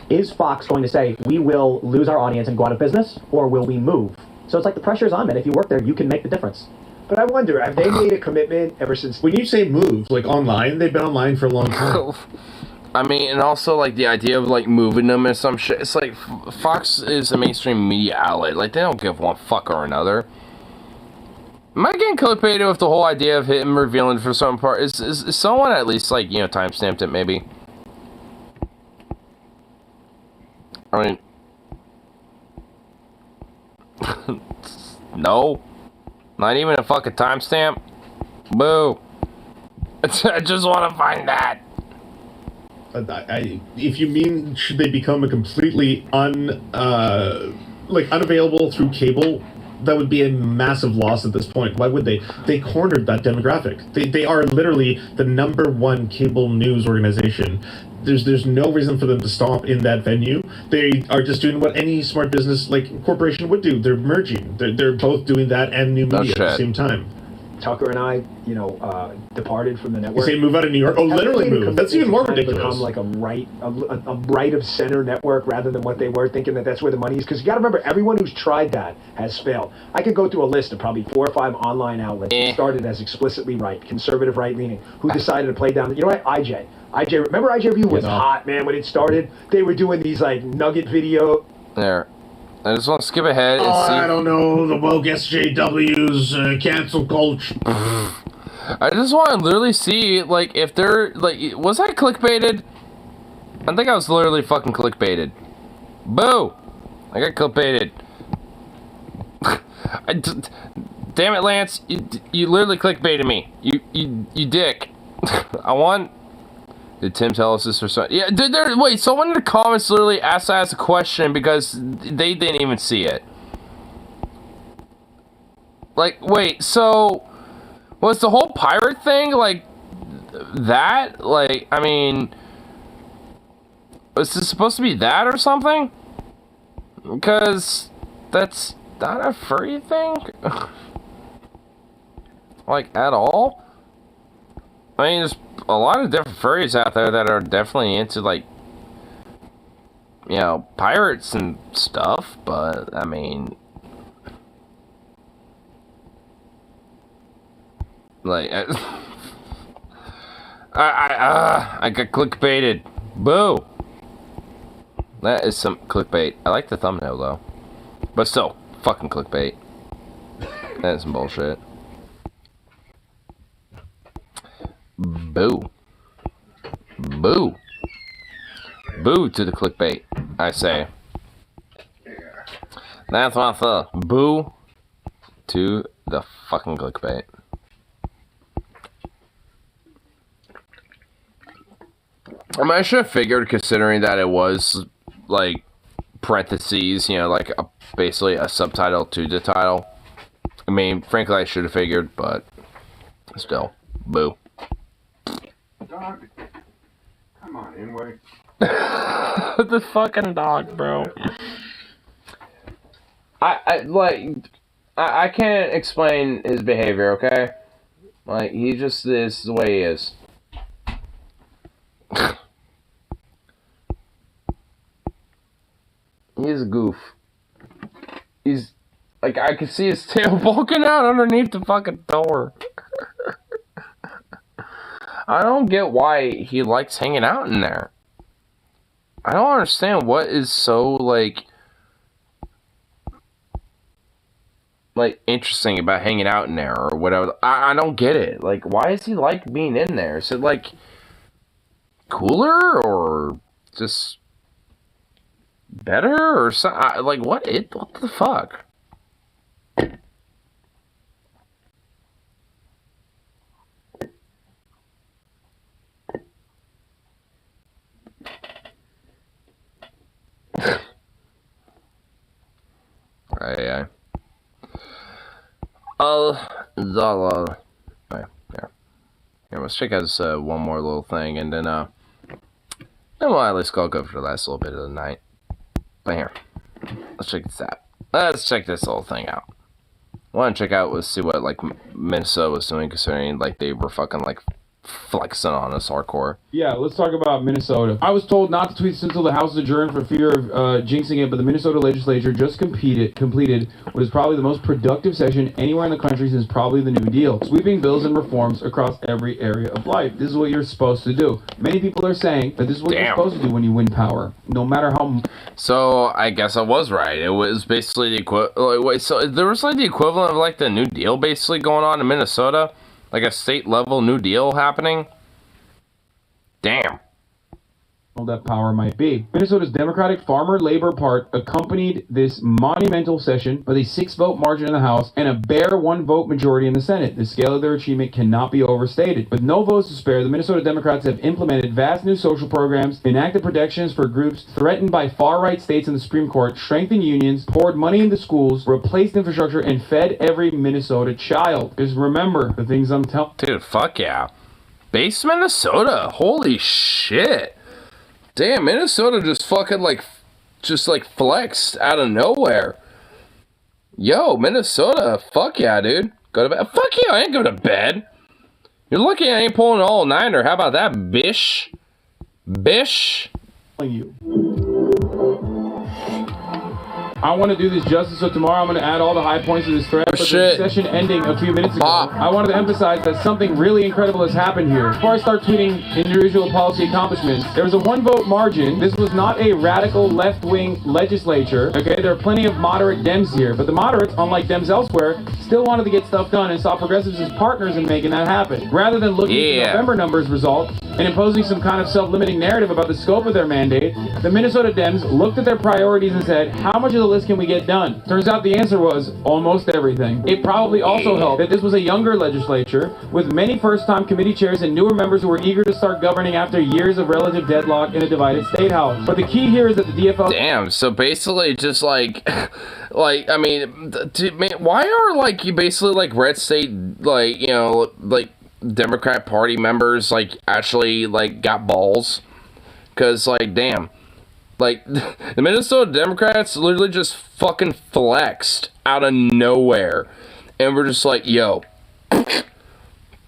is Fox going to say, we will lose our audience and go out of business, or will we move? So it's like the pressure's on, man. If you work there, you can make the difference. But I wonder, have they made a commitment ever since? When you say move, like online, they've been online for a long time. I mean, and also, like, the idea of, like, moving them and some shit. It's like, Fox is a mainstream media outlet. Like, they don't give one fuck or another. Am I getting clickbaited with the whole idea of him revealing for some part? Is someone at least, like, you know, timestamped it, maybe? I mean... No. Not even a fucking timestamp? Boo. I just want to find that. If you mean, should they become a completely unavailable through cable, that would be a massive loss at this point. Why would they? They cornered that demographic. They are literally the #1 cable news organization. There's no reason for them to stop in that venue. They are just doing what any smart business like corporation would do. They're merging. They're both doing that and new media at the same time. Tucker and I, departed from the network. They say move out of New York. Oh, literally move. That's even more ridiculous. Become like a right of center network rather than what they were, thinking that that's where the money is. Because you got to remember, everyone who's tried that has failed. I could go through a list of probably 4 or 5 online outlets that started as explicitly right, conservative right leaning, who decided to play down. You know what? IJ, remember IJ Review was hot, man, when it started. They were doing these like nugget video. There. I just want to skip ahead and see. I don't know, the woke SJWs, cancel culture. I just want to literally see, like, if they're, like, was I clickbaited? I think I was literally fucking clickbaited. Boo! I got clickbaited. Damn it, Lance. You literally clickbaited me. You dick. I want... Did Tim tell us this or something? Yeah, wait, someone in the comments literally asked a question because they didn't even see it. Like, wait, so... Was the whole pirate thing, like, that? Like, I mean... Was this supposed to be that or something? Because that's not a furry thing? Like, at all? I mean, there's a lot of different furries out there that are definitely into, like, you know, pirates and stuff, but, I mean... Like, I got clickbaited. Boo! That is some clickbait. I like the thumbnail, though. But still, fucking clickbait. That is some bullshit. Boo. Boo. Boo to the clickbait, I say. That's what I thought. Boo to the fucking clickbait. I mean, I should have figured, considering that it was, like, parentheses, you know, like, basically a subtitle to the title. I mean, frankly, I should have figured, but still, boo. Dog. Come on, anyway. The fucking dog, bro. I can't explain his behavior, okay? Like, he just is the way he is. He's a goof. He's, like, I can see his tail poking out underneath the fucking door. I don't get why he likes hanging out in there. I don't understand what is so, like, interesting about hanging out in there or whatever. I don't get it. Like, why does he like being in there? Is it, like, cooler or just better or something? Like, what the fuck? Right. Here, let's check out this one more little thing, and then we'll at least go for the last little bit of the night. But here, let's check this out. Let's check this whole thing out. What I want to check out was see what, like, Minnesota was doing, considering, like, they were fucking, like, flexing on us hardcore. Yeah, let's talk about Minnesota. I was told not to tweet this until the House is adjourned for fear of jinxing it, but the Minnesota legislature just completed what is probably the most productive session anywhere in the country since probably the New Deal. Sweeping bills and reforms across every area of life. This is what you're supposed to do. Many people are saying that this is what you're supposed to do when you win power, no matter how... So, I guess I was right. It was basically the equivalent... Wait, so there was like the equivalent of like the New Deal basically going on in Minnesota? Like a state-level New Deal happening? Damn. That power might be. Minnesota's Democratic Farmer Labor Part accompanied this monumental session with a 6-vote margin in the House and a bare 1-vote majority in the Senate. The scale of their achievement cannot be overstated. With no votes to spare, the Minnesota Democrats have implemented vast new social programs, enacted protections for groups threatened by far-right states in the Supreme Court, strengthened unions, poured money into schools, replaced infrastructure, and fed every Minnesota child. Just remember the things I'm telling. Dude, fuck yeah. Base Minnesota. Holy shit. Damn, Minnesota just fucking flexed out of nowhere. Yo, Minnesota, fuck yeah, dude. Go to bed. Fuck you, I ain't go to bed. You're lucky I ain't pulling an all-nighter. How about that, bish? Bish? You. I want to do this justice, so tomorrow I'm going to add all the high points of this thread. But the session ending a few minutes ago, I wanted to emphasize that something really incredible has happened here. Before I start tweeting individual policy accomplishments, there was a 1-vote margin. This was not a radical left-wing legislature. Okay, there are plenty of moderate Dems here, but the moderates, unlike Dems elsewhere, still wanted to get stuff done and saw progressives as partners in making that happen. Rather than looking at the November numbers result and imposing some kind of self-limiting narrative about the scope of their mandate, the Minnesota Dems looked at their priorities and said, how much of the list can we get done? Turns out the answer was almost everything. It probably also helped that this was a younger legislature with many first-time committee chairs and newer members who were eager to start governing after years of relative deadlock in a divided state house. But the key here is that the DFL... Damn, so basically just like, I mean, why are like you basically like red state, like, you know, like Democrat Party members like actually like got balls? Because like, damn. Like, the Minnesota Democrats literally just fucking flexed out of nowhere. And we're just like, yo,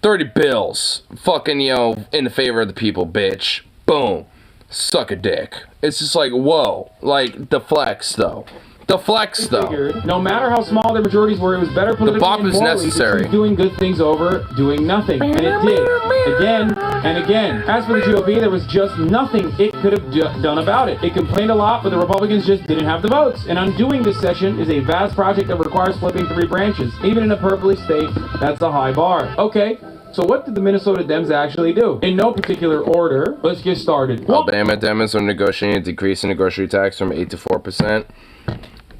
30 bills. Fucking, you know, in the favor of the people, bitch. Boom. Suck a dick. It's just like, whoa. Like, the flex, though. The flex, though. No matter how small their majorities were, it was better politically the bop is necessary. Doing good things over doing nothing. And it did. Again and again. As for the GOP, there was just nothing it could have done about it. It complained a lot, but the Republicans just didn't have the votes. And undoing this session is a vast project that requires flipping 3 branches. Even in a purpley state, that's a high bar. Okay. So what did the Minnesota Dems actually do? In no particular order, let's get started. Alabama Dems are negotiating a decrease in the grocery tax from 8 to 4%.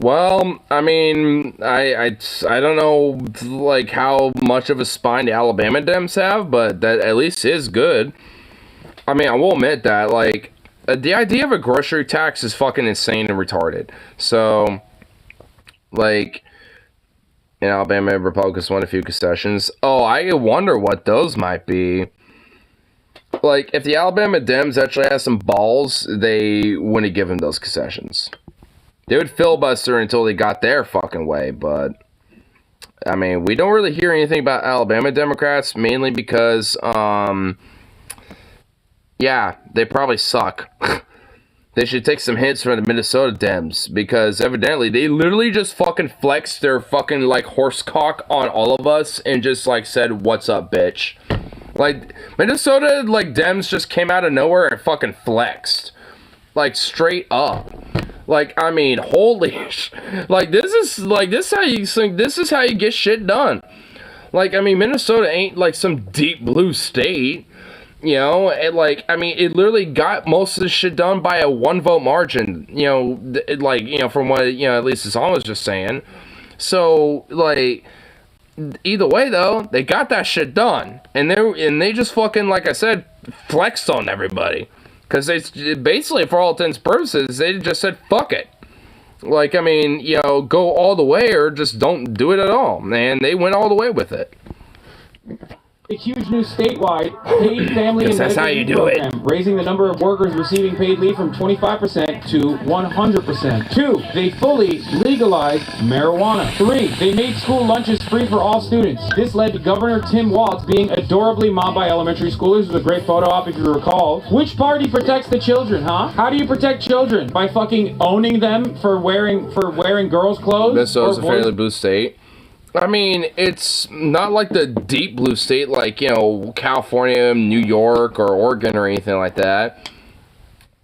Well, I mean, I don't know, like, how much of a spine the Alabama Dems have, but that at least is good. I mean, I will admit that, like, the idea of a grocery tax is fucking insane and retarded. So, like, in Alabama, Republicans won a few concessions. Oh, I wonder what those might be. Like, if the Alabama Dems actually had some balls, they wouldn't have given those concessions. They would filibuster until they got their fucking way, but, I mean, we don't really hear anything about Alabama Democrats, mainly because, yeah, they probably suck. They should take some hints from the Minnesota Dems, because evidently they literally just fucking flexed their fucking, like, horse cock on all of us and just, like, said, what's up, bitch? Like, Minnesota, like, Dems just came out of nowhere and fucking flexed. Like, straight up. Like, I mean, holy like, this is how you get shit done. Like, I mean, Minnesota ain't, like, some deep blue state, you know, and, like, I mean, it literally got most of this shit done by a 1-vote margin, you know, like, you know, from what, you know, at least Hassan was just saying. So, like, either way, though, they got that shit done, and they just fucking, like I said, flexed on everybody. Because they basically, for all intents and purposes, they just said, fuck it. Like, I mean, you know, go all the way or just don't do it at all. And they went all the way with it. A huge new statewide paid family and that's medical how you leave do program, raising the number of workers receiving paid leave from 25% to 100%. 2, they fully legalized marijuana. 3, they made school lunches free for all students. This led to Governor Tim Walz being adorably mobbed by elementary schoolers. It was a great photo op if you recall. Which party protects the children, huh? How do you protect children? By fucking owning them for wearing girls' clothes? Minnesota's a Or boys- fairly blue state. I mean, it's not like the deep blue state like, you know, California, New York, or Oregon or anything like that.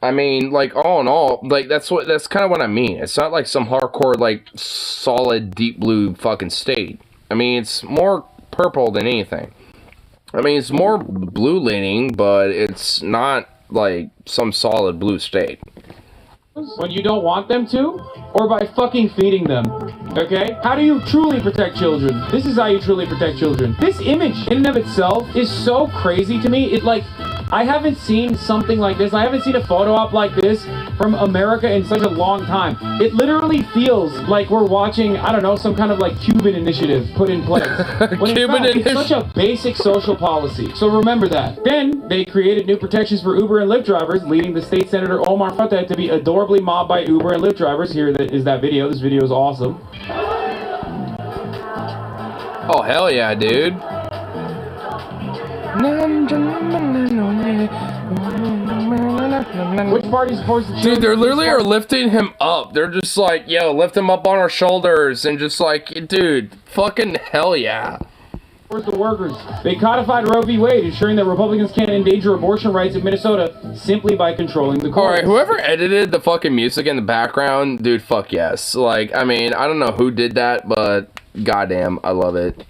I mean, like, all in all, like, that's kind of what I mean. It's not like some hardcore, like, solid deep blue fucking state. I mean, it's more purple than anything. I mean, it's more blue leaning, but it's not like some solid blue state. When you don't want them to, or by fucking feeding them, okay? How do you truly protect children? This is how you truly protect children. This image in and of itself is so crazy to me. It like, I haven't seen something like this. I haven't seen a photo op like this from America in such a long time. It literally feels like we're watching, I don't know, some kind of like Cuban initiative put in place. When in Cuban fact, it's such a basic social policy. So remember that. Then they created new protections for Uber and Lyft drivers, leading the state senator Omar Fateh to be adorably mobbed by Uber and Lyft drivers. Here is that video. This video is awesome. Oh, hell yeah, dude. Which party supports the children? Dude, they're literally are lifting him up. They're just like, yo, lift him up on our shoulders and just like, dude, fucking hell yeah. Supports the workers. They codified Roe v. Wade, ensuring that Republicans can't endanger abortion rights in Minnesota simply by controlling the courts. Alright, whoever edited the fucking music in the background, dude, fuck yes. Like, I mean, I don't know who did that, but goddamn, I love it.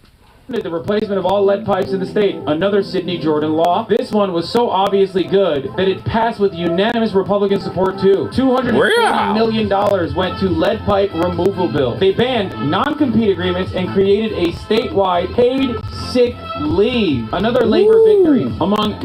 The replacement of all lead pipes in the state, another Sidney Jordan law. This one was so obviously good that it passed with unanimous Republican support too. $250 million went to lead pipe removal bill. They banned non-compete agreements and created a statewide paid sick leave. Another labor victory among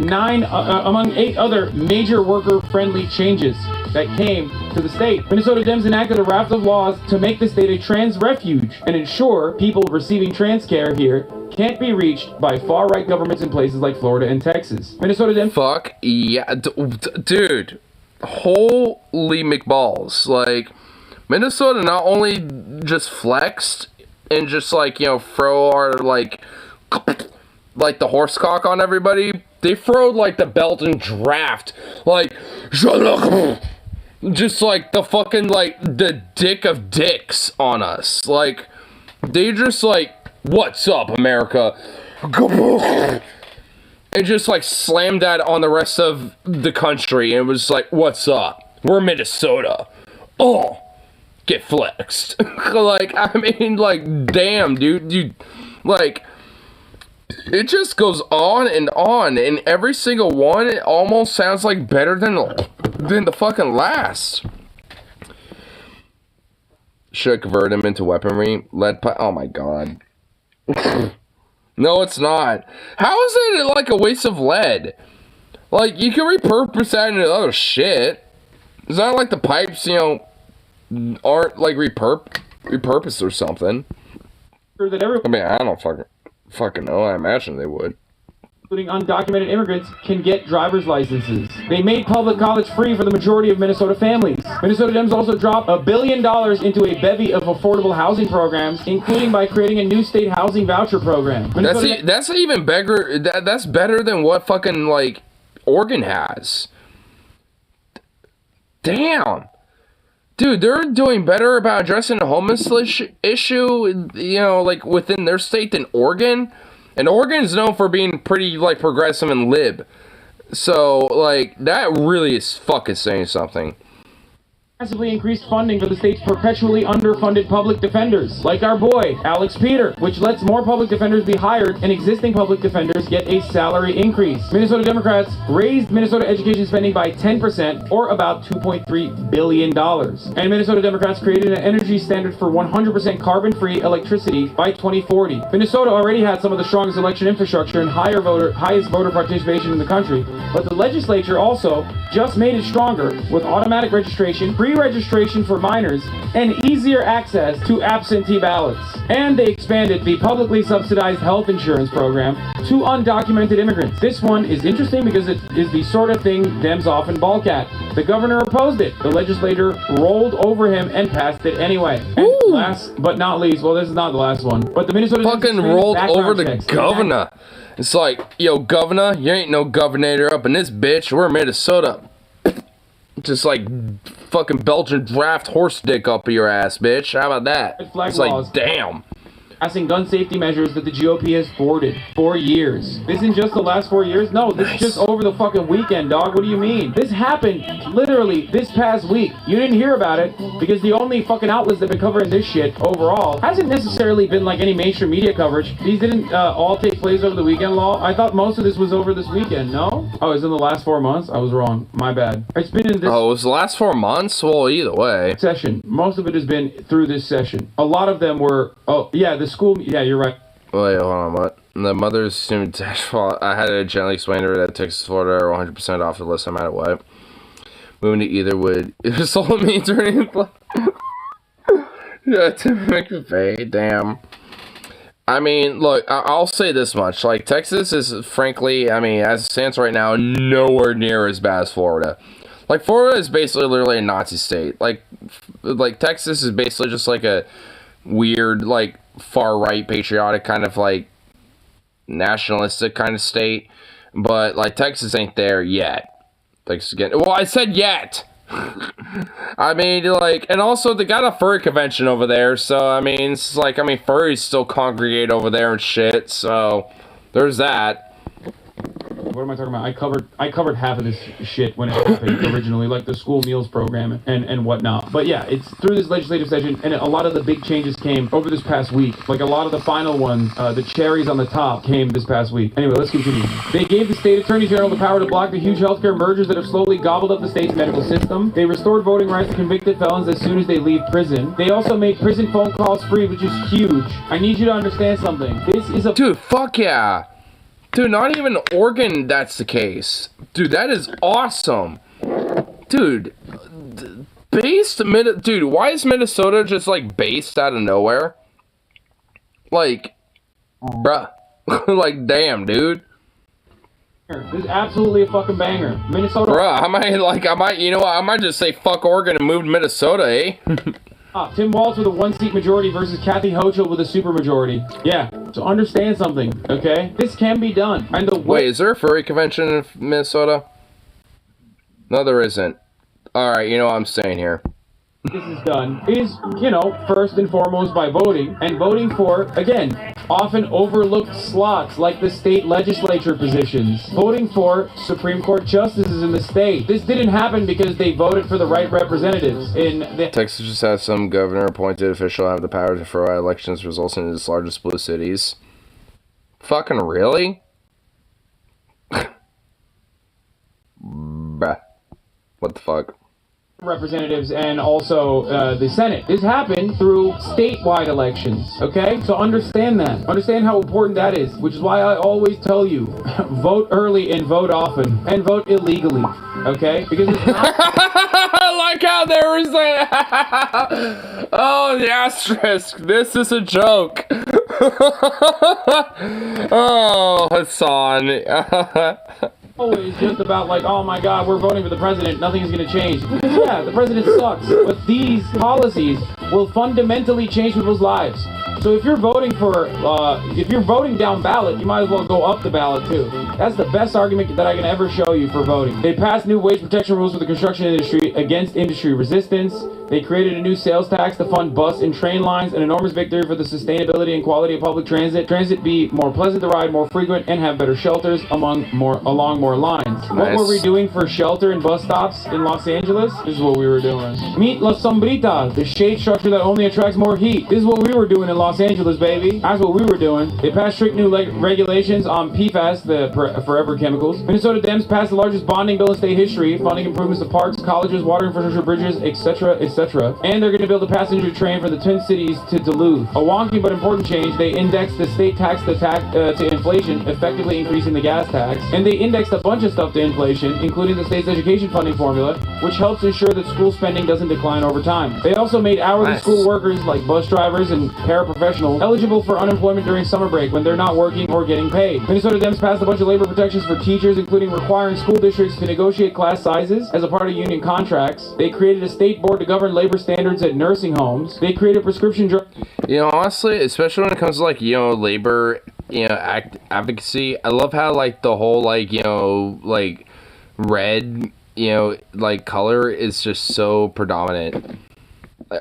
8 other major worker-friendly changes that came to the state. Minnesota Dems enacted a raft of laws to make the state a trans refuge and ensure people receiving trans care here can't be reached by far-right governments in places like Florida and Texas. Minnesota Dems... Fuck yeah. Dude. Holy McBalls. Like, Minnesota not only just flexed and just, like, you know, throw our, like the horse cock on everybody, they throwed, like, the belt and draft. Like, just like the fucking, like, the dick of dicks on us. Like, they just like, what's up, America? And just like slammed that on the rest of the country and was like, what's up? We're Minnesota. Oh, get flexed. Like, I mean, like, damn, dude, you, like, it just goes on, and every single one, it almost sounds like better than the fucking last. Should convert him into weaponry. Lead pipe. Oh my god. No, it's not. How is it like a waste of lead? Like, you can repurpose that into other shit. It's not like the pipes, you know, aren't like repurposed or something. I mean, I don't fucking know. I imagine they would. Including undocumented immigrants, can get driver's licenses. They made public college free for the majority of Minnesota families. Minnesota Dems also dropped $1 billion into a bevy of affordable housing programs, including by creating a new state housing voucher program. That's even better. That's better than what fucking, like, Oregon has. Damn. Dude, they're doing better about addressing the homeless issue, you know, like, within their state than Oregon. And Oregon is known for being pretty, like, progressive and lib. So, like, that really is fucking saying something. Massively increased funding for the state's perpetually underfunded public defenders, like our boy, Alex Peter, which lets more public defenders be hired and existing public defenders get a salary increase. Minnesota Democrats raised Minnesota education spending by 10%, or about $2.3 billion. And Minnesota Democrats created an energy standard for 100% carbon-free electricity by 2040. Minnesota already had some of the strongest election infrastructure and highest voter participation in the country, but the legislature also just made it stronger with automatic registration, free re-registration for minors, and easier access to absentee ballots. And they expanded the publicly subsidized health insurance program to undocumented immigrants. This one is interesting because it is the sort of thing Dems often balk at. The governor opposed it. The legislator rolled over him and passed it anyway. And last but not least, well, this is not the last one, but the Minnesota Fucking rolled over the governor. It's like, yo, governor, you ain't no governor up in this bitch. We're Minnesota. Just like fucking Belgian draft horse dick up your ass, bitch. How about that? It's like, damn. Passing gun safety measures that the GOP has thwarted for years. This isn't just the last 4 years. No, this is just over the fucking weekend, dog. What do you mean? This happened literally this past week. You didn't hear about it because the only fucking outlets that have been covering this shit overall hasn't necessarily been like any mainstream media coverage. These didn't all take place over the weekend, Law. I thought most of this was over this weekend, no? Oh, it's in the last 4 months? I was wrong. My bad. It's been in this... Oh, it was the last 4 months? Well, either way. Session. Most of it has been through this session. A lot of them were... Oh, yeah, the school... Yeah, you're right. Wait, hold on, what? The mother's assumed tax fault. I had to gently explain to her that Texas, Florida are 100% off the list no matter what. Moving to either would... It was all me turning... Yeah, Tim McVeigh, damn. I mean, look, I'll say this much. Like, Texas is, frankly, I mean, as it stands right now, nowhere near as bad as Florida. Like, Florida is basically literally a Nazi state. Like Texas is basically just like a weird, like, far-right patriotic kind of, like, nationalistic kind of state. But, like, Texas ain't there yet. Texas again. Well, I said yet! I mean, like, and also they got a furry convention over there, so, I mean, it's like, I mean, furries still congregate over there and shit, so there's that. What am I talking about? I covered half of this shit when it happened originally, like the school meals program and whatnot. But yeah, it's through this legislative session, and a lot of the big changes came over this past week. Like a lot of the final ones, the cherries on the top came this past week. Anyway, let's continue. They gave the state attorney general the power to block the huge healthcare mergers that have slowly gobbled up the state's medical system. They restored voting rights to convicted felons as soon as they leave prison. They also made prison phone calls free, which is huge. I need you to understand something. This is a... Dude, fuck yeah. Dude, not even Oregon that's the case. Dude, that is awesome. Dude, dude, why is Minnesota just, like, based out of nowhere? Like, bruh. Like, damn, dude. This is absolutely a fucking banger. Minnesota... Bruh, you know what, I might just say fuck Oregon and move to Minnesota, eh? Tim Walz with a 1-seat majority versus Kathy Hochul with a supermajority. Yeah, so understand something, okay? This can be done. And wait, is there a furry convention in Minnesota? No, there isn't. Alright, you know what I'm saying here. This is done is, you know, first and foremost by voting, and voting for, again, often overlooked slots like the state legislature positions. Voting for Supreme Court justices in the state. This didn't happen because they voted for the right representatives. Texas just has some governor-appointed official have the power to throw out elections resulting in its largest blue cities. Fucking really? Bruh. What the fuck? Representatives and also the Senate. This happened through statewide elections, okay? So understand that. Understand how important that is, which is why I always tell you, vote early and vote often, and vote illegally, okay? Because it's not... I like how there was a... Oh, the asterisk. This is a joke. Oh, Hassan. Always just about like, oh my god, we're voting for the president, nothing is going to change. Yeah, the president sucks, but these policies will fundamentally change people's lives. So if you're voting for, if you're voting down ballot, you might as well go up the ballot too. That's the best argument that I can ever show you for voting. They passed new wage protection rules for the construction industry against industry resistance. They created a new sales tax to fund bus and train lines, an enormous victory for the sustainability and quality of public transit. Transit be more pleasant to ride, more frequent, and have better shelters along more lines. Nice. What were we doing for shelter and bus stops in Los Angeles? This is what we were doing. Meet La Sombrita, the shade structure that only attracts more heat. This is what we were doing in Los Angeles, baby. That's what we were doing. They passed strict new regulations on PFAS, the forever chemicals. Minnesota Dems passed the largest bonding bill in state history, funding improvements to parks, colleges, water infrastructure, bridges, etc., etc. And they're going to build a passenger train from the Twin Cities to Duluth. A wonky but important change, they indexed the state tax to inflation, effectively increasing the gas tax. And they indexed a bunch of stuff to inflation, including the state's education funding formula, which helps ensure that school spending doesn't decline over time. They also made hourly school workers like bus drivers and paraprofessionals eligible for unemployment during summer break when they're not working or getting paid. Minnesota Dems passed a bunch of labor protections for teachers, including requiring school districts to negotiate class sizes as a part of union contracts. They created a state board to govern labor standards at nursing homes. They created prescription drug... You know, honestly, especially when it comes to, like, you know, labor, you know, advocacy, I love how, like, the whole, like, you know, like, red, you know, like, color is just so predominant.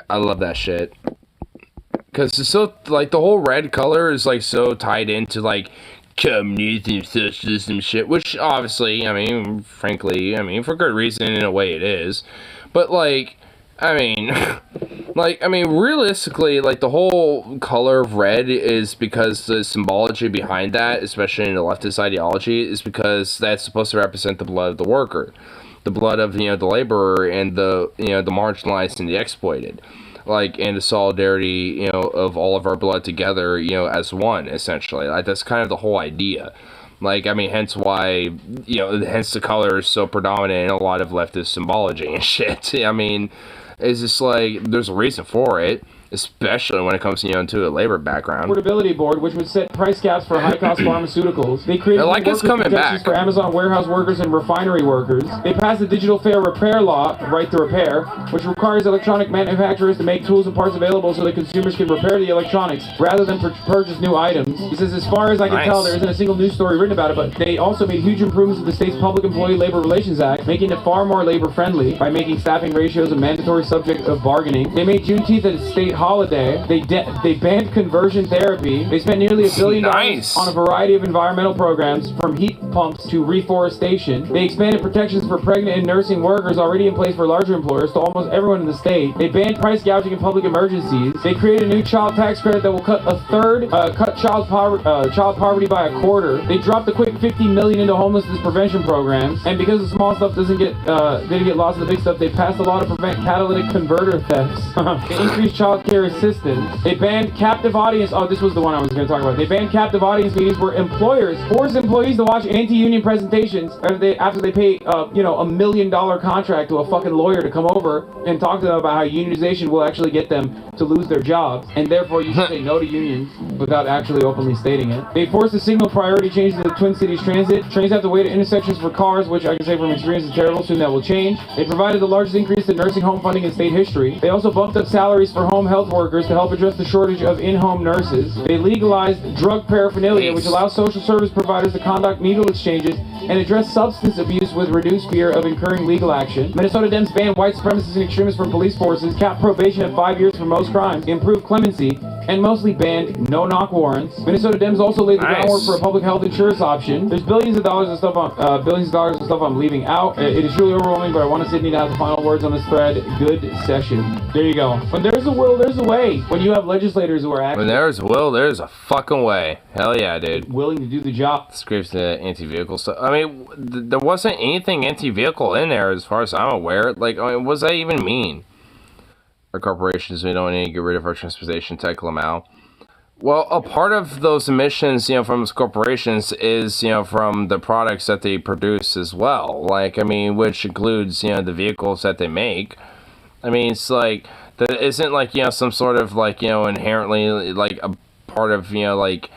I love that shit. Because it's so, like, the whole red color is, like, so tied into, like, communism, socialism shit, which, obviously, I mean, frankly, I mean, for good reason in a way it is. But, like, I mean, like, I mean, realistically, like, the whole color of red is because the symbology behind that, especially in the leftist ideology, is because that's supposed to represent the blood of the worker. The blood of, you know, the laborer and the, you know, the marginalized and the exploited. Like, and the solidarity, you know, of all of our blood together, you know, as one, essentially. Like, that's kind of the whole idea. Like, I mean, hence why, you know, hence the color is so predominant in a lot of leftist symbology and shit. I mean, it's just like, there's a reason for it, especially when it comes, you know, to a labor background. Affordability Board, which would set price caps for high-cost pharmaceuticals. They created like it's coming protections back for Amazon warehouse workers and refinery workers. They passed the Digital Fair Repair Law, right to repair, which requires electronic manufacturers to make tools and parts available so that consumers can repair the electronics rather than purchase new items. He says, as far as I can tell, there isn't a single news story written about it, but they also made huge improvements to the state's Public Employee Labor Relations Act, making it far more labor-friendly by making staffing ratios a mandatory subject of bargaining. They made Juneteenth a state holiday. They banned conversion therapy. They spent nearly $1 billion on a variety of environmental programs, from heat pumps to reforestation. They expanded protections for pregnant and nursing workers already in place for larger employers to almost everyone in the state. They banned price gouging in public emergencies. They created a new child tax credit that will cut child poverty by a quarter. They dropped a quick $50 million into homelessness prevention programs. And because the small stuff didn't get lost in the big stuff, they passed a law to prevent catalytic converter thefts. They increased child care assistance. They banned captive audience. Oh, this was the one I was going to talk about. They banned captive audience meetings where employers force employees to watch anti-union presentations after they pay, you know, $1 million contract to a fucking lawyer to come over and talk to them about how unionization will actually get them to lose their jobs, and therefore you should say no to unions without actually openly stating it. They forced a signal priority change to the Twin Cities Transit. Trains have to wait at intersections for cars, which I can say from experience is terrible. Soon that will change. They provided the largest increase in nursing home funding in state history. They also bumped up salaries for home health workers to help address the shortage of in-home nurses. They legalized drug paraphernalia, which allows social service providers to conduct needle exchanges and address substance abuse with reduced fear of incurring legal action. Minnesota Dems banned white supremacists and extremists from police forces, capped probation at 5 years for most crimes, improved clemency, and mostly banned no-knock warrants. Minnesota Dems also laid the groundwork for a public health insurance option. There's billions of dollars of stuff I'm leaving out. It is truly overwhelming, but I want Sydney to have the final words on this thread. Good session. There you go. When there's a will, there's a way. When you have legislators who are actually... When there's a will, there's a fucking way. Hell yeah, dude. Willing to do the job. Scrapes the anti-vehicle stuff. I mean, there wasn't anything anti-vehicle in there as far as I'm aware. Like, I mean, what does that even mean? Our corporations, we don't need to get rid of our transportation tech Lamau. Well, a part of those emissions, you know, from those corporations is, you know, from the products that they produce as well. Like, I mean, which includes, you know, the vehicles that they make. I mean, it's like, that isn't like, you know, some sort of like, you know, inherently like a part of, you know, like,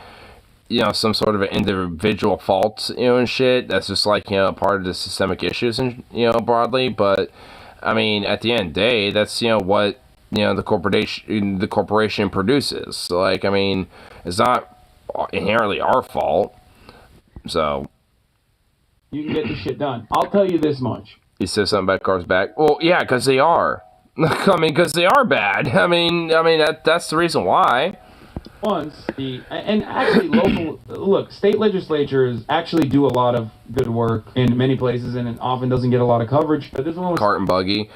you know, some sort of an individual fault, you know, and shit. That's just like, you know, part of the systemic issues, and, you know, broadly. But, I mean, at the end of the day, that's, you know, what, you know, the corporation produces. So, like, I mean, it's not inherently our fault. So you can get the shit done. I'll tell you this much. You said something about cars back? Well, yeah, because they are. I mean, because they are bad. I mean, that's the reason why. And actually local, state legislatures actually do a lot of good work in many places, and it often doesn't get a lot of coverage. But this one was cart and buggy.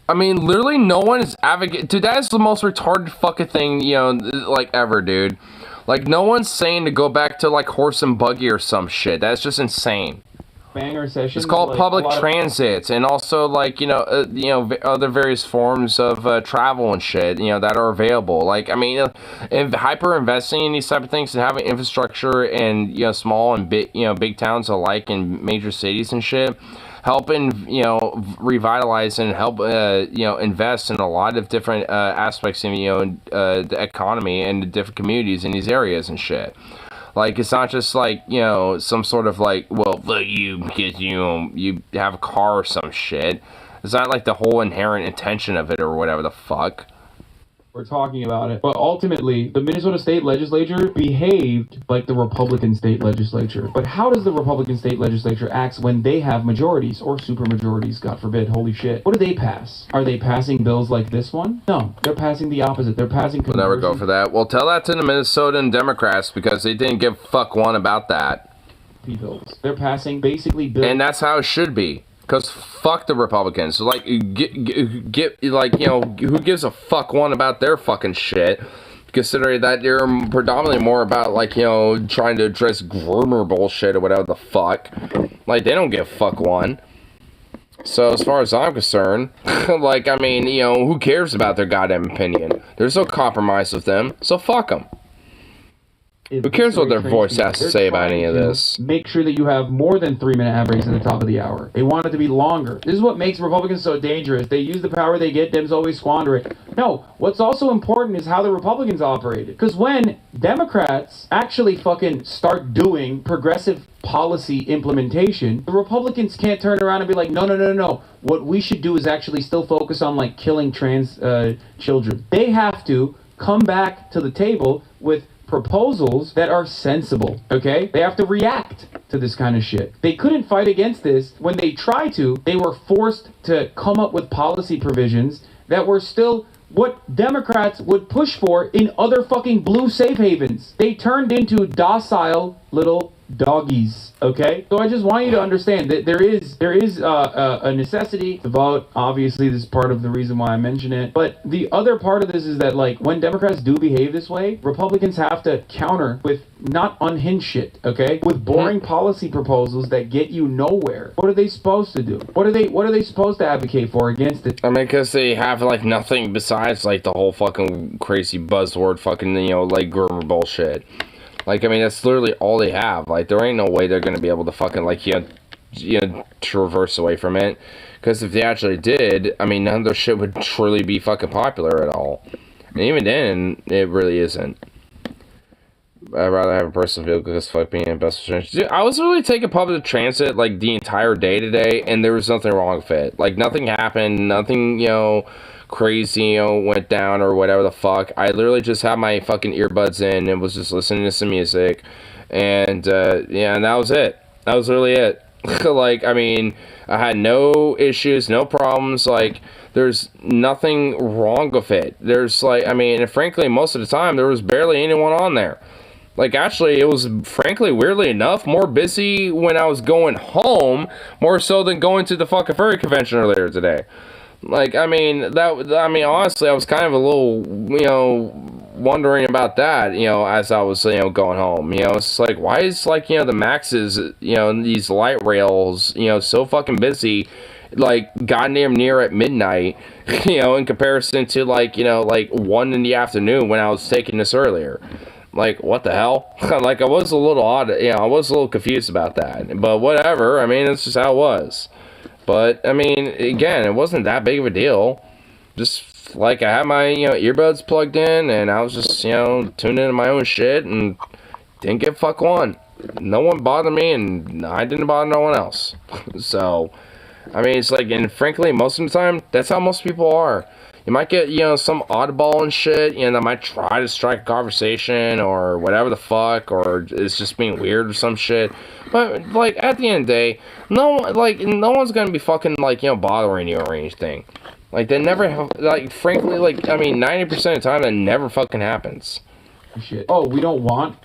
I mean, literally no one is advocating. Dude, that is the most retarded fucking thing, you know, like, ever, dude. Like, no one's saying to go back to, like, horse and buggy or some shit. That's just insane. banger sessions. It's called like, public transit, and also like other various forms of travel and shit that are available. Like I mean, hyper investing in these type of things and having infrastructure in small and big towns alike in major cities and shit, helping revitalize and help invest in a lot of different aspects of the economy and the different communities in these areas and shit. Like, it's not just like some sort of like, well, you because you have a car or some shit. It's not like the whole inherent intention of it or whatever the fuck. We're talking about it. But ultimately, the Minnesota state legislature behaved like the Republican state legislature. But how does the Republican state legislature act when they have majorities or supermajorities, God forbid, holy shit? What do they pass? Are they passing bills like this one? No, they're passing the opposite. They're passing We'll never go for that. Well, tell that to the Minnesotan Democrats because they didn't give fuck one about that. Bills. They're passing basically bills. And that's how it should be. Because fuck the Republicans. Like, get like, who gives a fuck one about their fucking shit? Considering that they're predominantly more about, like, trying to address groomer bullshit or whatever the fuck. Like, they don't give a fuck one. So, as far as I'm concerned, like, I mean, who cares about their goddamn opinion? There's no compromise with them, so fuck them. Who cares what their voice has to say about any of this? Make sure that you have more than 3-minute ad breaks at the top of the hour. They want it to be longer. This is what makes Republicans so dangerous. They use the power they get, Dems always squander it. No, what's also important is how the Republicans operated. Because when Democrats actually fucking start doing progressive policy implementation, the Republicans can't turn around and be like, no. What we should do is actually still focus on, like, killing trans children. They have to come back to the table with proposals that are sensible, okay? They have to react to this kind of shit. They couldn't fight against this. When they tried to, they were forced to come up with policy provisions that were still what Democrats would push for in other fucking blue safe havens. They turned into docile little doggies, okay? So I just want you to understand that there is a necessity to vote. Obviously, this is part of the reason why I mention it. But the other part of this is that, like, when Democrats do behave this way, Republicans have to counter with not unhinged shit, okay? With boring policy proposals that get you nowhere. What are they supposed to do? What are they supposed to advocate for against it? I mean, because they have, like, nothing besides, like, the whole fucking crazy buzzword fucking, like, groomer bullshit. Like, I mean, that's literally all they have. Like, there ain't no way they're going to be able to fucking, like, traverse away from it. Because if they actually did, I mean, none of their shit would truly be fucking popular at all. And even then, it really isn't. I'd rather have a personal vehicle because fuck being in best transit. Dude, I was really taking public transit, like, the entire day today, and there was nothing wrong with it. Like, nothing happened, nothing, crazy, went down or whatever the fuck. I literally just had my fucking earbuds in and was just listening to some music. And, yeah, and that was it. That was really it. Like, I mean, I had no issues, no problems. Like, there's nothing wrong with it. There's, like, I mean, and frankly, most of the time, there was barely anyone on there. Like, actually, it was, frankly, weirdly enough, more busy when I was going home, more so than going to the fucking furry convention earlier today. Like, I mean, honestly, I was kind of a little, wondering about that, as I was, going home. It's like, why is, like, the Maxes, these light rails, so fucking busy, like, goddamn near at midnight, in comparison to, like, 1 in the afternoon when I was taking this earlier. Like, what the hell? Like, I was a little odd, I was a little confused about that. But whatever, I mean, it's just how it was. But, I mean, again, it wasn't that big of a deal. Just, like, I had my, earbuds plugged in, and I was just, tuning into my own shit, and didn't give fuck one. No one bothered me, and I didn't bother no one else. So, I mean, it's like, and frankly, most of the time, that's how most people are. You might get, some oddball and shit, that might try to strike a conversation or whatever the fuck, or it's just being weird or some shit. But, like, at the end of the day, no one's gonna be fucking, like, bothering you or anything. Like, they never have, like, frankly, like, I mean, 90% of the time, that never fucking happens. shit. Oh, we don't want,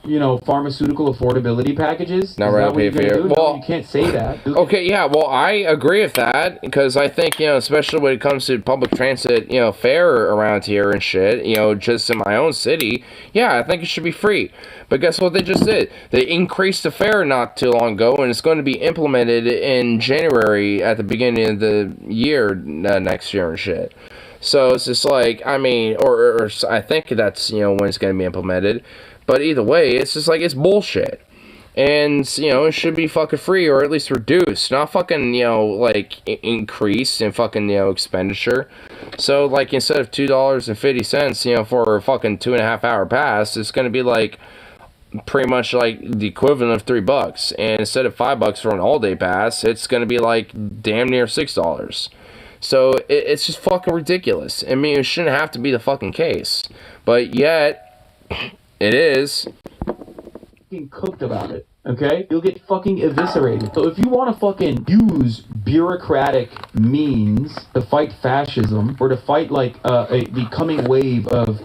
pharmaceutical affordability packages? Not Is right that what you're pay for gonna you. do? Well, No, you can't say that. Okay, yeah, well, I agree with that, because I think, especially when it comes to public transit, fare around here and shit, just in my own city, yeah, I think it should be free. But guess what they just did? They increased the fare not too long ago, and it's going to be implemented in January at the beginning of the year, next year and shit. So it's just like, I mean, or I think that's, when it's going to be implemented. But either way, it's just like, it's bullshit. And, it should be fucking free, or at least reduced, not fucking, increase in fucking, expenditure. So, like, instead of $2.50, for a fucking 2.5 hour pass, it's going to be like, pretty much like the equivalent of $3. And instead of $5 for an all-day pass, it's going to be like damn near $6. So it's just fucking ridiculous. I mean, it shouldn't have to be the fucking case, but yet it is. Fucking cooked about it, okay? You'll get fucking eviscerated. So if you want to fucking use bureaucratic means to fight fascism, or to fight like the coming wave of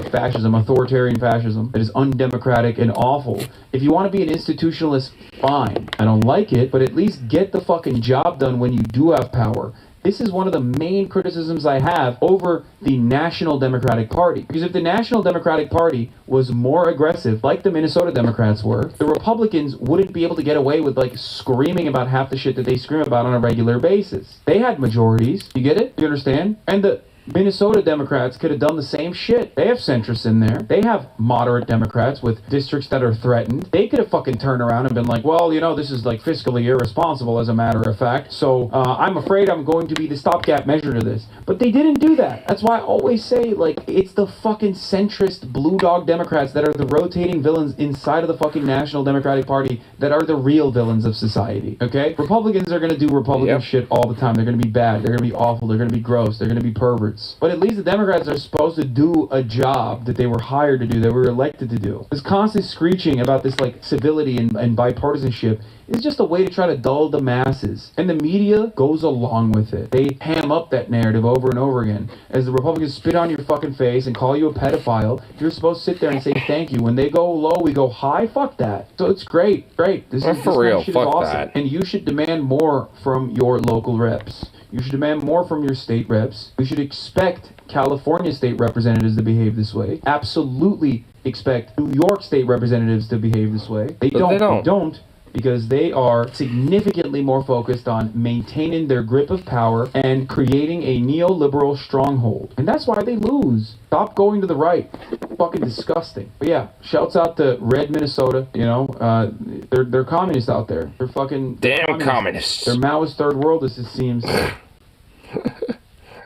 fascism, authoritarian fascism that is undemocratic and awful, if you want to be an institutionalist, fine. I don't like it, but at least get the fucking job done when you do have power. This is one of the main criticisms I have over the National Democratic Party. Because if the National Democratic Party was more aggressive, like the Minnesota Democrats were, the Republicans wouldn't be able to get away with, like, screaming about half the shit that they scream about on a regular basis. They had majorities. You get it? You understand? And the Minnesota Democrats could have done the same shit. They have centrists in there. They have moderate Democrats with districts that are threatened. They could have fucking turned around and been like, well, this is like fiscally irresponsible, as a matter of fact. So I'm afraid I'm going to be the stopgap measure to this. But they didn't do that. That's why I always say, like, it's the fucking centrist blue dog Democrats that are the rotating villains inside of the fucking National Democratic Party that are the real villains of society. Okay? Republicans are going to do Republican shit all the time. They're going to be bad. They're going to be awful. They're going to be gross. They're going to be perverts. But at least the Democrats are supposed to do a job that they were hired to do, that were elected to do. This constant screeching about this, like, civility and bipartisanship is just a way to try to dull the masses. And the media goes along with it. They ham up that narrative over and over again. As the Republicans spit on your fucking face and call you a pedophile, you're supposed to sit there and say thank you. When they go low, we go high. Fuck that. So it's great. This is for real. Shit Fuck is awesome. that. And you should demand more from your local reps. You should demand more from your state reps. You should expect California state representatives to behave this way. Absolutely expect New York state representatives to behave this way. They don't. Because they are significantly more focused on maintaining their grip of power and creating a neoliberal stronghold. And that's why they lose. Stop going to the right. Fucking disgusting. But yeah, shouts out to Red Minnesota. They're communists out there. They're fucking... Damn communists. They're Maoist third worldist, it seems.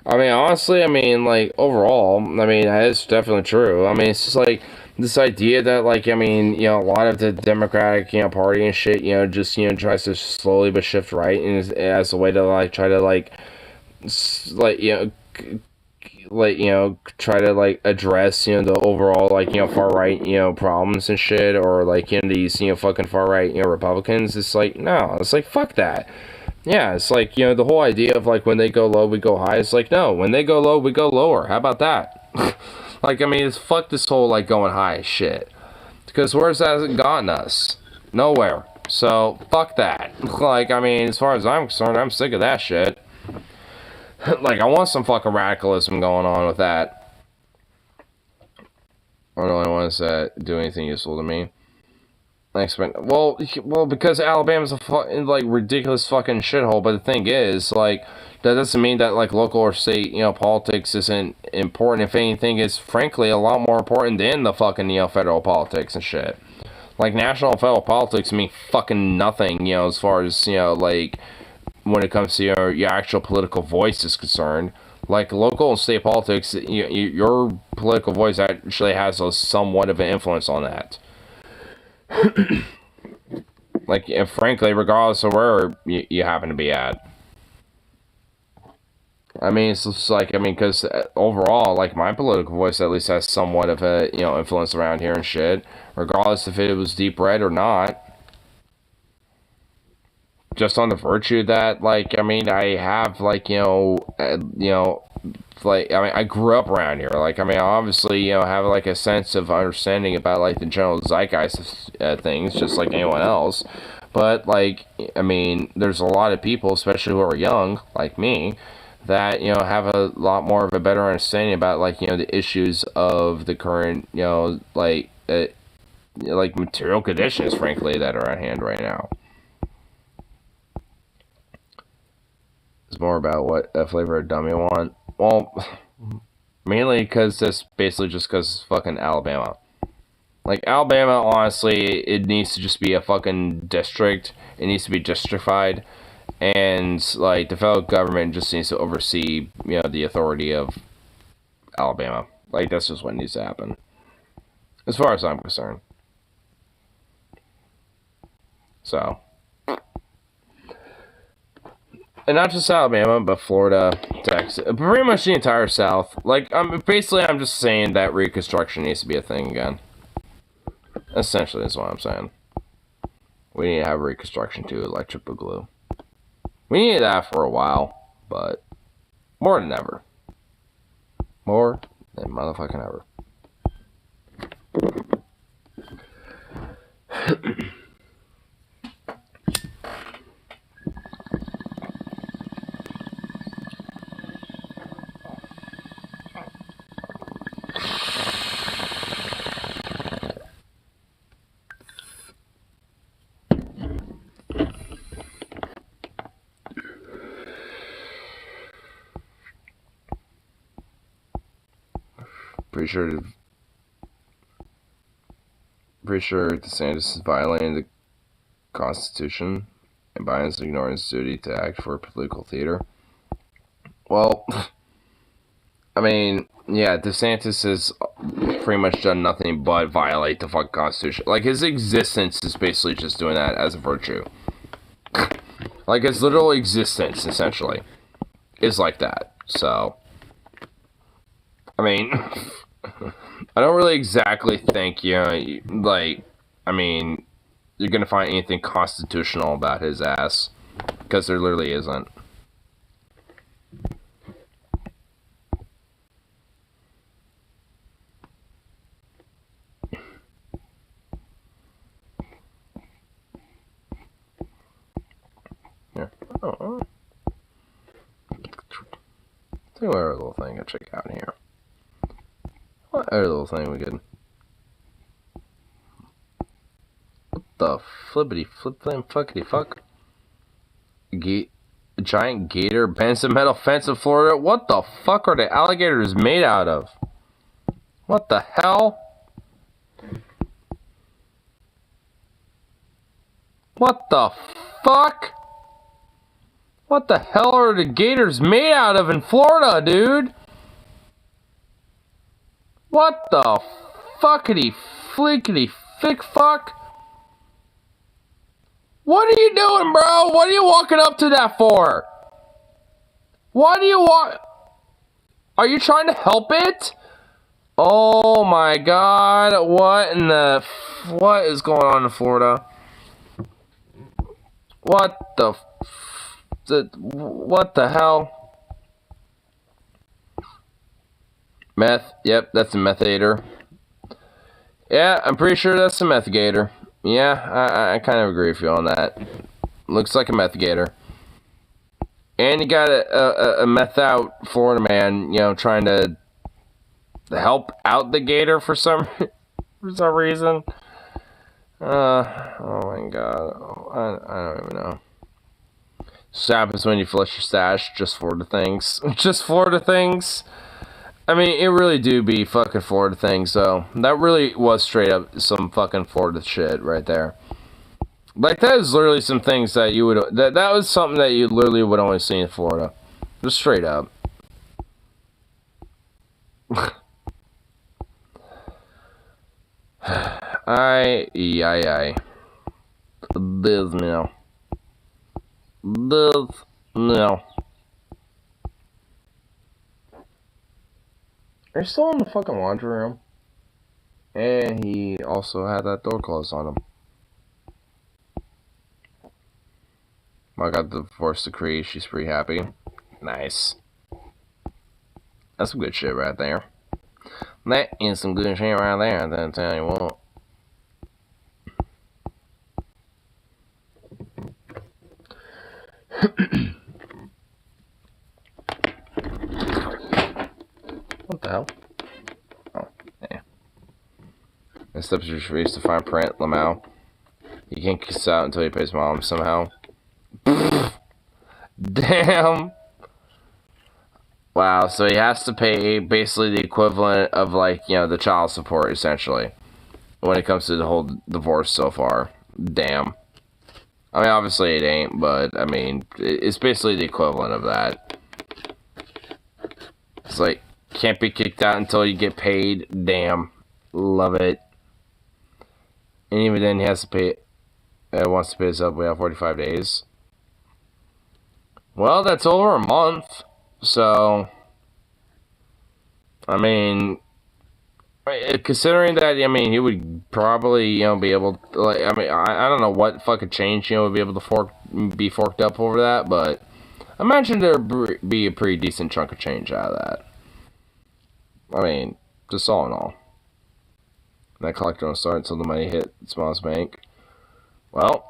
I mean, honestly, like, overall, it's definitely true. It's just like... this idea that, like, a lot of the Democratic, party and shit, just, tries to slowly but shift right, and as a way to, like, try to, try to, like, address, the overall, like, far right, problems and shit, or, like, these, fucking far right, Republicans. It's like, no, it's like, fuck that. Yeah, it's like, the whole idea of, like, when they go low, we go high. It's like, no, when they go low, we go lower. How about that? Like, it's fuck this whole, like, going high shit. Because where's that gotten us? Nowhere. So, fuck that. Like, as far as I'm concerned, I'm sick of that shit. Like, I want some fucking radicalism going on with that. I don't really want to do anything useful to me. Well, because Alabama's a like, ridiculous fucking shithole, but the thing is, like, that doesn't mean that, like, local or state, politics isn't important. If anything, it's frankly a lot more important than the fucking, federal politics and shit. Like, national and federal politics mean fucking nothing, as far as, like, when it comes to your actual political voice is concerned. Like, local and state politics, your political voice actually has somewhat of an influence on that. Like, and frankly, regardless of where you happen to be at. It's just like, because overall, like, my political voice at least has somewhat of a, influence around here and shit, regardless if it was deep red or not. just on the virtue that, like, I mean, I have, like, like, I mean, I grew up around here. Like, I mean, I obviously, have, like, a sense of understanding about, like, the general zeitgeist of things, just like anyone else. But, like, I mean, there's a lot of people, especially who are young, like me, that, have a lot more of a better understanding about, like, the issues of the current, like material conditions, frankly, that are at hand right now. It's more about what flavor of dumb you want. Well, mainly because that's basically just because it's fucking Alabama. Like, Alabama, honestly, it needs to just be a fucking district. It needs to be districtified. And, like, the federal government just needs to oversee, the authority of Alabama. Like, that's just what needs to happen. As far as I'm concerned. So. And not just Alabama, but Florida, Texas, pretty much the entire South. Like, I'm just saying that Reconstruction needs to be a thing again. Essentially, is what I'm saying. We need to have Reconstruction to Electric Boogaloo. We needed that for a while, but more than ever. More than motherfucking ever. Pretty sure DeSantis is violating the Constitution, and Biden's ignoring his duty to act for political theater. Well, I mean, yeah, DeSantis has pretty much done nothing but violate the fucking Constitution. Like, his existence is basically just doing that as a virtue. Like, his literal existence, essentially, is like that. So, I mean, I don't really exactly think, like, I mean, you're gonna find anything constitutional about his ass, because there literally isn't. Yeah. Oh. Tell you what other little thing I check out here. What other little thing we could? What the flippity flip flam fuckity fuck? Giant gator bends a metal fence in Florida. What the fuck are the alligators made out of? What the hell? What the fuck? What the hell are the gators made out of in Florida, dude? What the fuckity flickety fick fuck? What are you doing, bro? What are you walking up to that for? Why do you want... Are you trying to help it? Oh my god. What in the... What is going on in Florida? What the... What the hell? Meth. Yep, that's a methator. Yeah, I'm pretty sure that's a meth gator. Yeah, I kind of agree with you on that. Looks like a meth gator. And you got a meth out Florida man, trying to help out the gator for some reason. Oh my god. I don't even know. This happens when you flush your stash. Just Florida things. Just Florida things. I mean, it really do be fucking Florida things, though. That really was straight up some fucking Florida shit right there. Like, that is literally some things that you would... That was something that you literally would only see in Florida. Just straight up. I. This now. This now. Are you still in the fucking laundry room? And he also had that door closed on him. I got the divorce decree. She's pretty happy. Nice. That's some good shit right there. That is some good shit right there, I'll tell you what. What the hell? Oh, yeah. The steps are refused to find print, Lamau. He can't kiss out until he pays mom somehow. Damn! Wow, so he has to pay basically the equivalent of, like, you know, the child support, essentially. When it comes to the whole divorce so far. Damn. I mean, obviously it ain't, but, I mean, it's basically the equivalent of that. It's like, can't be kicked out until you get paid. Damn. Love it. And even then, he has to pay, wants to pay his up. We have 45 days. Well, that's over a month. So, I mean, considering that, I mean, he would probably, you know, be able to, like, I mean, I don't know what fucking change, you know, would be able to be forked up over that, but I imagine there'd be a pretty decent chunk of change out of that. I mean, just all in all. That collector won't start until the money hits mom's bank. Well,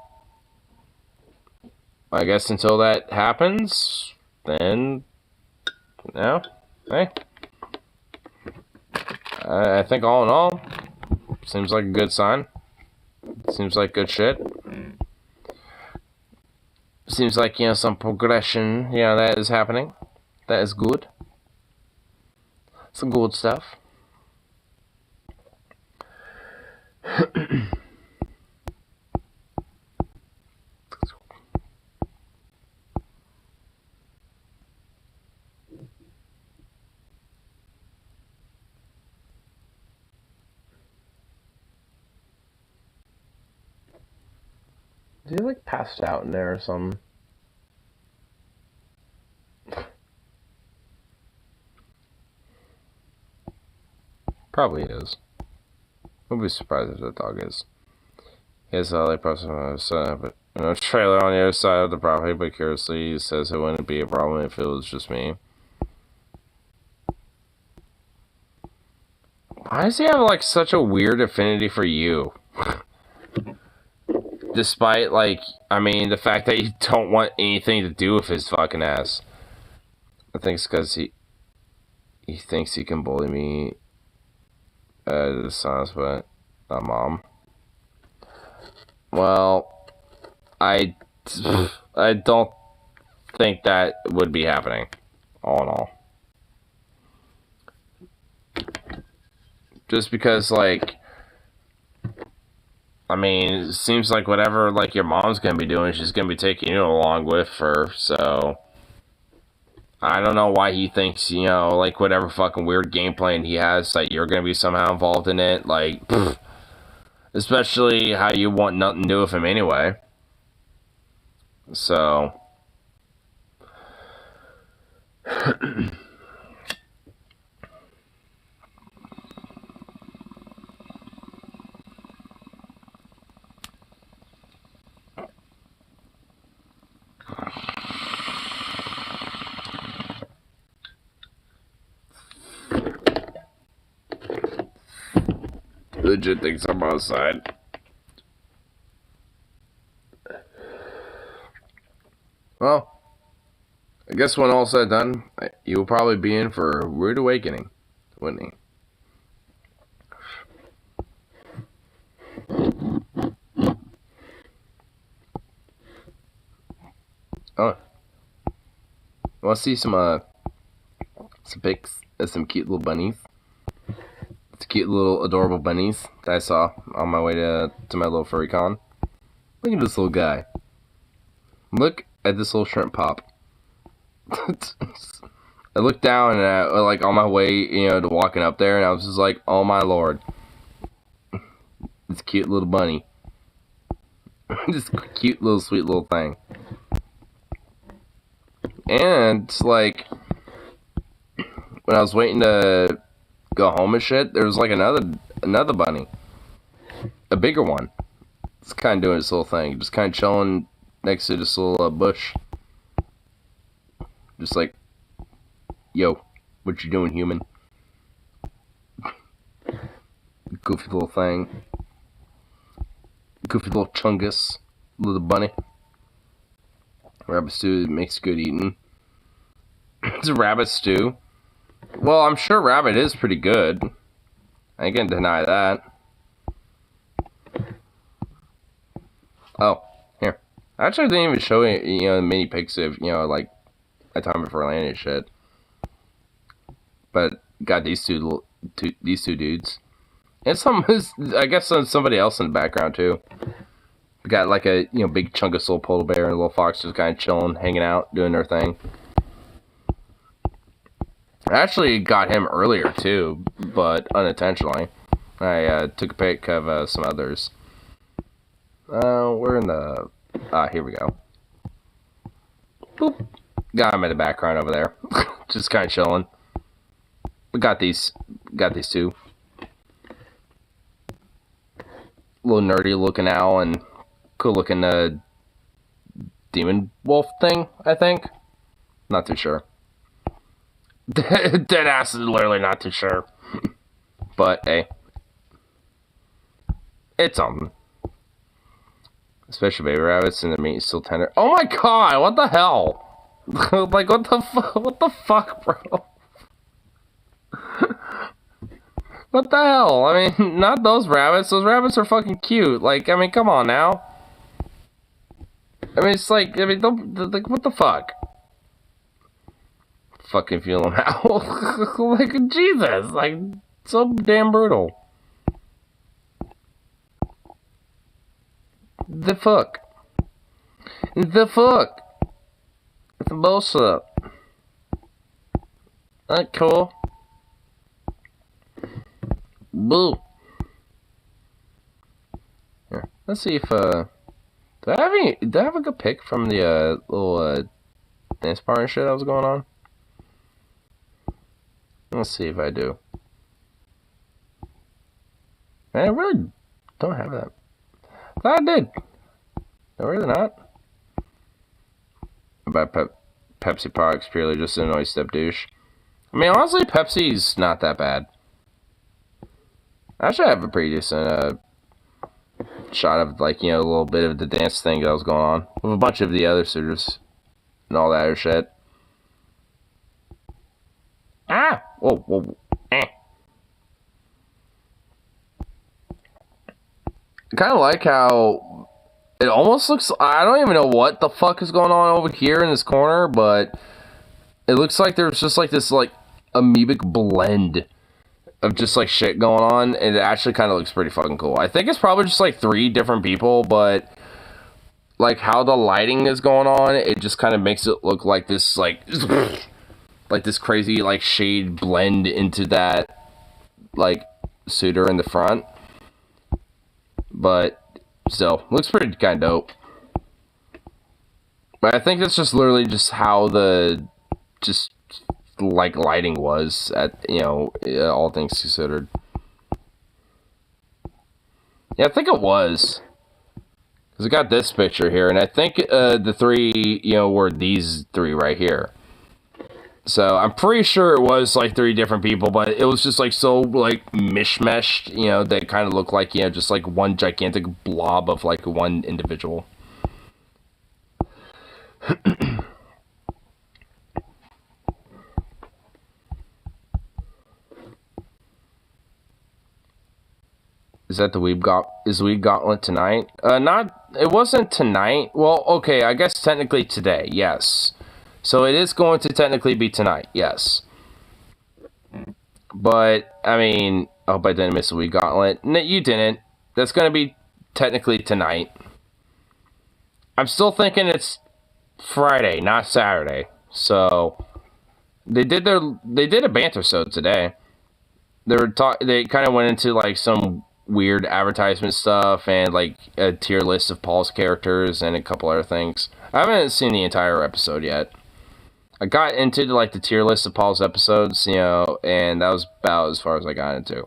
I guess until that happens, then, yeah, hey. I think all in all, seems like a good sign. Seems like good shit. Seems like, you know, some progression, you know, that is happening. That is good. Some good stuff. Is he like passed out in there or something? Probably is. Wouldn't be surprised if that dog is. He has a like person but you know, trailer on the other side of the property, but curiously he says it wouldn't be a problem if it was just me. Why does he have like such a weird affinity for you? Despite, like, I mean, the fact that you don't want anything to do with his fucking ass. I think it's because he thinks he can bully me. This sounds, but not mom. Well, I don't think that would be happening. All in all. Just because, like, I mean, it seems like whatever, like, your mom's gonna be doing, she's gonna be taking you along with her, so I don't know why he thinks, you know, like, whatever fucking weird game plan he has, that you're gonna be somehow involved in it, like, pfft. Especially how you want nothing to do with him anyway. So legit thinks I'm outside. Well, I guess when all's said and done, you'll probably be in for a rude awakening, wouldn't he? Oh, want to see some pics of some cute little bunnies? It's cute little adorable bunnies that I saw on my way to my little furry con. Look at this little guy. Look at this little shrimp pop. I looked down and I, like, on my way, you know, to walking up there, and I was just like, oh my lord. This cute little bunny. This cute little sweet little thing. And, like, when I was waiting to go home and shit, there was like another bunny. A bigger one. It's kind of doing its little thing. Just kind of chilling next to this little bush. Just like, yo, what you doing, human? Goofy little thing. Goofy little chungus. Little bunny. Rabbit stew makes good eating. It's a rabbit stew. Well, I'm sure rabbit is pretty good. I can't deny that. Oh, here. Actually, I didn't even show you, mini pics of, like, a time of Furlandia shit. But got these two dudes. And I guess somebody else in the background too. We got like a big chungus little polar bear and a little fox just kind of chilling, hanging out, doing their thing. I actually got him earlier too, but unintentionally. I took a pic of some others. We're in the... here we go. Boop. Got him in the background over there. Just kind of chilling. We got these two. Little nerdy looking owl and cool looking demon wolf thing, I think. Not too sure. Dead ass is literally not too sure. But hey. It's something. Especially baby rabbits and the meat is still tender. Oh my god, what the hell? Like what the fuck, bro? What the hell? I mean, not those rabbits. Those rabbits are fucking cute. Like, I mean, come on now. I mean, it's like, like, what the fuck? Fucking feel them out. Like, Jesus. Like, so damn brutal. The fuck? The fuck? It's bullshit. That cool? Boo. Here, let's see if do I have a good pic from the little dance party shit that was going on? Let's see if I do. I really don't have that. I thought I did. No, really not. About Pepsi products purely just an annoy step douche. I mean, honestly, Pepsi's not that bad. I should have a pretty decent shot of, like, a little bit of the dance thing that was going on with a bunch of the other suitors and all that other shit. Ah! Whoa. Eh. I kind of like how it almost looks... I don't even know what the fuck is going on over here in this corner, but it looks like there's just, like, this, like, amoebic blend of just, like, shit going on, and it actually kind of looks pretty fucking cool. I think it's probably just, like, 3 different people, but, like, how the lighting is going on, it just kind of makes it look like this, like this crazy, like, shade blend into that, like, suitor in the front. But still, looks pretty kind of dope. But I think that's just literally just how the like lighting was at all things considered. Yeah, I think it was. Cause I got this picture here, and I think the 3 were these 3 right here. So I'm pretty sure it was like 3 different people, but it was just like so like mishmashed, they kind of look like just like one gigantic blob of like one individual. Is that the Weeb Gauntlet tonight? It wasn't tonight. Well, okay, I guess technically today, yes. So it is going to technically be tonight, yes. But, I mean, I hope I didn't miss the Weeb Gauntlet. No, you didn't. That's going to be technically tonight. I'm still thinking it's Friday, not Saturday. So, they did a banter show today. They kind of went into like some weird advertisement stuff and like a tier list of Paul's characters and a couple other things. I haven't seen the entire episode yet. I got into like the tier list of Paul's episodes, and that was about as far as I got into.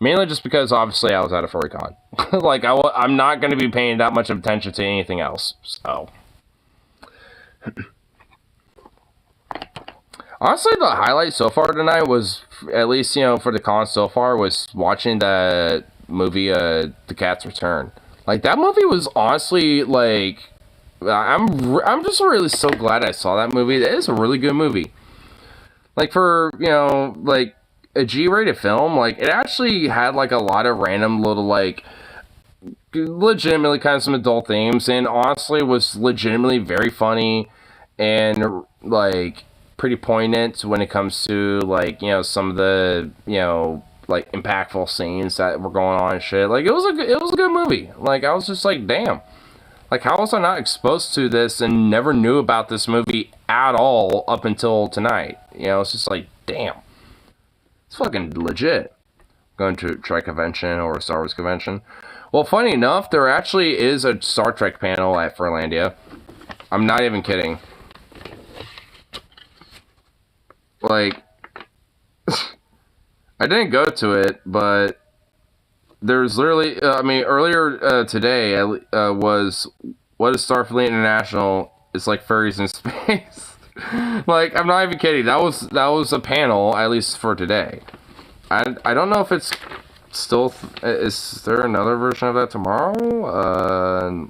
Mainly just because, obviously, I was at a furry con. Like, I'm not going to be paying that much attention to anything else. So, honestly, the highlight so far tonight was, at least, for the con so far, was watching the movie, The Cat's Return. Like, that movie was honestly, like, I'm just really so glad I saw that movie. It is a really good movie. Like, for, like, a G-rated film, like, it actually had, like, a lot of random little, like, legitimately kind of some adult themes, and honestly was legitimately very funny and, like, pretty poignant when it comes to, like, some of the, like, impactful scenes that were going on and shit. Like, it was a good movie. Like, I was just like, damn. Like, how was I not exposed to this and never knew about this movie at all up until tonight? It's just like, damn. It's fucking legit. Going to a Trek convention or a Star Wars convention. Well, funny enough, there actually is a Star Trek panel at Furlandia. I'm not even kidding. Like, I didn't go to it, but there's literally, earlier today was What is Starfleet International? It's like furries in space. Like, I'm not even kidding. That was a panel, at least for today. I don't know if it's still... Is there another version of that tomorrow?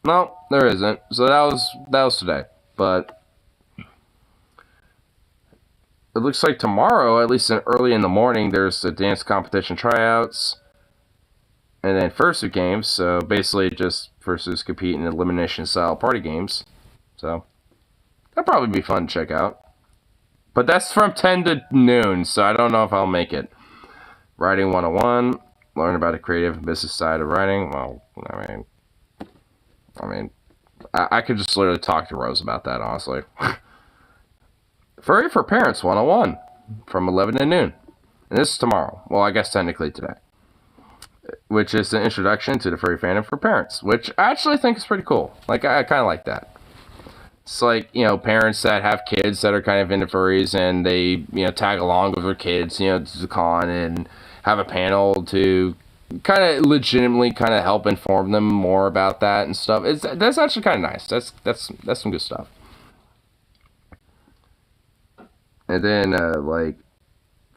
No, there isn't. So that was today. But it looks like tomorrow, at least early in the morning, there's the dance competition tryouts. And then fursuit games. So basically just fursuits compete in elimination style party games. So that'd probably be fun to check out. But that's from 10 to noon, so I don't know if I'll make it. Writing 101. Learn about the creative and business side of writing. Well, I could just literally talk to Rose about that, honestly. Furry for Parents 101. From 11 to noon. And this is tomorrow. Well, I guess technically today. Which is an introduction to the furry fandom for parents. Which I actually think is pretty cool. Like, I kind of like that. It's like, parents that have kids that are kind of into furries and they, tag along with their kids, to the con and have a panel to kind of legitimately kind of help inform them more about that and stuff. That's actually kind of nice. That's some good stuff. And then, like,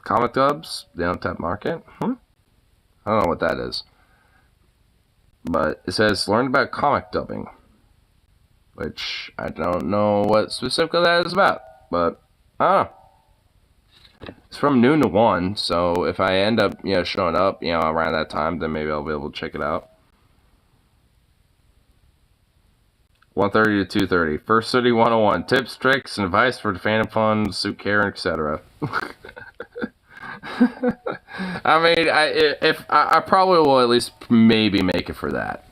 comic dubs, the untapped market. I don't know what that is. But it says, learn about comic dubbing. Which, I don't know what specifically that is about. But, I don't know. It's from noon to 1, so if I end up, showing up, around that time, then maybe I'll be able to check it out. 1:30 to 2:30. First City 101. Tips, tricks, and advice for the fandom fun, suit care, etc. I mean, I probably will at least maybe make it for that.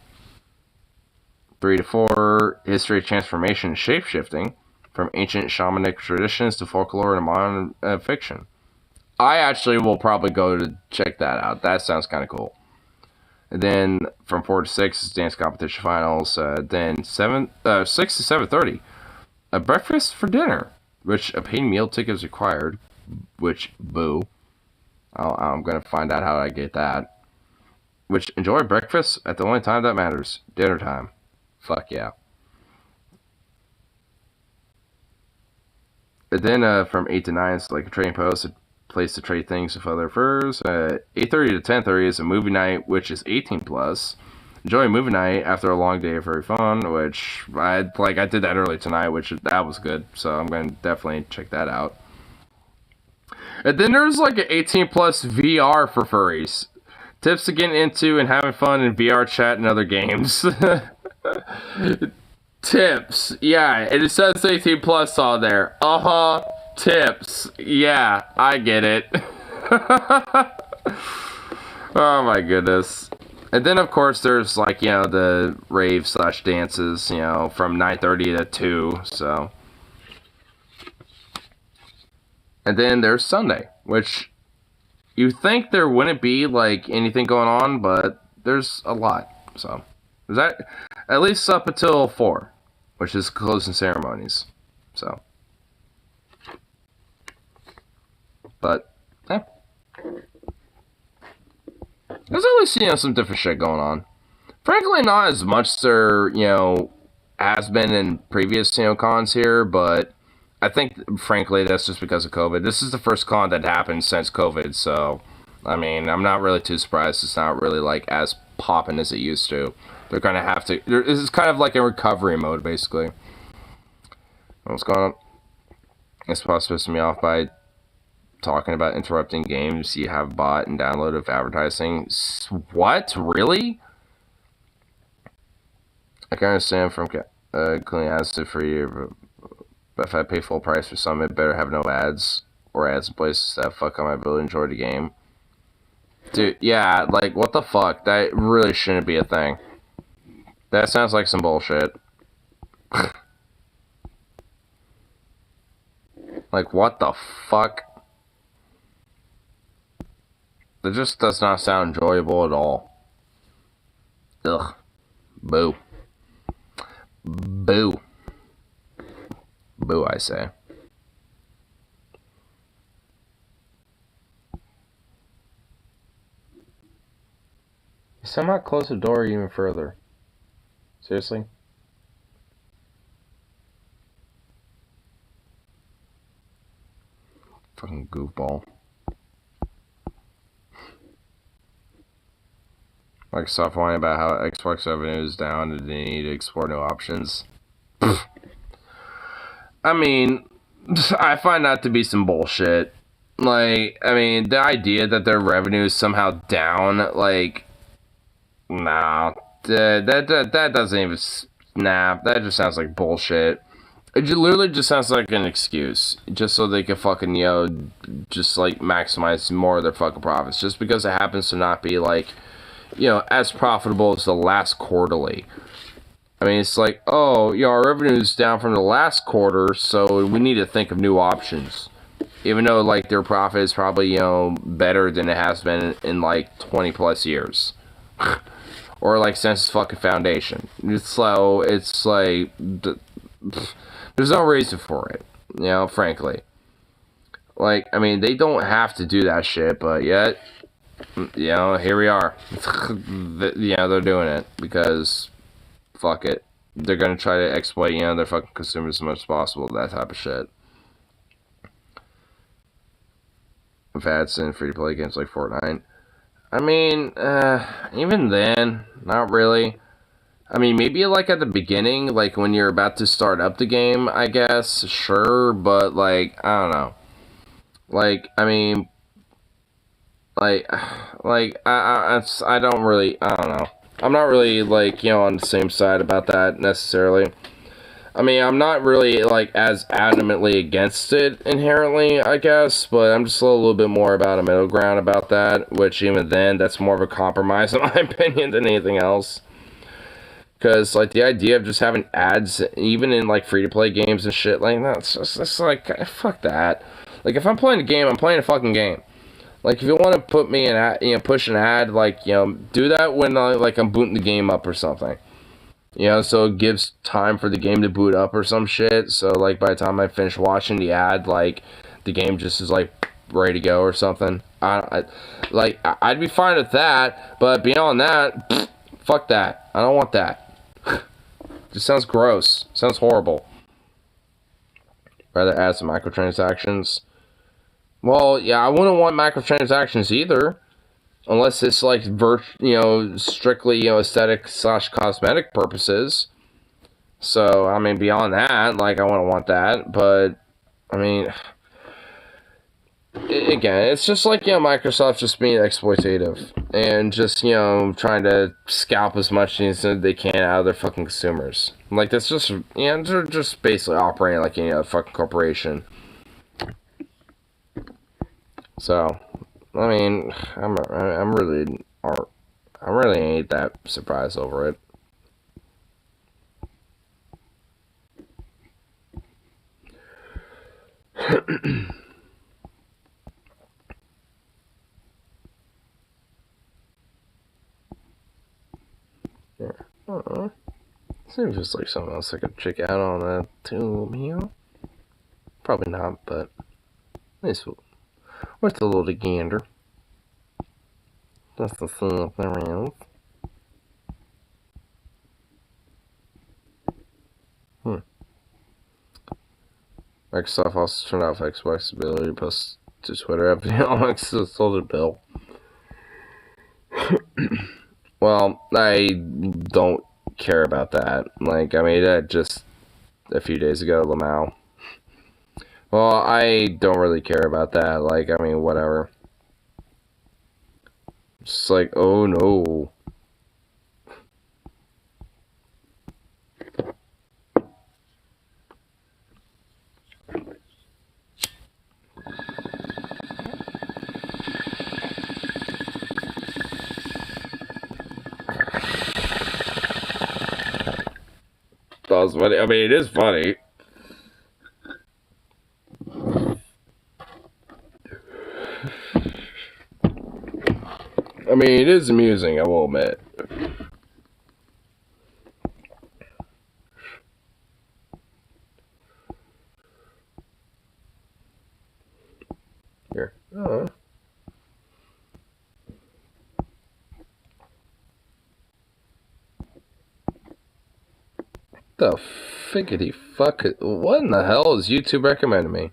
3 to 4, history of transformation and shape-shifting, from ancient shamanic traditions to folklore and modern fiction. I actually will probably go to check that out. That sounds kind of cool. And then from 4 to 6 is dance competition finals. Then 6 to 7:30, a breakfast for dinner, which a paid meal ticket is required. Which, boo. I'm going to find out how I get that. Which, enjoy breakfast at the only time that matters. Dinner time. Fuck yeah. And then from 8 to 9, it's like a trading post, a place to trade things with other furs. 8:30 to 10:30 is a movie night, which is 18 plus. Enjoy a movie night after a long day of very fun, which I did that early tonight, which that was good. So I'm going to definitely check that out. And then there's like an 18 plus VR for furries. Tips to getting into and having fun in VR chat and other games. Tips. Yeah, it says 18 plus on there. Tips. Yeah, I get it. Oh my goodness. And then of course there's like, the rave / dances, from 9:30 to 2, so. And then there's Sunday, which you think there wouldn't be like anything going on, but there's a lot. So there's that, at least up until 4, which is closing ceremonies. So, but yeah. There's at least, some different shit going on. Frankly, not as much as there, has been in previous, cons here, but I think, frankly, that's just because of COVID. This is the first con that happened since COVID, so, I mean, I'm not really too surprised. It's not really, like, as popping as it used to. They're gonna have to, this is kind of like a recovery mode, basically. What's going on? It's possibly pissing me off by talking about interrupting games you have bought and downloaded of advertising. What? Really? I can understand from cleaning ads to for you, but if I pay full price for something, it better have no ads or ads in places that fuck on my ability to enjoy the game. Dude, yeah, like, what the fuck? That really shouldn't be a thing. That sounds like some bullshit. Like, what the fuck? That just does not sound enjoyable at all. Ugh. Boo. Boo. Boo, I say. You somehow close the door even further. Seriously? Fucking goofball. Microsoft whining about how Xbox revenue is down and they need to explore new options. I mean, I find that to be some bullshit. Like, I mean, the idea that their revenue is somehow down, like, nah, that doesn't even, nah, that just sounds like bullshit. It literally just sounds like an excuse, just so they can fucking, just, like, maximize more of their fucking profits, just because it happens to not be, like, as profitable as the last quarterly. I mean, it's like, oh, our revenue's down from the last quarter, so we need to think of new options. Even though, like, their profit is probably, better than it has been in like, 20 plus years. Or, like, since its fucking foundation. So, it's like, there's no reason for it, frankly. Like, I mean, they don't have to do that shit, but yet, here we are. They're doing it because, fuck it. They're gonna try to exploit, their fucking consumers as much as possible, that type of shit. With ads in free-to-play games like Fortnite. I mean, even then, not really. I mean, maybe like at the beginning, like when you're about to start up the game, I guess, sure, but like, I don't know. Like, I mean, I don't really, I don't know. I'm not really, like, on the same side about that, necessarily. I mean, I'm not really, like, as adamantly against it, inherently, I guess, but I'm just a little bit more about a middle ground about that, which even then, that's more of a compromise, in my opinion, than anything else. Because, like, the idea of just having ads, even in, like, free-to-play games and shit, like, that's like, fuck that. Like, if I'm playing a game, I'm playing a fucking game. Like, if you want to put me an ad, push an ad, like, do that when, like, I'm booting the game up or something. So it gives time for the game to boot up or some shit. So, like, by the time I finish watching the ad, like, the game just is, like, ready to go or something. I'd be fine with that, but beyond that, fuck that. I don't want that. Just sounds gross. Sounds horrible. Rather add some microtransactions. Well, yeah, I wouldn't want microtransactions either. Unless it's like strictly aesthetic / cosmetic purposes. So I mean, beyond that, like I wouldn't want that. But I mean, again, it's just like Microsoft just being exploitative and just trying to scalp as much as they can out of their fucking consumers. Like that's just they're just basically operating like any other fucking corporation. So. I mean, I really ain't that surprised over it. Yeah. Seems just like something else I could check out on that too, Probably not, but at least worth a little gander. Just to see if there is. Microsoft also turned off Xbox ability to post to Twitter after Alex sold a bill. Well, I don't care about that. Like, I made that just a few days ago, Lamau. Well, I don't really care about that. Like, I mean, whatever. Just like, oh no. That was funny. I mean, it is funny. I mean, it is amusing, I will admit. Here. Oh. The figgity fuck? What in the hell is YouTube recommending me?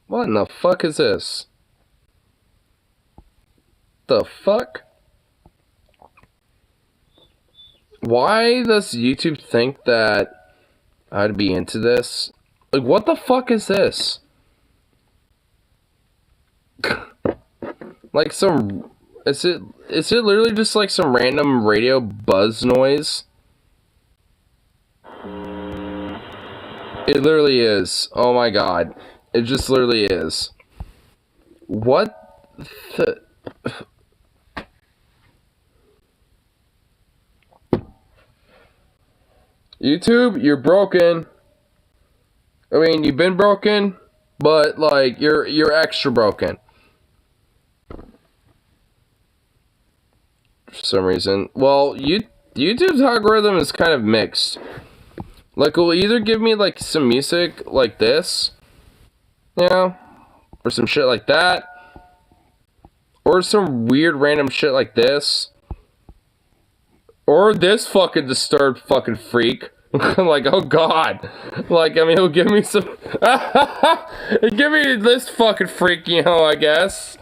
What in the fuck is this? The fuck? Why does YouTube think that I'd be into this? Like, what the fuck is this? Like some... Is it literally just like some random radio buzz noise? It literally is. Oh my god. It just literally is. What the... YouTube, you're broken. I mean, you've been broken, but like you're extra broken. For some reason. Well, YouTube's algorithm is kind of mixed. Like, it'll either give me like some music like this, you know, or some shit like that, or some weird random shit like this, or this fucking disturbed fucking freak. Like, oh god. Like, I mean, he'll give me some... Give me this fucking freak, you know, I guess.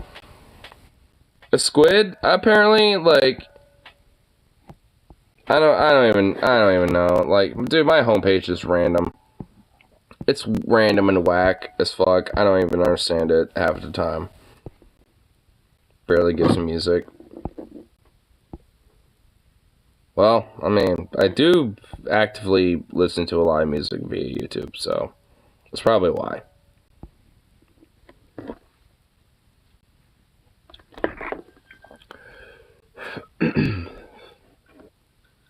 A squid, apparently, like... I don't even know. Like, dude, my homepage is random. It's random and whack as fuck. I don't even understand it half the time. Barely gives me music. Well, I mean, I do actively listen to a lot of music via YouTube, so that's probably why.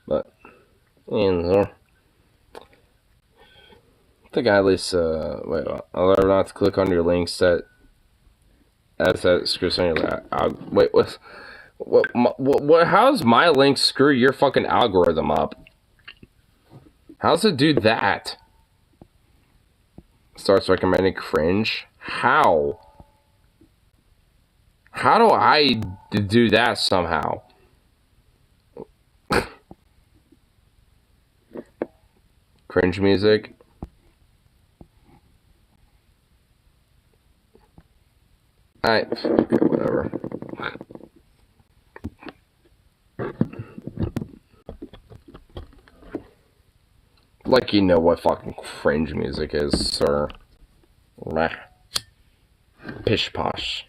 But, you know, I think I at least, wait, I'll never not to click on your links that, as that screws on your, wait, what, how's my link screw your fucking algorithm up? How's it do that? Starts recommending cringe? How? How do I do that somehow? Cringe music? Okay, whatever. Like, you know what fucking cringe music is, sir. Meh. Pish posh.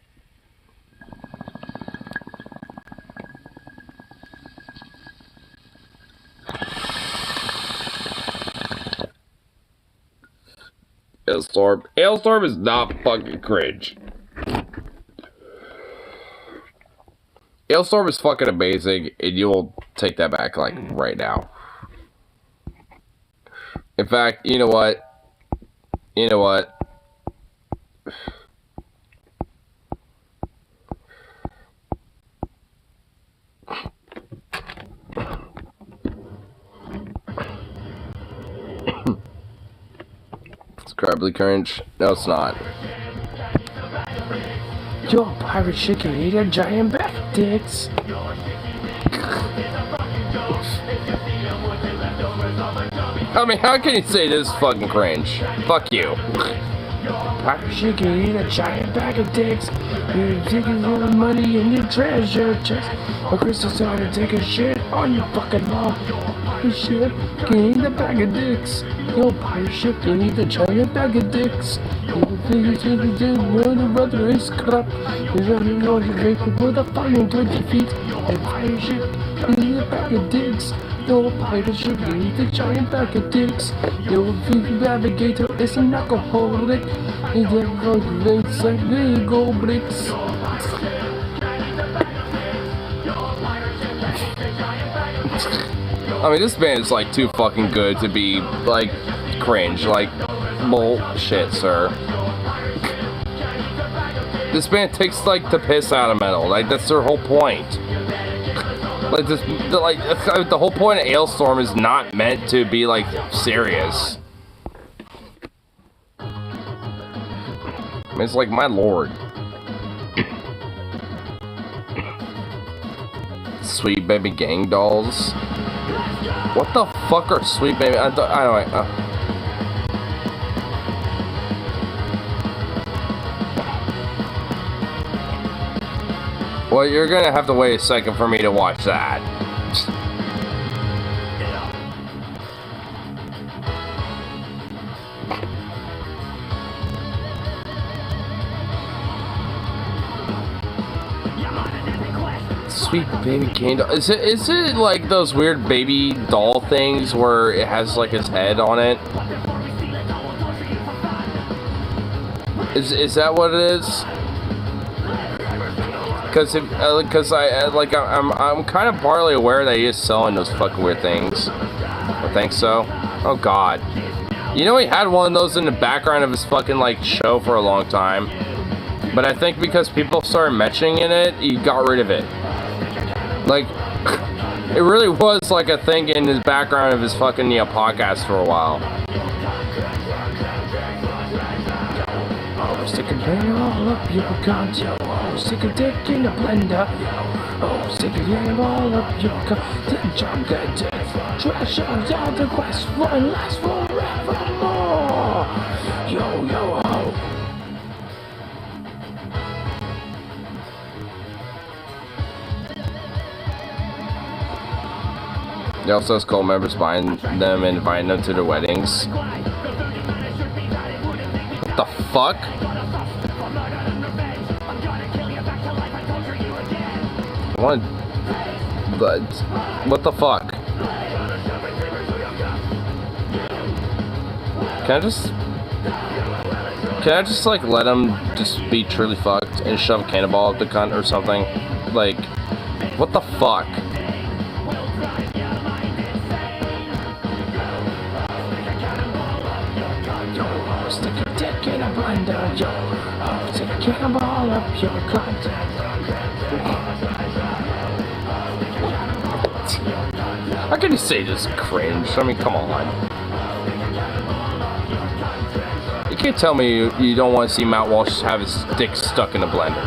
Hailstorm is not fucking cringe. Hailstorm is fucking amazing, and you'll take that back, like, right now. In fact, you know what? You know what? It's incredibly cringe. No, it's not. Yo, pirate shit can eat a giant bag of dicks. I mean, how can you say this is fucking cringe? Fuck you. Pirate shit can eat a giant bag of dicks. You're taking all the money in your treasure chest. A crystal started to take a shit on your fucking wall. Pirate shit can eat a bag of dicks. Yo, pirate shit can eat a giant bag of dicks. You think it's really good, the brother is crap. He's running on the drink with a fucking 20 feet. And pirate shit can eat a bag of dicks. Yo, pirate shit can eat a giant bag of dicks. Yo, navigator is an alcoholic. He's a race like big old bricks. I mean, this band is like too fucking good to be like cringe. Like, bullshit, sir. This band takes like the piss out of metal. Like, that's their whole point. Like this, the whole point of Ailstorm is not meant to be like serious. I mean, it's like, my lord. Sweet Baby Gang Dolls. What the fuck are Sweet Baby? I don't know. Well, you're gonna have to wait a second for me to watch that. Sweet Baby Gang Doll. Is it like those weird baby doll things where it has like his head on it? Is that what it is? Because I'm kind of partly aware that he is selling those fucking weird things. I think so. Oh god. You know, he had one of those in the background of his fucking like show for a long time. But I think because people started mentioning it, he got rid of it. Like, it really was like a thing in his background of his fucking podcast for a while. Oh, stick a dick all up your cunt, yo. Oh, stick a dick in a blender, yo. Oh, stick a dick all up your cunt. Then jump that dick. Trash out the quest for and last forevermore. Yo, yo, ho. They also has cult members buying them and inviting them to their weddings. What the fuck? What the fuck? Can I just like let him just be truly fucked and shove a cannonball up the cunt or something? Like, what the fuck? Stick a dick in a blender, yo. Oh, stick a cannonball up your cunt. How can you say this cringe? I mean, come on. You can't tell me you don't want to see Matt Walsh have his dick stuck in a blender.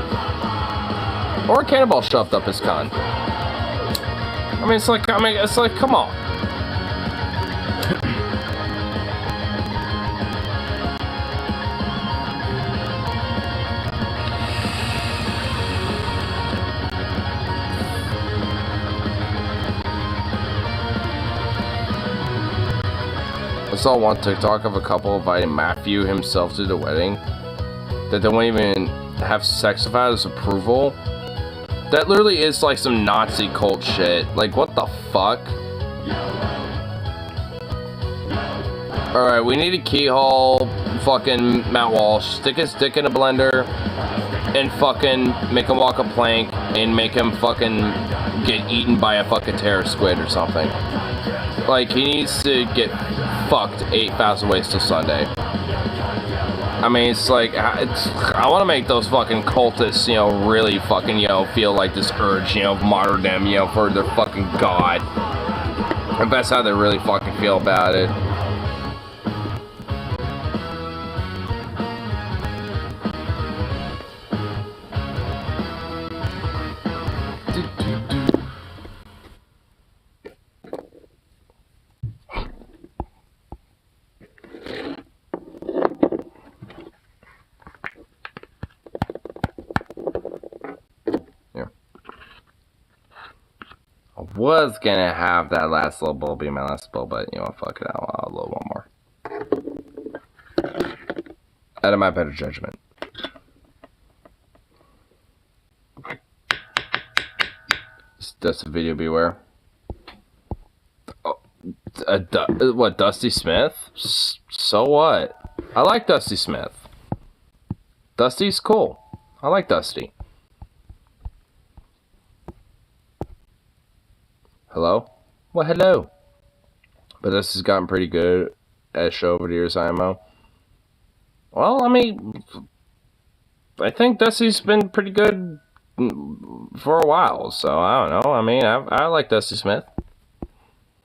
Or a cannonball shoved up his cunt. I mean, it's like, come on. I saw one TikTok of a couple inviting Matthew himself to the wedding that they won't even have sex without his approval. That literally is like some Nazi cult shit. Like, what the fuck? Alright, we need a keyhole. Fucking Matt Walsh. Stick his dick in a blender and fucking make him walk a plank and make him fucking get eaten by a fucking terror squid or something. Like, he needs to get fucked 8,000 ways till Sunday. I mean, it's like, I want to make those fucking cultists, you know, really fucking, you know, feel like this urge, you know, martyr them, you know, for their fucking god. And that's how they really fucking feel about it. was gonna have that last little bowl be my last bowl, but you know, fuck it, I'll load one more. Out of my better judgment. That's a video, beware. Oh, what, Dusty Smith? So what? I like Dusty Smith. Dusty's cool. I like Dusty. Hello? Well, hello. But this has gotten pretty good at show over the years, IMO. Well, I mean, I think Dusty's been pretty good for a while, so I don't know. I mean, I like Dusty Smith.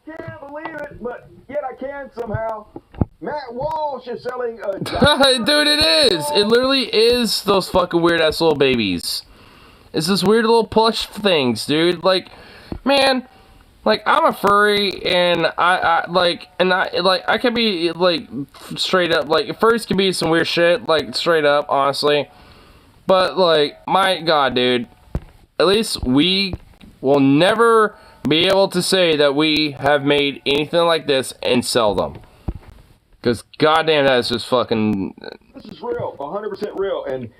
Can't believe it, but yet I can somehow. Matt Walsh is selling a... Dude, it is! It literally is those fucking weird-ass little babies. It's this weird little plush things, dude. Like, man... Like, I'm a furry, and I can be, like, straight up, like, furries can be some weird shit, like, straight up, honestly. But, like, my god, dude, at least we will never be able to say that we have made anything like this and sell them. Because, goddamn, that is just fucking... This is real, 100% real, and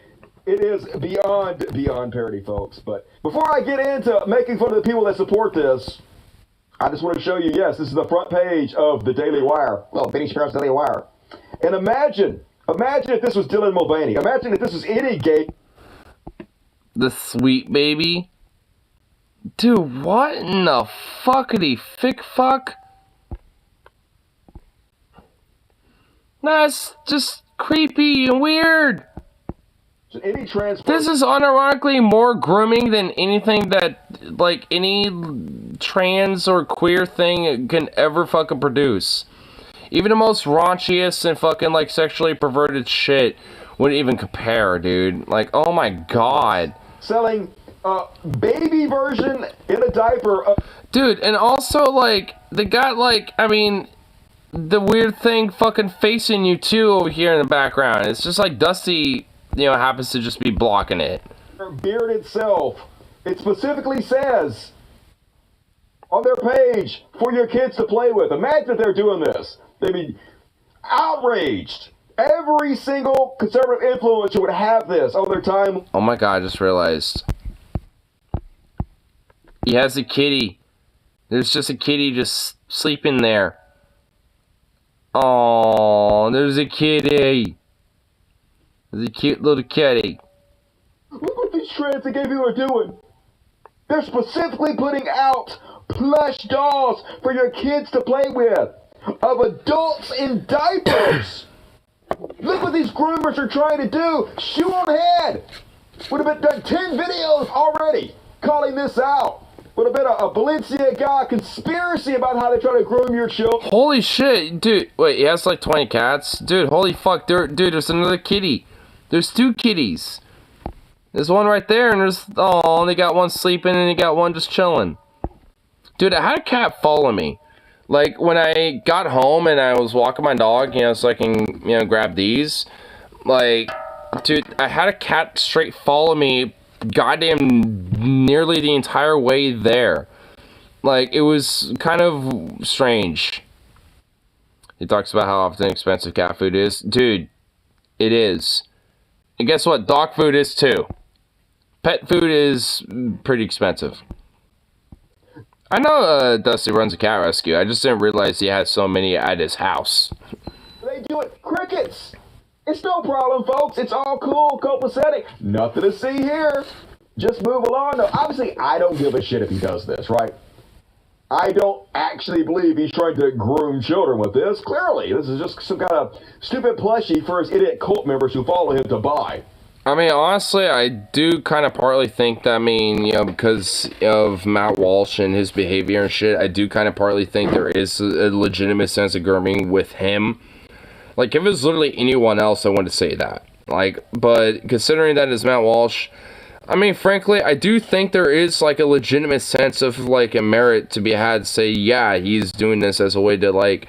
it is beyond parody, folks. But before I get into making fun of the people that support this... I just want to show you, yes, this is the front page of the Daily Wire. Well, Benny Shapiro's Daily Wire. And imagine if this was Dylan Mulvaney. Imagine if this was any gay... The sweet baby? Dude, what in the fuckity fick fuck? That's just creepy and weird. Any trans... This is unironically more grooming than anything that, like, any trans or queer thing can ever fucking produce. Even the most raunchiest and fucking, like, sexually perverted shit wouldn't even compare, dude. Like, oh my god. Selling a baby version in a diaper of... Dude, and also, like, they got, like, I mean... the weird thing fucking facing you, too, over here in the background. It's just like Dusty... you know, happens to just be blocking it. Beard itself. It specifically says on their page for your kids to play with. Imagine if they're doing this. They'd be outraged. Every single conservative influencer would have this on their time. Oh my god, I just realized. He has a kitty. There's just a kitty just sleeping there. Oh, there's a kitty. There's a cute little kitty. Look what these trans and gay people are doing. They're specifically putting out plush dolls for your kids to play with of adults in diapers. Look what these groomers are trying to do. Shoe on head. Would have been done 10 videos already calling this out. Would have been a Balenciaga conspiracy about how they try to groom your children. Holy shit, dude. Wait, he has like 20 cats? Dude, holy fuck. Dude, there's another kitty. There's two kitties. There's one right there, and there's... oh, they got one sleeping, and they got one just chilling. Dude, I had a cat follow me. Like, when I got home and I was walking my dog, you know, so I can, you know, grab these. Like, dude, I had a cat straight follow me goddamn nearly the entire way there. Like, it was kind of strange. He talks about how often expensive cat food is. Dude, it is. And guess what? Dog food is too. Pet food is pretty expensive. I know Dusty runs a cat rescue. I just didn't realize he had so many at his house. They do it. Crickets. It's no problem, folks. It's all cool, copacetic. Nothing to see here. Just move along. Now, obviously, I don't give a shit if he does this, right? I don't actually believe he's trying to groom children with this. Clearly, this is just some kind of stupid plushie for his idiot cult members who follow him to buy. I mean, honestly, I do kind of partly think that, I mean, you know, because of Matt Walsh and his behavior and shit, I do kind of partly think there is a legitimate sense of grooming with him. Like, if it was literally anyone else, I wouldn't say that. Like, but considering that it's Matt Walsh, I mean, frankly, I do think there is, like, a legitimate sense of, like, a merit to be had to say, yeah, he's doing this as a way to, like,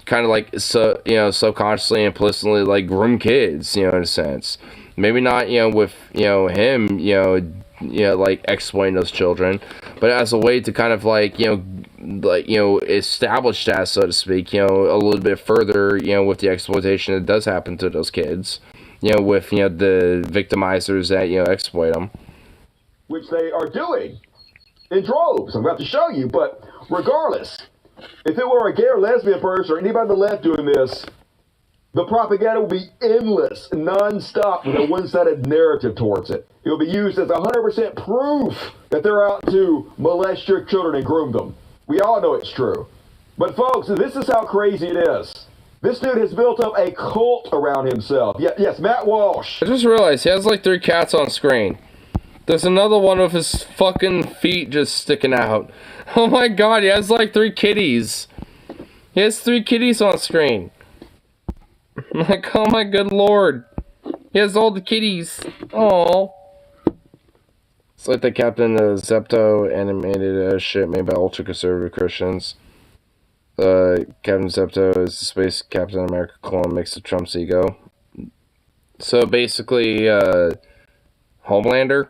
kind of, like, so, you know, subconsciously, implicitly, like, groom kids, you know, in a sense. Maybe not, you know, with, you know, him, you know, like exploiting those children, but as a way to kind of like establish that, so to speak, a little bit further, with the exploitation that does happen to those kids, with the victimizers that exploit them, which they are doing in droves. I'm about to show you, but regardless, if it were a gay or lesbian person or anybody on the left doing this, the propaganda will be endless, non-stop, with a one-sided narrative towards it. It will be used as 100% proof that they're out to molest your children and groom them. We all know it's true. But folks, this is how crazy it is. This dude has built up a cult around himself. Yes, Matt Walsh. I just realized he has like 3 cats on screen. There's another one with his fucking feet just sticking out. Oh my god, he has like 3 kitties. He has 3 kitties on screen. Like, oh my good lord. He has all the kitties. Oh. It's like the Captain Zepto animated shit made by ultra-conservative Christians. Captain Zepto is the space Captain America clone mixed with Trump's ego. So basically, Homelander.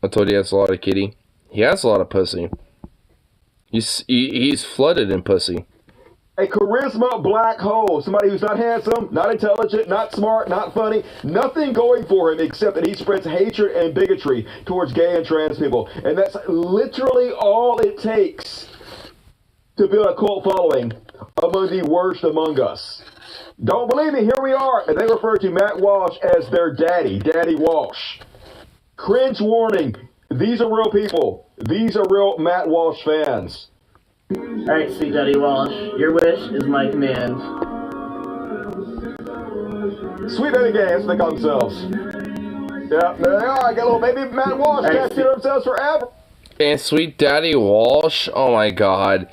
I told you he has a lot of kitty. He has a lot of pussy. He's flooded in pussy. A charisma black hole. Somebody who's not handsome, not intelligent, not smart, not funny. Nothing going for him except that he spreads hatred and bigotry towards gay and trans people. And that's literally all it takes to build a cult following among the worst among us. Don't believe me? Here we are. And they refer to Matt Walsh as their daddy, Daddy Walsh. Cringe warning. These are real people. These are real Matt Walsh fans. Alright, sweet Daddy Walsh, your wish is my command. Sweet baby gays, they call themselves. Yeah, there they are. I got a little baby Matt Walsh tattooed themselves forever. And Sweet Daddy Walsh, oh my god.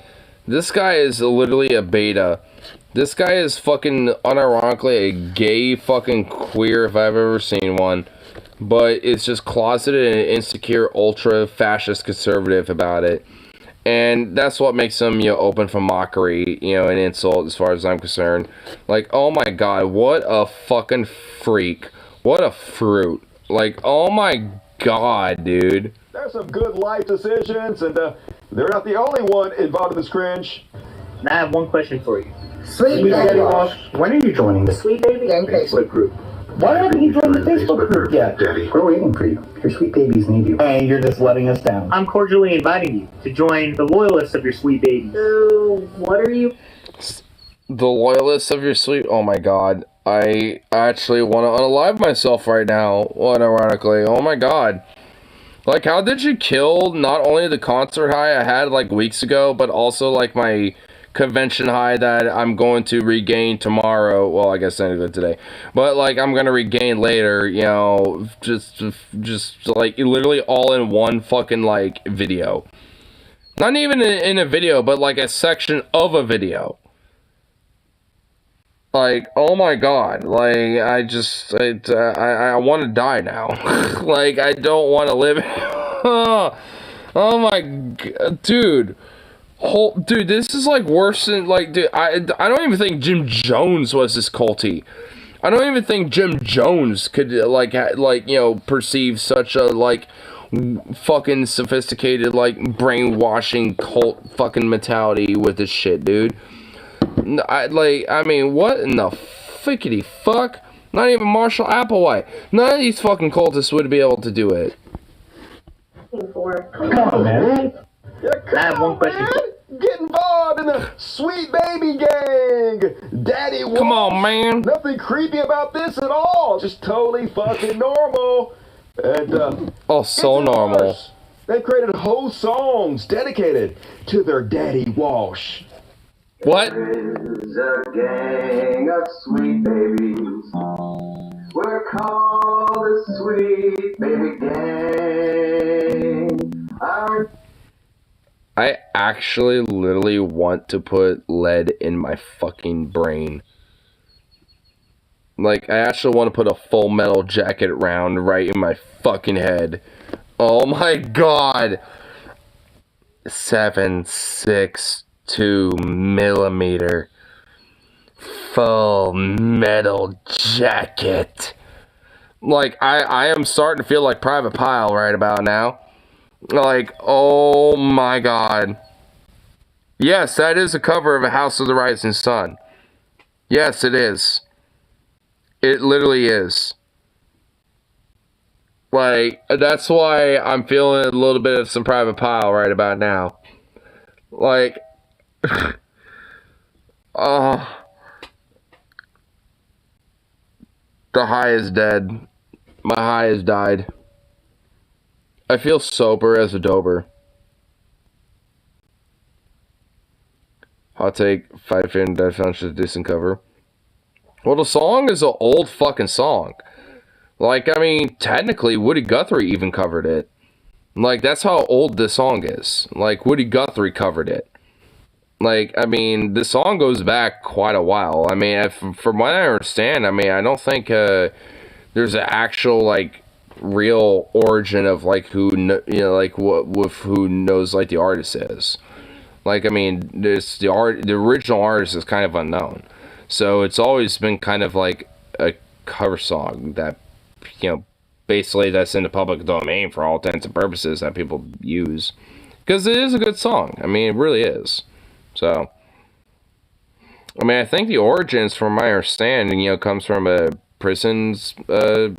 This guy is literally a beta. This guy is fucking unironically a gay fucking queer if I've ever seen one. But it's just closeted and insecure, ultra fascist conservative about it. And that's what makes him, open for mockery, and insult as far as I'm concerned. Like, oh my god, what a fucking freak. What a fruit. Like, oh my god, dude. There's some good life decisions, and they're not the only one involved in this cringe. And I have one question for you. Sweet Daddy Walsh, when are you joining the Sweet Baby Gang Facebook group? Why haven't you joined the Facebook group yet? We're waiting for you. Your sweet babies need you. And you're just letting us down. I'm cordially inviting you to join the loyalists of your sweet babies. So, what are you? The loyalists of your sweet... Oh my god. I actually want to unalive myself right now. Ironically. Oh my god. Like, how did you kill not only the concert high I had, like, weeks ago, but also, like, my convention high that I'm going to regain tomorrow. Well, I guess technically today, but like I'm gonna regain later. Just like literally all in one fucking like video. Not even in a video, but like a section of a video. Like, oh my god, like I want to die now. Like I don't want to live. Oh my god, dude. Dude, this is like worse than like, dude. I don't even think Jim Jones was this culty. I don't even think Jim Jones could perceive such a like fucking sophisticated like brainwashing cult fucking mentality with this shit, dude. I mean, what in the fickety fuck? Not even Marshall Applewhite. None of these fucking cultists would be able to do it. Come on, man. Yeah, I have one question. Get involved in the Sweet Baby Gang. Daddy Walsh. Come on, man. Nothing creepy about this at all. Just totally fucking normal. And oh, so normal. Worse. They created whole songs dedicated to their Daddy Walsh. What? There's a gang of sweet babies. We're called the Sweet Baby Gang. I actually literally want to put lead in my fucking brain. Like, I actually want to put a Full Metal Jacket round right in my fucking head. Oh my god! 7.62 millimeter Full Metal Jacket. Like, I am starting to feel like Private Pile right about now. Like, oh my god. Yes, that is a cover of A House of the Rising Sun. Yes, it is. It literally is. Like, that's why I'm feeling a little bit of some Private Pile right about now. Like, oh, the high is dead. My high has died. I feel sober as a dober. Hot take, Five Finger Dead Found a decent cover. Well, the song is an old fucking song. Like, I mean, technically, Woody Guthrie even covered it. Like, that's how old this song is. Like, Woody Guthrie covered it. Like, I mean, the song goes back quite a while. I mean, from what I understand, I mean, I don't think there's an actual, like, real origin of, like, who, you know, like, who knows, like, the artist is. Like, I mean, the original artist is kind of unknown. So it's always been kind of like a cover song that, you know, basically that's in the public domain for all intents and purposes that people use. Because it is a good song. I mean, it really is. So, I mean, I think the origins, from my understanding, you know, comes from a prison's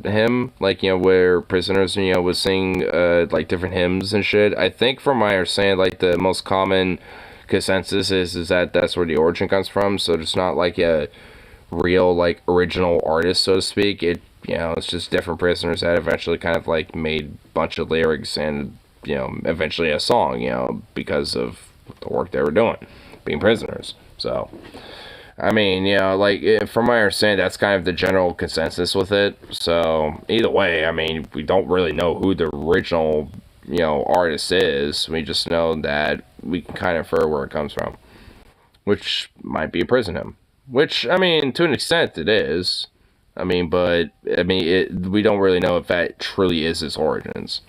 hymn. Like, you know, where prisoners, you know, would sing, like, different hymns and shit. I think, from my understanding, like, the most common consensus is that that's where the origin comes from. So it's not like a real, like, original artist, so to speak. It, you know, it's just different prisoners that eventually kind of, like, made a bunch of lyrics and, you know, eventually a song, you know, because of the work they were doing, being prisoners. So, I mean, you know, like, from my understanding, that's kind of the general consensus with it. So, either way, I mean, we don't really know who the original, you know, artist is. We just know that we can kind of infer where it comes from, which might be a prison hymn. Which, I mean, to an extent, it is. I mean, but, I mean, we don't really know if that truly is its origins.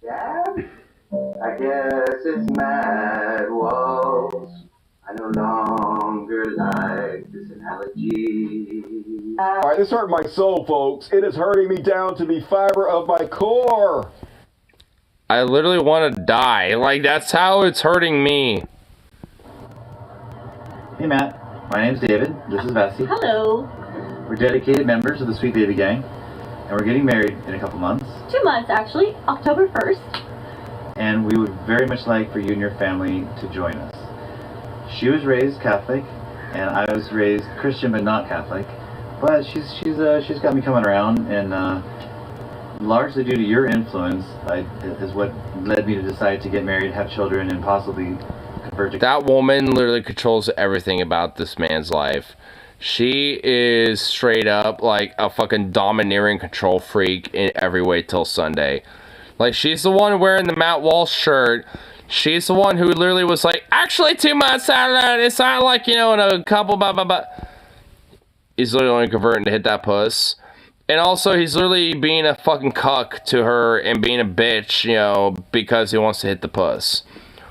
Dad? I guess it's Mad Walls. I no longer like this analogy. Alright, this hurt my soul, folks. It is hurting me down to the fiber of my core. I literally want to die. Like, that's how it's hurting me. Hey Matt, my name's David. This is Vessi. Hello. We're dedicated members of the Sweet Baby Gang, and we're getting married in a couple months. 2 months, actually. October 1st. And we would very much like for you and your family to join us. She was raised Catholic, and I was raised Christian but not Catholic. But she's got me coming around, and largely due to your influence, is what led me to decide to get married, have children, and possibly convert to... That woman literally controls everything about this man's life. She is straight up like a fucking domineering control freak in every way till Sunday. Like, she's the one wearing the Matt Walsh shirt. She's the one who literally was like, actually 2 months out, it's not like, you know, in a couple, blah, blah, blah. He's literally only converting to hit that puss. And also, he's literally being a fucking cuck to her and being a bitch, you know, because he wants to hit the puss.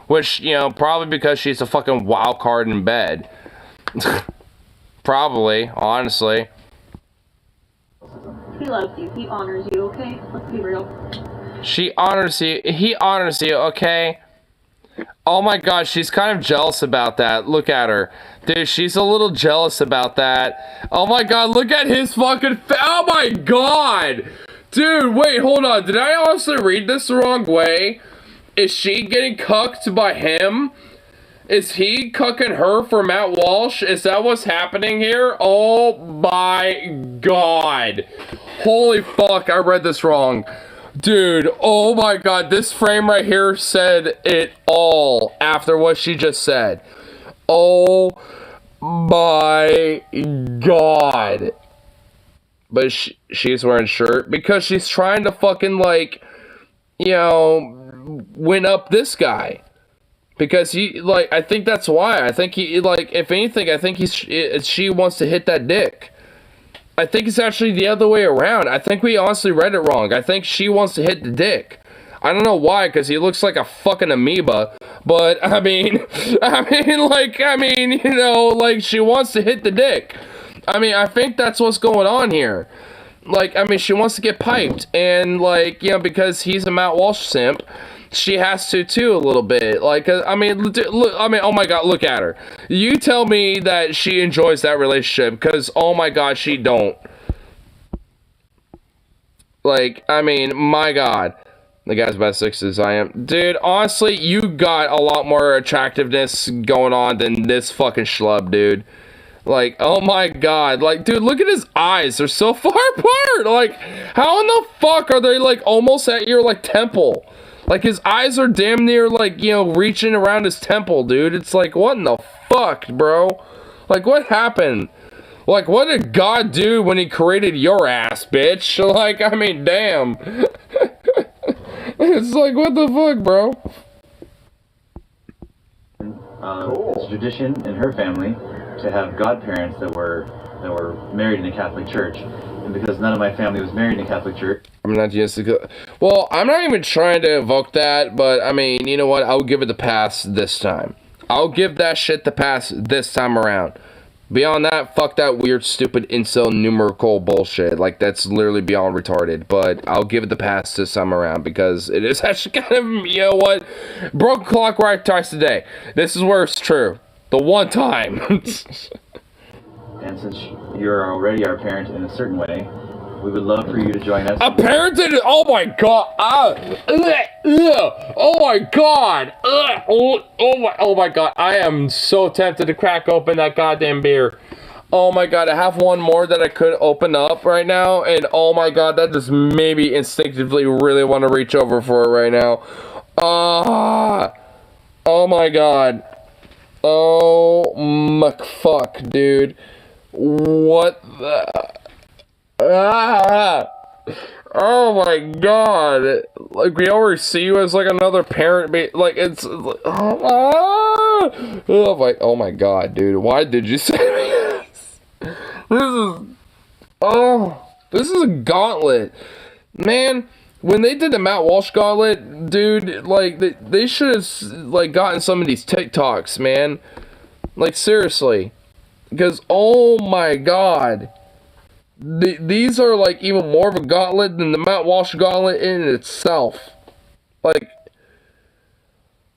Which, you know, probably because she's a fucking wild card in bed. Probably, honestly. He loves you. He honors you, okay? Let's be real. She honors you. He honors you, okay? Oh my god, she's kind of jealous about that. Look at her. Dude, she's a little jealous about that. Oh my god, look at his fucking oh my god! Dude, wait, hold on. Did I honestly read this the wrong way? Is she getting cucked by him? Is he cucking her for Matt Walsh? Is that what's happening here? Oh my god. Holy fuck, I read this wrong. Dude, oh my god, this frame right here said it all after what she just said. Oh my god. But she's wearing a shirt because she's trying to fucking, like, you know, win up this guy. Because he, like, I think that's why. I think he, like, if anything, I think she wants to hit that dick. I think it's actually the other way around. I think we honestly read it wrong. I think she wants to hit the dick. I don't know why, because he looks like a fucking amoeba. But, I mean, you know, like, she wants to hit the dick. I mean, I think that's what's going on here. Like, I mean, she wants to get piped, and, like, you know, because he's a Matt Walsh simp, she has to, too, a little bit. Like, I mean, look, oh my god, look at her. You tell me that she enjoys that relationship, because, oh my god, she don't. Like, I mean, my god. The guy's about 6 as I am. Dude, honestly, you got a lot more attractiveness going on than this fucking schlub, dude. Like, oh my god. Like, dude, look at his eyes. They're so far apart. Like, how in the fuck are they, like, almost at your, like, temple? Like, his eyes are damn near, like, you know, reaching around his temple, dude. It's like, what in the fuck, bro? Like, what happened? Like, what did God do when he created your ass, bitch? Like, I mean, damn. It's like, what the fuck, bro? It's a tradition in her family to have godparents that were married in a Catholic church, and because none of my family was married in a Catholic church, I'm not used to. Well, I'm not even trying to evoke that, but I mean, you know what? I'll give it the pass this time. I'll give that shit the pass this time around. Beyond that, fuck that weird, stupid incel numerical bullshit. Like, that's literally beyond retarded. But I'll give it the pass this time around because it is actually kind of, you know what? Broken clock right twice a day. This is where it's true. The one time. and since you're already our parent in a certain way, we would love for you to join us. A parent in it? Oh my god. Oh my god. Oh my god. I am so tempted to crack open that goddamn beer. Oh my god. I have one more that I could open up right now. And oh my god, that just maybe instinctively really want to reach over for it right now. Oh my god. Oh my fuck, dude. What the... Oh my god. Like, we already see you as like another parent. Like, it's oh my god, dude. Why did you say this? This is a gauntlet, man. When they did the Matt Walsh gauntlet, dude, like they should have like gotten some of these TikToks, man. Like, seriously, because oh my god. These are like even more of a gauntlet than the Matt Walsh gauntlet in itself. Like,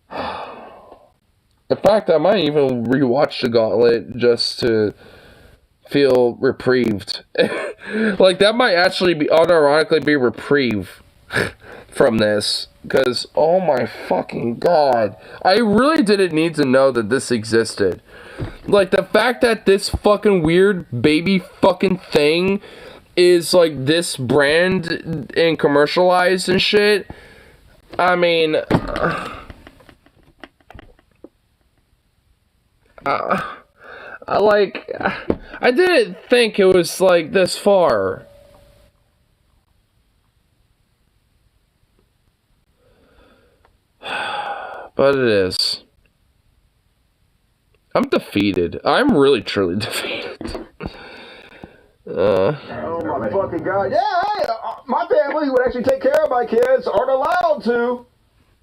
the fact that I might even rewatch the gauntlet just to feel reprieved. Like, that might actually be unironically be reprieve from this. Because, oh my fucking god. I really didn't need to know that this existed. Like, the fact that this fucking weird baby fucking thing is, like, this brand and commercialized and shit. I mean... I didn't think it was, like, this far. But it is. I'm defeated. I'm really, truly defeated. Oh my fucking god. Yeah, hey, my family who would actually take care of my kids aren't allowed to.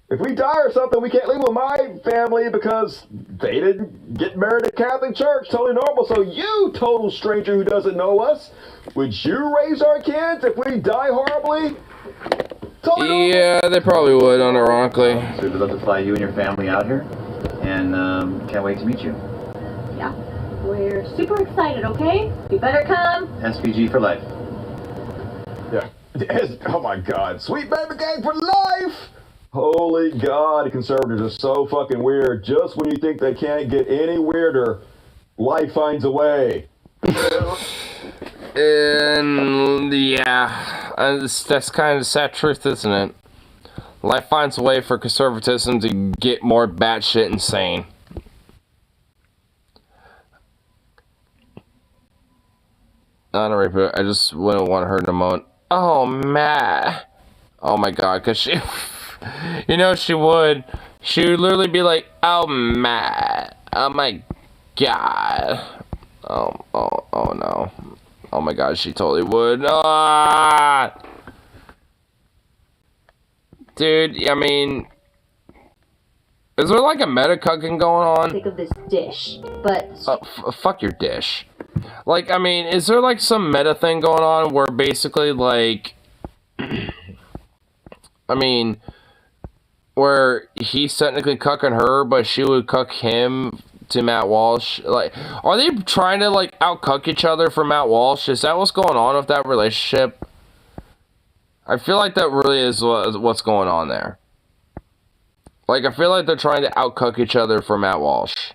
If we die or something, we can't leave with my family because they didn't get married in a Catholic church. Totally normal. So you, total stranger who doesn't know us, would you raise our kids if we die horribly? Totally yeah, they probably would, unironically. So we'd love to fly you and your family out here, and can't wait to meet you. Yeah, we're super excited, okay? You better come. SPG for life. Yeah. Oh my god. Sweet baby gang for life! Holy god, conservatives are so fucking weird. Just when you think they can't get any weirder, life finds a way. And yeah, that's kind of the sad truth, isn't it? Life finds a way for conservatism to get more batshit insane. Not a reboot. I just wouldn't want her to moan. Oh, Matt. Oh my god, because she... You know, she would. She would literally be like, oh, Matt. Oh my god. Oh no. Oh my god, she totally would. Ah! Dude, I mean... Is there like a meta cucking going on? Sick of this dish, but... Fuck your dish. Like, I mean, is there like some meta thing going on where basically like, I mean, where he's technically cucking her, but she would cuck him to Matt Walsh? Like, are they trying to like out-cuck each other for Matt Walsh? Is that what's going on with that relationship? I feel like that really is what's going on there. Like, I feel like they're trying to out-cuck each other for Matt Walsh.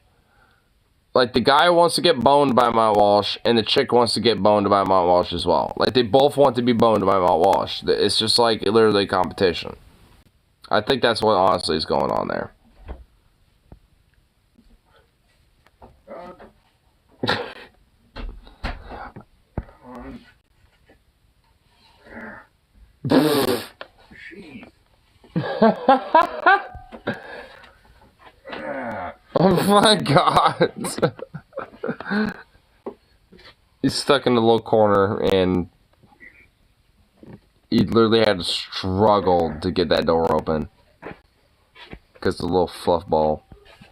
Like, the guy wants to get boned by Matt Walsh, and the chick wants to get boned by Matt Walsh as well. Like, they both want to be boned by Matt Walsh. It's just like literally competition. I think that's what honestly is going on there. Oh my god. He's stuck in the little corner and he literally had to struggle to get that door open because the little fluff ball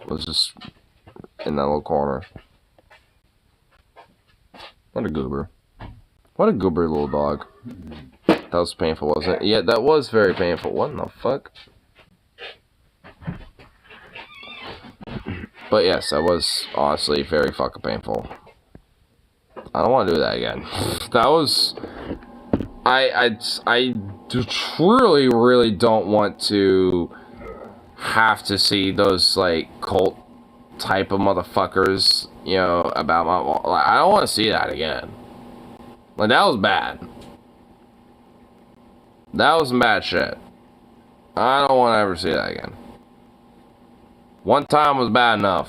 was just in that little corner. What a goober. What a goober little dog. That was painful, wasn't it? Yeah, that was very painful. What in the fuck? But yes, that was honestly very fucking painful. I don't want to do that again. That was... I truly, really don't want to have to see those, like, cult type of motherfuckers, you know, about my... Like, I don't want to see that again. Like, that was bad. That was some bad shit. I don't want to ever see that again. One time was bad enough.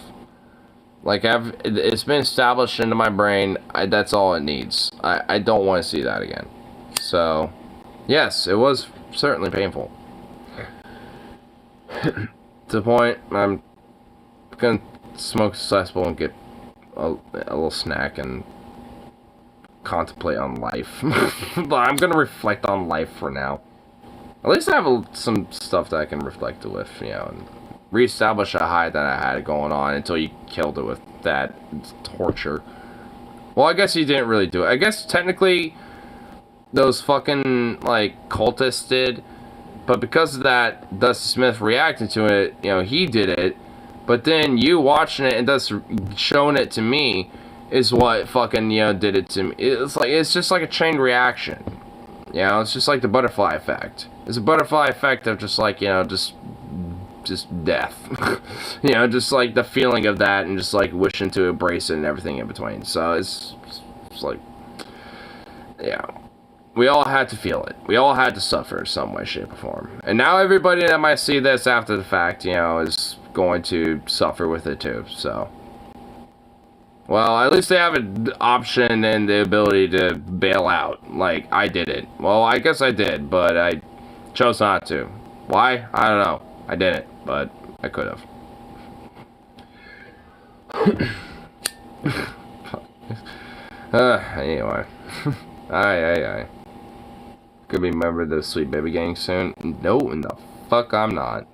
Like, it's been established into my brain. That's all it needs. I don't want to see that again. So, yes, it was certainly painful. To the point, I'm gonna smoke a cesspool and get a little snack and contemplate on life. But I'm gonna reflect on life for now. At least I have some stuff that I can reflect with, you know, and reestablish a high that I had going on until you killed it with that torture. Well, I guess you didn't really do it. I guess technically those fucking, like, cultists did, but because of that, Dusty Smith reacted to it, you know, he did it, but then you watching it and thus showing it to me is what fucking, you know, did it to me. It's just like a chain reaction. You know, it's just like the butterfly effect. It's a butterfly effect of just like, you know, just death. You know, just like the feeling of that and just like wishing to embrace it and everything in between. So it's like, yeah, we all had to feel it. We all had to suffer in some way, shape, or form. And now everybody that might see this after the fact, you know, is going to suffer with it too. So, well, at least they have an option and the ability to bail out. Like, I did it. Well, I guess I did, but I chose not to. Why? I don't know. I didn't, but I could have. Anyway. Aye. Could be a member of the Sweet Baby Gang soon. No, the fuck I'm not.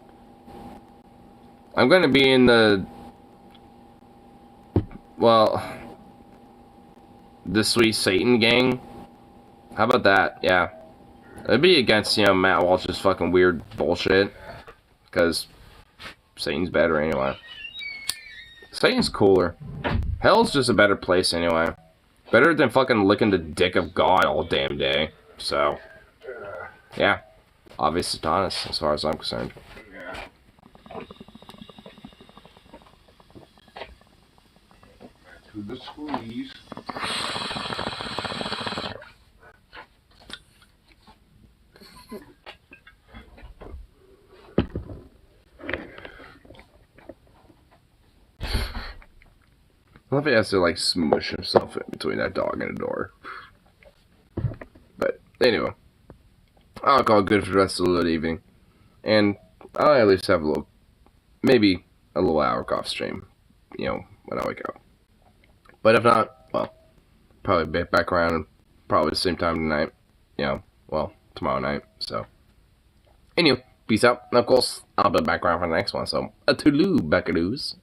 I'm gonna be in the... Well... the Sweet Satan Gang. How about that? Yeah. It'd be against, you know, Matt Walsh's fucking weird bullshit. Because Satan's better anyway. Satan's cooler. Hell's just a better place anyway. Better than fucking licking the dick of God all damn day. So, yeah. Obvious Satanis, as far as I'm concerned. To the squeeze. I love he has to like smush himself in between that dog and a door. But anyway, I'll call it good for the rest of the evening, and I'll at least have a little, maybe a little hour off stream, you know, when I wake up. But if not, well, probably be back around probably the same time tonight, you know, well, tomorrow night. So anyway, peace out. And of course, I'll be back around for the next one. So a toodaloo, buckaroos.